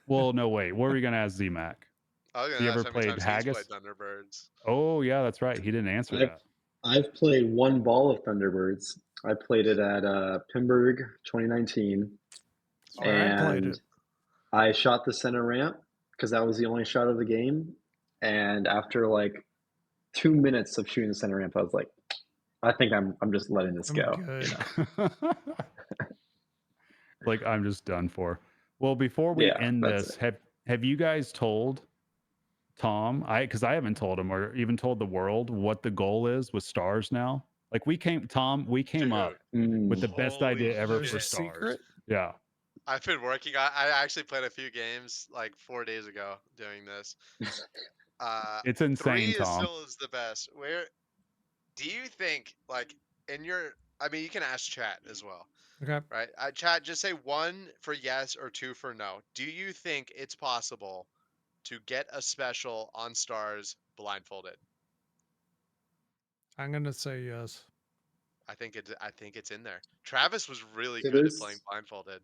well, no, wait. What were you gonna ask ZMAC? I was You gonna ever ask how many played times he's Haggis? played Thunderbirds. Oh, yeah, that's right. He didn't answer I've- that. I've played one ball of Thunderbirds. I played it at Pinburg 2019, That's where I played and it. I shot the center ramp because that was the only shot of the game. And after like 2 minutes of shooting the center ramp, I was like, I think I'm just letting this I'm go. good. Like I'm just done for. Well, before we Yeah, end that's this, have you guys told Tom? Because I haven't told him or even told the world what the goal is with stars now. Like we came Dude, up with the best Holy idea ever There's for a stars. secret. Yeah. I've been working on. I actually played a few games like 4 days ago doing this. It's insane, 3 is Tom. still is the best. Where do you think like in your? I mean, you can ask chat as well, Okay. right? Chat, just say 1 for yes or 2 for no. Do you think it's possible to get a special on stars blindfolded? I'm gonna say yes. I think it's in there. Travis was really So good at there's- playing blindfolded.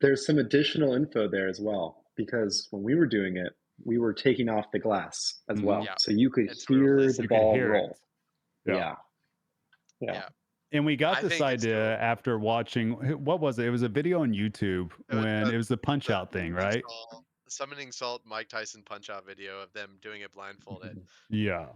There's some additional info there as well, because when we were doing it, we were taking off the glass as Mhm. well. Yeah. So you could And so it hear released- the You could ball hear roll. it. Yeah. Yeah. Yeah. Yeah. And we got I this think it's idea dope. after watching what was it? It was a video on YouTube when it was the punch out thing, right? Summoning Salt Mike Tyson punch out video of them doing it blindfolded. Yeah.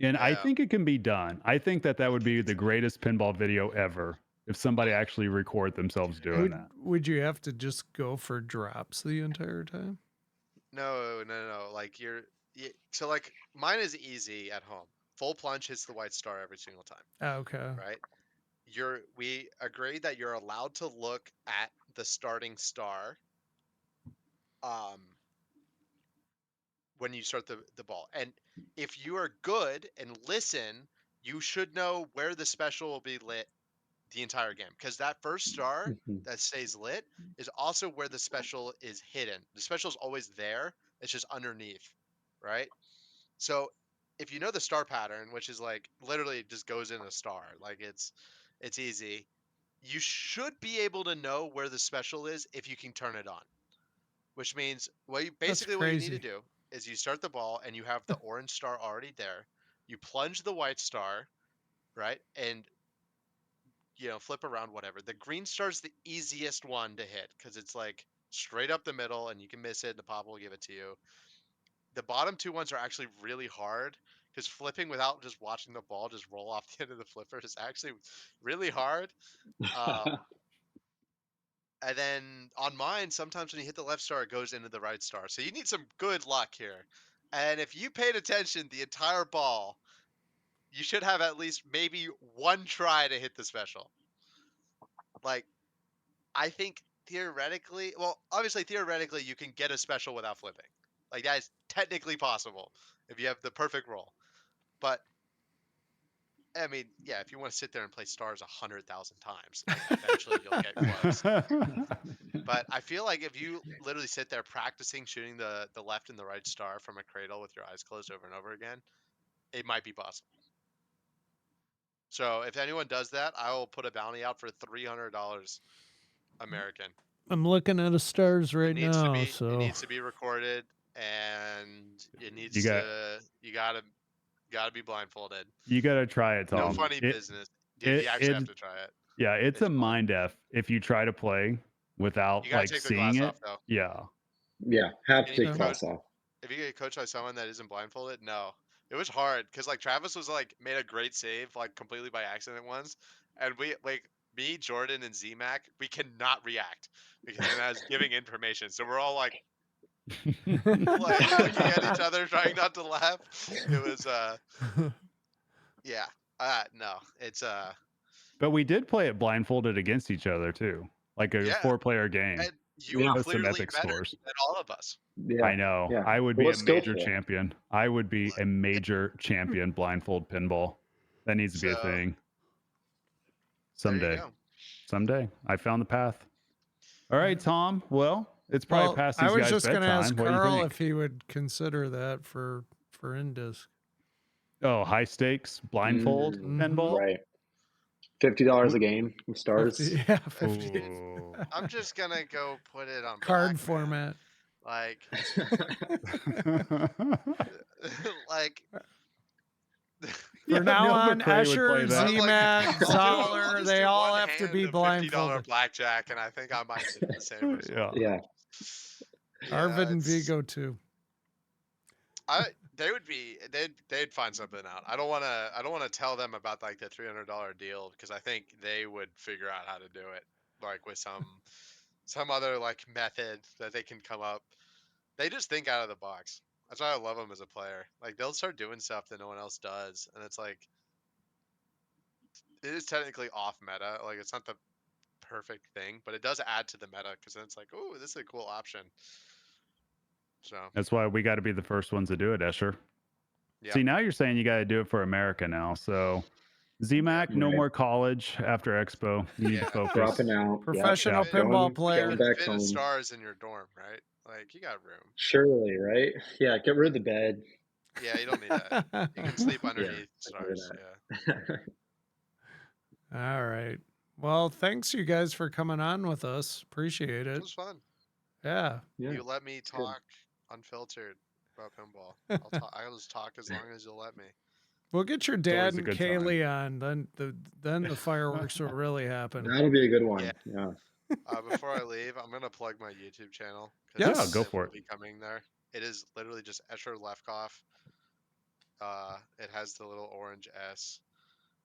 And I Yeah. think it can be done. I think that would be the greatest pinball video ever if somebody actually record themselves doing that. Would you have to just go for drops the entire time? No. Like so like mine is easy at home. Full plunge hits the white star every single time, Okay. right? We agree that you're allowed to look at the starting star when you start the ball. And if you are good and listen, you should know where the special will be lit the entire game, because that first star Mhm. that stays lit is also where the special is hidden. The special is always there. It's just underneath, right? So if you know the star pattern, which is like literally just goes in a star, like it's easy. You should be able to know where the special is if you can turn it on. Which means what you That's basically what you need to crazy. do is you start the ball and you have the orange star already there. You plunge the white star, right? And flip around, whatever. The green star's the easiest one to hit because it's like straight up the middle and you can miss it and the pop will give it to you. The bottom two ones are actually really hard because flipping without just watching the ball just roll off the end of the flipper is actually really hard. And then on mine, sometimes when you hit the left star, it goes into the right star. So you need some good luck here. And if you paid attention the entire ball, you should have at least maybe one try to hit the special. Like, I think theoretically, well, obviously, theoretically, you can get a special without flipping. Like, that is technically possible if you have the perfect roll. But I mean, yeah, if you want to sit there and play stars 100,000 times, like eventually you'll get close. But I feel like if you literally sit there practicing shooting the left and the right star from a cradle with your eyes closed over and over again, it might be possible. So if anyone does that, I will put a bounty out for $300 American. I'm looking at the stars right It needs to now, be so it needs to be recorded, and it needs You got you gotta be blindfolded. you got to try it, No Tom. funny It business. Dude, you actually have to try it. yeah, it's It's a fun. mind f if you try to play without You gotta like take the seeing glass it. off though. Yeah. Yeah, have to And you take get class off. if you get coached by someone that isn't blindfolded, no. It was hard because like Travis was like made a great save like completely by accident once, and we like me, Jordan, and ZMac, we cannot react because then I was giving information, so we're all like looking at each other trying not to laugh. It was yeah no it's But we did play it blindfolded against each other too, like a yeah, 4-player game and you were Yeah. with some clearly epic better scores. than all of us. Yeah. I know. Yeah. I would It be a was major skillful. champion. I would be a major champion blindfold pinball. That needs to be a So thing there you someday. go. Someday. I found the path. All right, Tom. Well, it's probably well, past I these was guys' just going to ask bedtime. What do you Carl think? if he would consider that for Indisc. Oh, high stakes blindfold pinball. Right. $50 a game with stars. 50, yeah, 50 Ooh. I'm just gonna go put it on card black, format. man. Like From now Neil on, McCrae would play Escher, that. ZMAC, I'll Zoller, just they do all one have to hand be of $50 blindfolded. blackjack, and I think I might do the same result. Yeah. Yeah. Arvid and it's- Vigo too. they'd find something out. I don't wanna tell them about like the $300 deal because I think they would figure out how to do it, like with some other like method that they can come up. They just think out of the box. That's why I love them as a player. Like they'll start doing stuff that no one else does, and it's like it is technically off meta. Like it's not the perfect thing, but it does add to the meta because then it's like, oh, this is a cool option. So That's why we got to be the first ones to do it, Escher. yeah, See, now you're saying you got to do it for America now. So, ZMAC, no Right. more college after Expo. You need to focus. Dropping out. Professional Yep. pinball Going player. back fit home. stars in your dorm, right? Like you got room. Surely, right? Yeah, get rid of the bed. Yeah, you don't need that. You can sleep underneath stars. that. Yeah. All right. Well, thanks you guys for coming on with us. Appreciate It it. was fun. Yeah. Yeah. You let me good. talk unfiltered about pinball. I'll just talk as long as you'll let me. We'll get your always dad a and good time. Kaylee on. Then the fireworks will really happen. That'll be a good one. Yeah. Yeah. Before I leave, I'm gonna plug my YouTube channel. Yes. Yeah, go it for will it. be coming there. It is literally just Escher Lefkoff. It has the little orange S.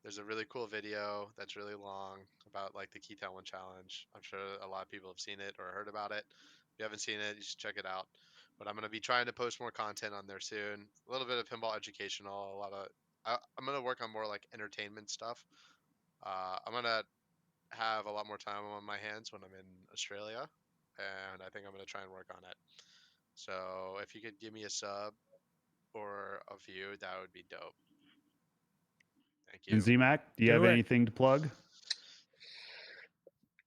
There's a really cool video that's really long about like the Keytown 1 challenge. I'm sure a lot of people have seen it or heard about it. If you haven't seen it, you should check it out. but I'm gonna be trying to post more content on there soon. A little bit of pinball educational, a lot of. I'm gonna work on more like entertainment stuff. I'm gonna have a lot more time on my hands when I'm in Australia, and I think I'm gonna try and work on it. So if you could give me a sub or a view, that would be dope. Thank And you. ZMac, do you have Do it. anything to plug?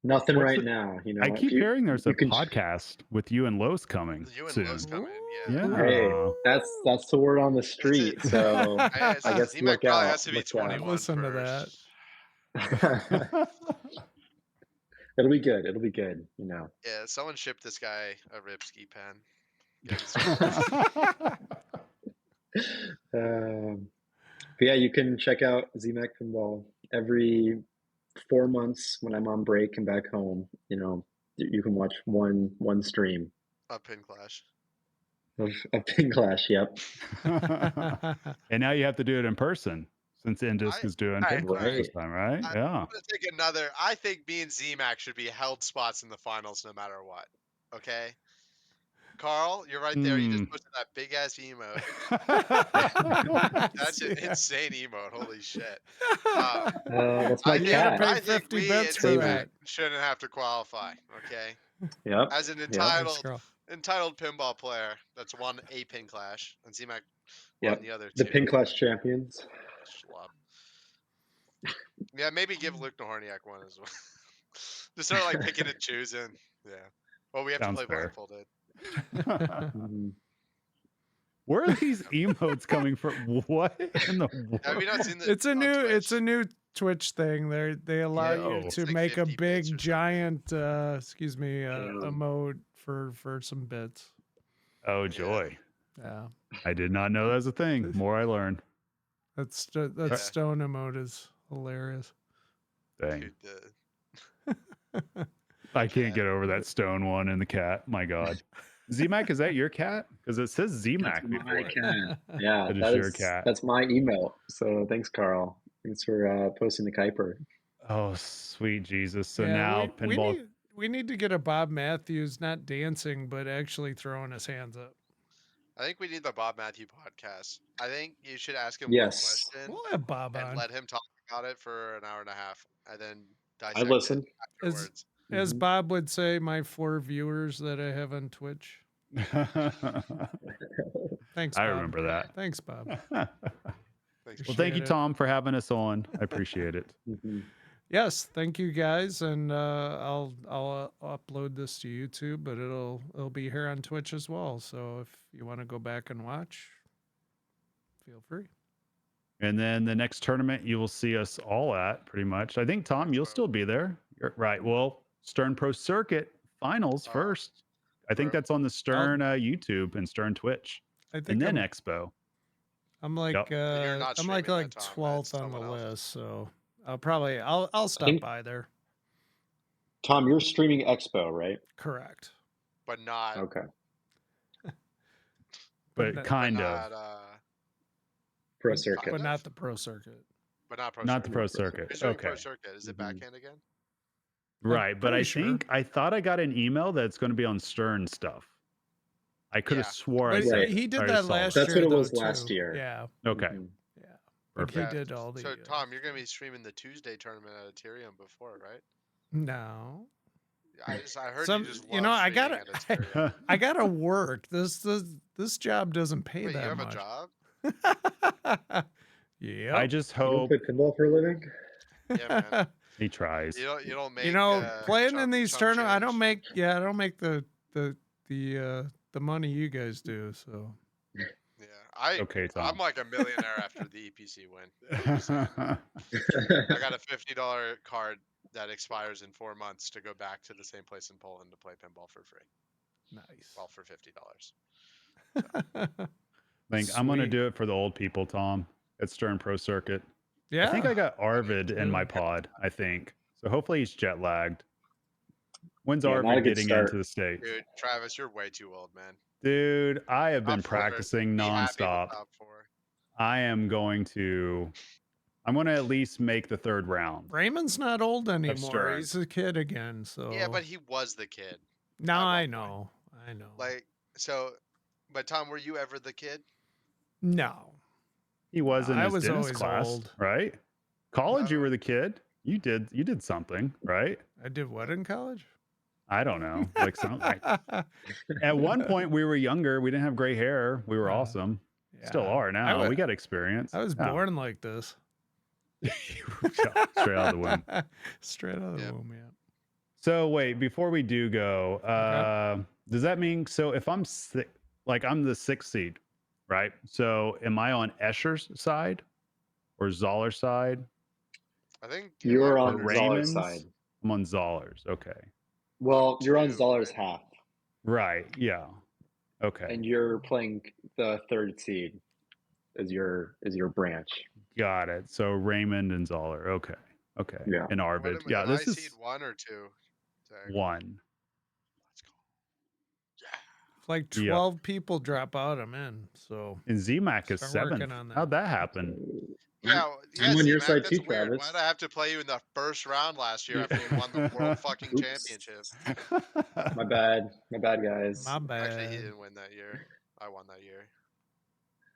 Nothing What's right the- now. You know, I if keep you- hearing there's you a can- podcast with you and Los coming You and soon. Lowe's coming, Yeah. Hey, that's the word on the street. So I guess he look probably out. has to be look out. 21 Listen to that. first. It'll be good. It'll be good. You know. Yeah, someone shipped this guy a Ripski pen. Get him started. But yeah, you can check out zmacpinball every 4 months when I'm on break and back home. You know, you can watch one stream A pin clash. of Pin Clash. Yep. And now you have to do it in person since Indus is doing I- Pin Clash right. this time, right? I'm Yeah. gonna take another. I think me and ZMac should be held spots in the finals no matter what. Okay. Carl, you're right there. You just posted that big ass emote. That's an insane emote. Holy shit. That's my I You think, gotta cat. pay I think 50 me bits and for ZMac that. shouldn't have to qualify. Okay. Yep. As an Yep. entitled pinball player that's won a Pin Clash, and ZMac won Yep. the other The two. Pin Clash champions. Schlub. Yeah, maybe give Luke Nahorniak one as well. Just start like picking and choosing. Yeah. Well, we have Sounds to play fair. blindfolded. Mhm. Where are these emotes coming from? What in the world? Have you not seen the? It's a on new Twitch? it's a new Twitch thing. They allow Yo. you It's to like make a 50 bits or big something. giant Damn. emote for some bits. Oh joy! Yeah. I did not know that was a thing. More I learn. That Yeah. stone emote is hilarious. Dang, Dude, I can't cat. get over that stone one and the cat. My God, ZMac, is that your cat? Because it says ZMac That's before my it. cat. Yeah, That is that your is cat. that's my email. So thanks, Carl. Thanks for posting the Kuiper. Oh sweet Jesus! So Yeah, now pinball. we need to get a Bob Matthews not dancing but actually throwing his hands up. I think we need the Bob Matthew podcast. I think you should ask him Yes. one question We'll have Bob and on. let him talk about it for an hour and a half, and then I dissect listen. it afterwards. As Mhm. Bob would say, my 4 viewers that I have on Twitch. Thanks, Bob. I remember that. Thanks, Bob. Thanks, Well, Bob. thank you, Appreciate it. Tom, for having us on. I appreciate it. Mhm. Yes, thank you guys, and I'll upload this to YouTube, but it'll be here on Twitch as well. So if you want to go back and watch, feel free. And then the next tournament you will see us all at, pretty much. I think, Tom, you'll still be there. You're right. Well, Stern Pro Circuit finals first. I think Bro. that's on the Stern YouTube and Stern Twitch, I think and then Expo. I'm like Yep. You're not I'm like streaming that, Tom. 12th That's on the someone else. list, so I'll stop think- by there. Tom, you're streaming Expo, right? Correct. But not. Okay. But not- kind but of. not, Pro but, Circuit. but not the Pro Circuit. but not Pro Not the Circuit. Pro Not Pro Circuit. Who's doing Okay. Pro Circuit? Is it Mhm. backhand again? Right. But I pretty sure. think I thought I got an email that's going to be on Stern stuff. I could have Yeah. swore I But said Right. he did I already that saw last That's year. what it though, was last too. year. Yeah, Okay. Mhm. yeah. Like he Perfect. did all the. So Tom, you're gonna be streaming the Tuesday tournament at Ethereum before, right? No, I heard Some- you just you know, love I streaming gotta- at Ethereum. I gotta work. This job doesn't pay Wait, you that have much. a job? Yeah. I just You don't hope play pinball for a living? Yeah, man. he tries. You don't make. You know, playing in chump- these chump tournaments, I change? don't make the money you guys do. So Yeah, I Okay, Tom. I'm like a millionaire after the EPC win. I got a $50 card that expires in 4 months to go back to the same place in Poland to play pinball for free. nice. Well, for $50. I'm going to Sweet. do it for the old people, Tom, at Stern Pro Circuit. Yeah. I think I got Arvid in my too. pod, I think. So hopefully he's jet lagged. When's Yeah, not a Arvid good getting start. into the States? Dude, Travis, you're way too old, man. Dude, I have been Top four, practicing Be happy with nonstop. top 4. I'm going to at least make the third round. Raymond's not old anymore. Stern. He's a kid again. So Yeah, but he was the kid. now at I one know. I know. Like, so But Tom, were you ever the kid? No. He was in I his was dentist always class, old. right? College, you don't- were the kid. You did something, right? I did what in college? I don't know. Like at one point we were younger. We didn't have gray hair. We were awesome. Still Yeah. are now. We got experience. I was Yeah. born like this. Straight out of the womb. Straight out of the Yep. womb, yeah. So wait, before we do go, Okay. does that mean so if I'm like I'm the 6th seed, right? So am I on Escher's side or Zoller's side? I think You're Or on Zoller's Raymond's? side. I'm on Zoller's. Okay. Well, you're on Two, Zoller's right? half, Right. Yeah. Okay. and you're playing the 3rd seed as your branch. Got it. So Raymond and Zoller. Okay. Okay. Yeah. And Arvid. What Yeah. am This I is seed 1 or 2? Zach? 1. Let's go. Yeah. If like Yeah. 12 people drop out, I'm in. So And ZMAC is Start working 7th. on that. How'd that happen? Yeah, I'm on your Z-Mac, side that's too, weird. Travis. Why'd I have to play you in the first round last year after you won the world fucking Oops. championship? My bad, guys. my bad. Actually, he didn't win that year. I won that year.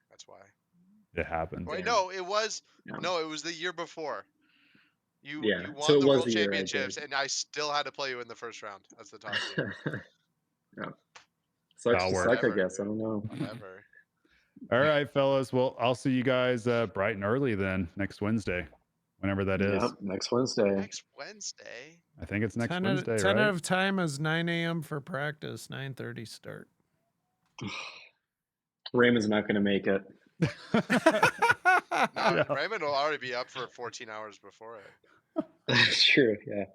That's why. It happens. Wait, Damn. no, it was Yeah. no, it was the year before. You Yeah, you so won it the was world the year I championships, did. and I still had to play you in the first round as the top seed. Yeah. Sucks That'll to work. suck, I Whatever, guess. I dude. don't know. Whatever. All right, fellas. Well, I'll see you guys bright and early then next Wednesday, whenever that is. Yep, next Wednesday. Next Wednesday. I think it's next Wednesday, right? Tentative time is 9 a.m. for practice, 9:30 start. Raymond's not going to make it. No, Yeah. Raymond will already be up for 14 hours before it. That's true. Yeah.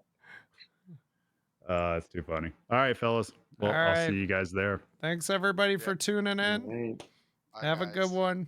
That's too funny. All right, fellas. Well, All I'll right. see you guys there. Thanks everybody for Yep. tuning in. All right. Bye, Have a good guys. one.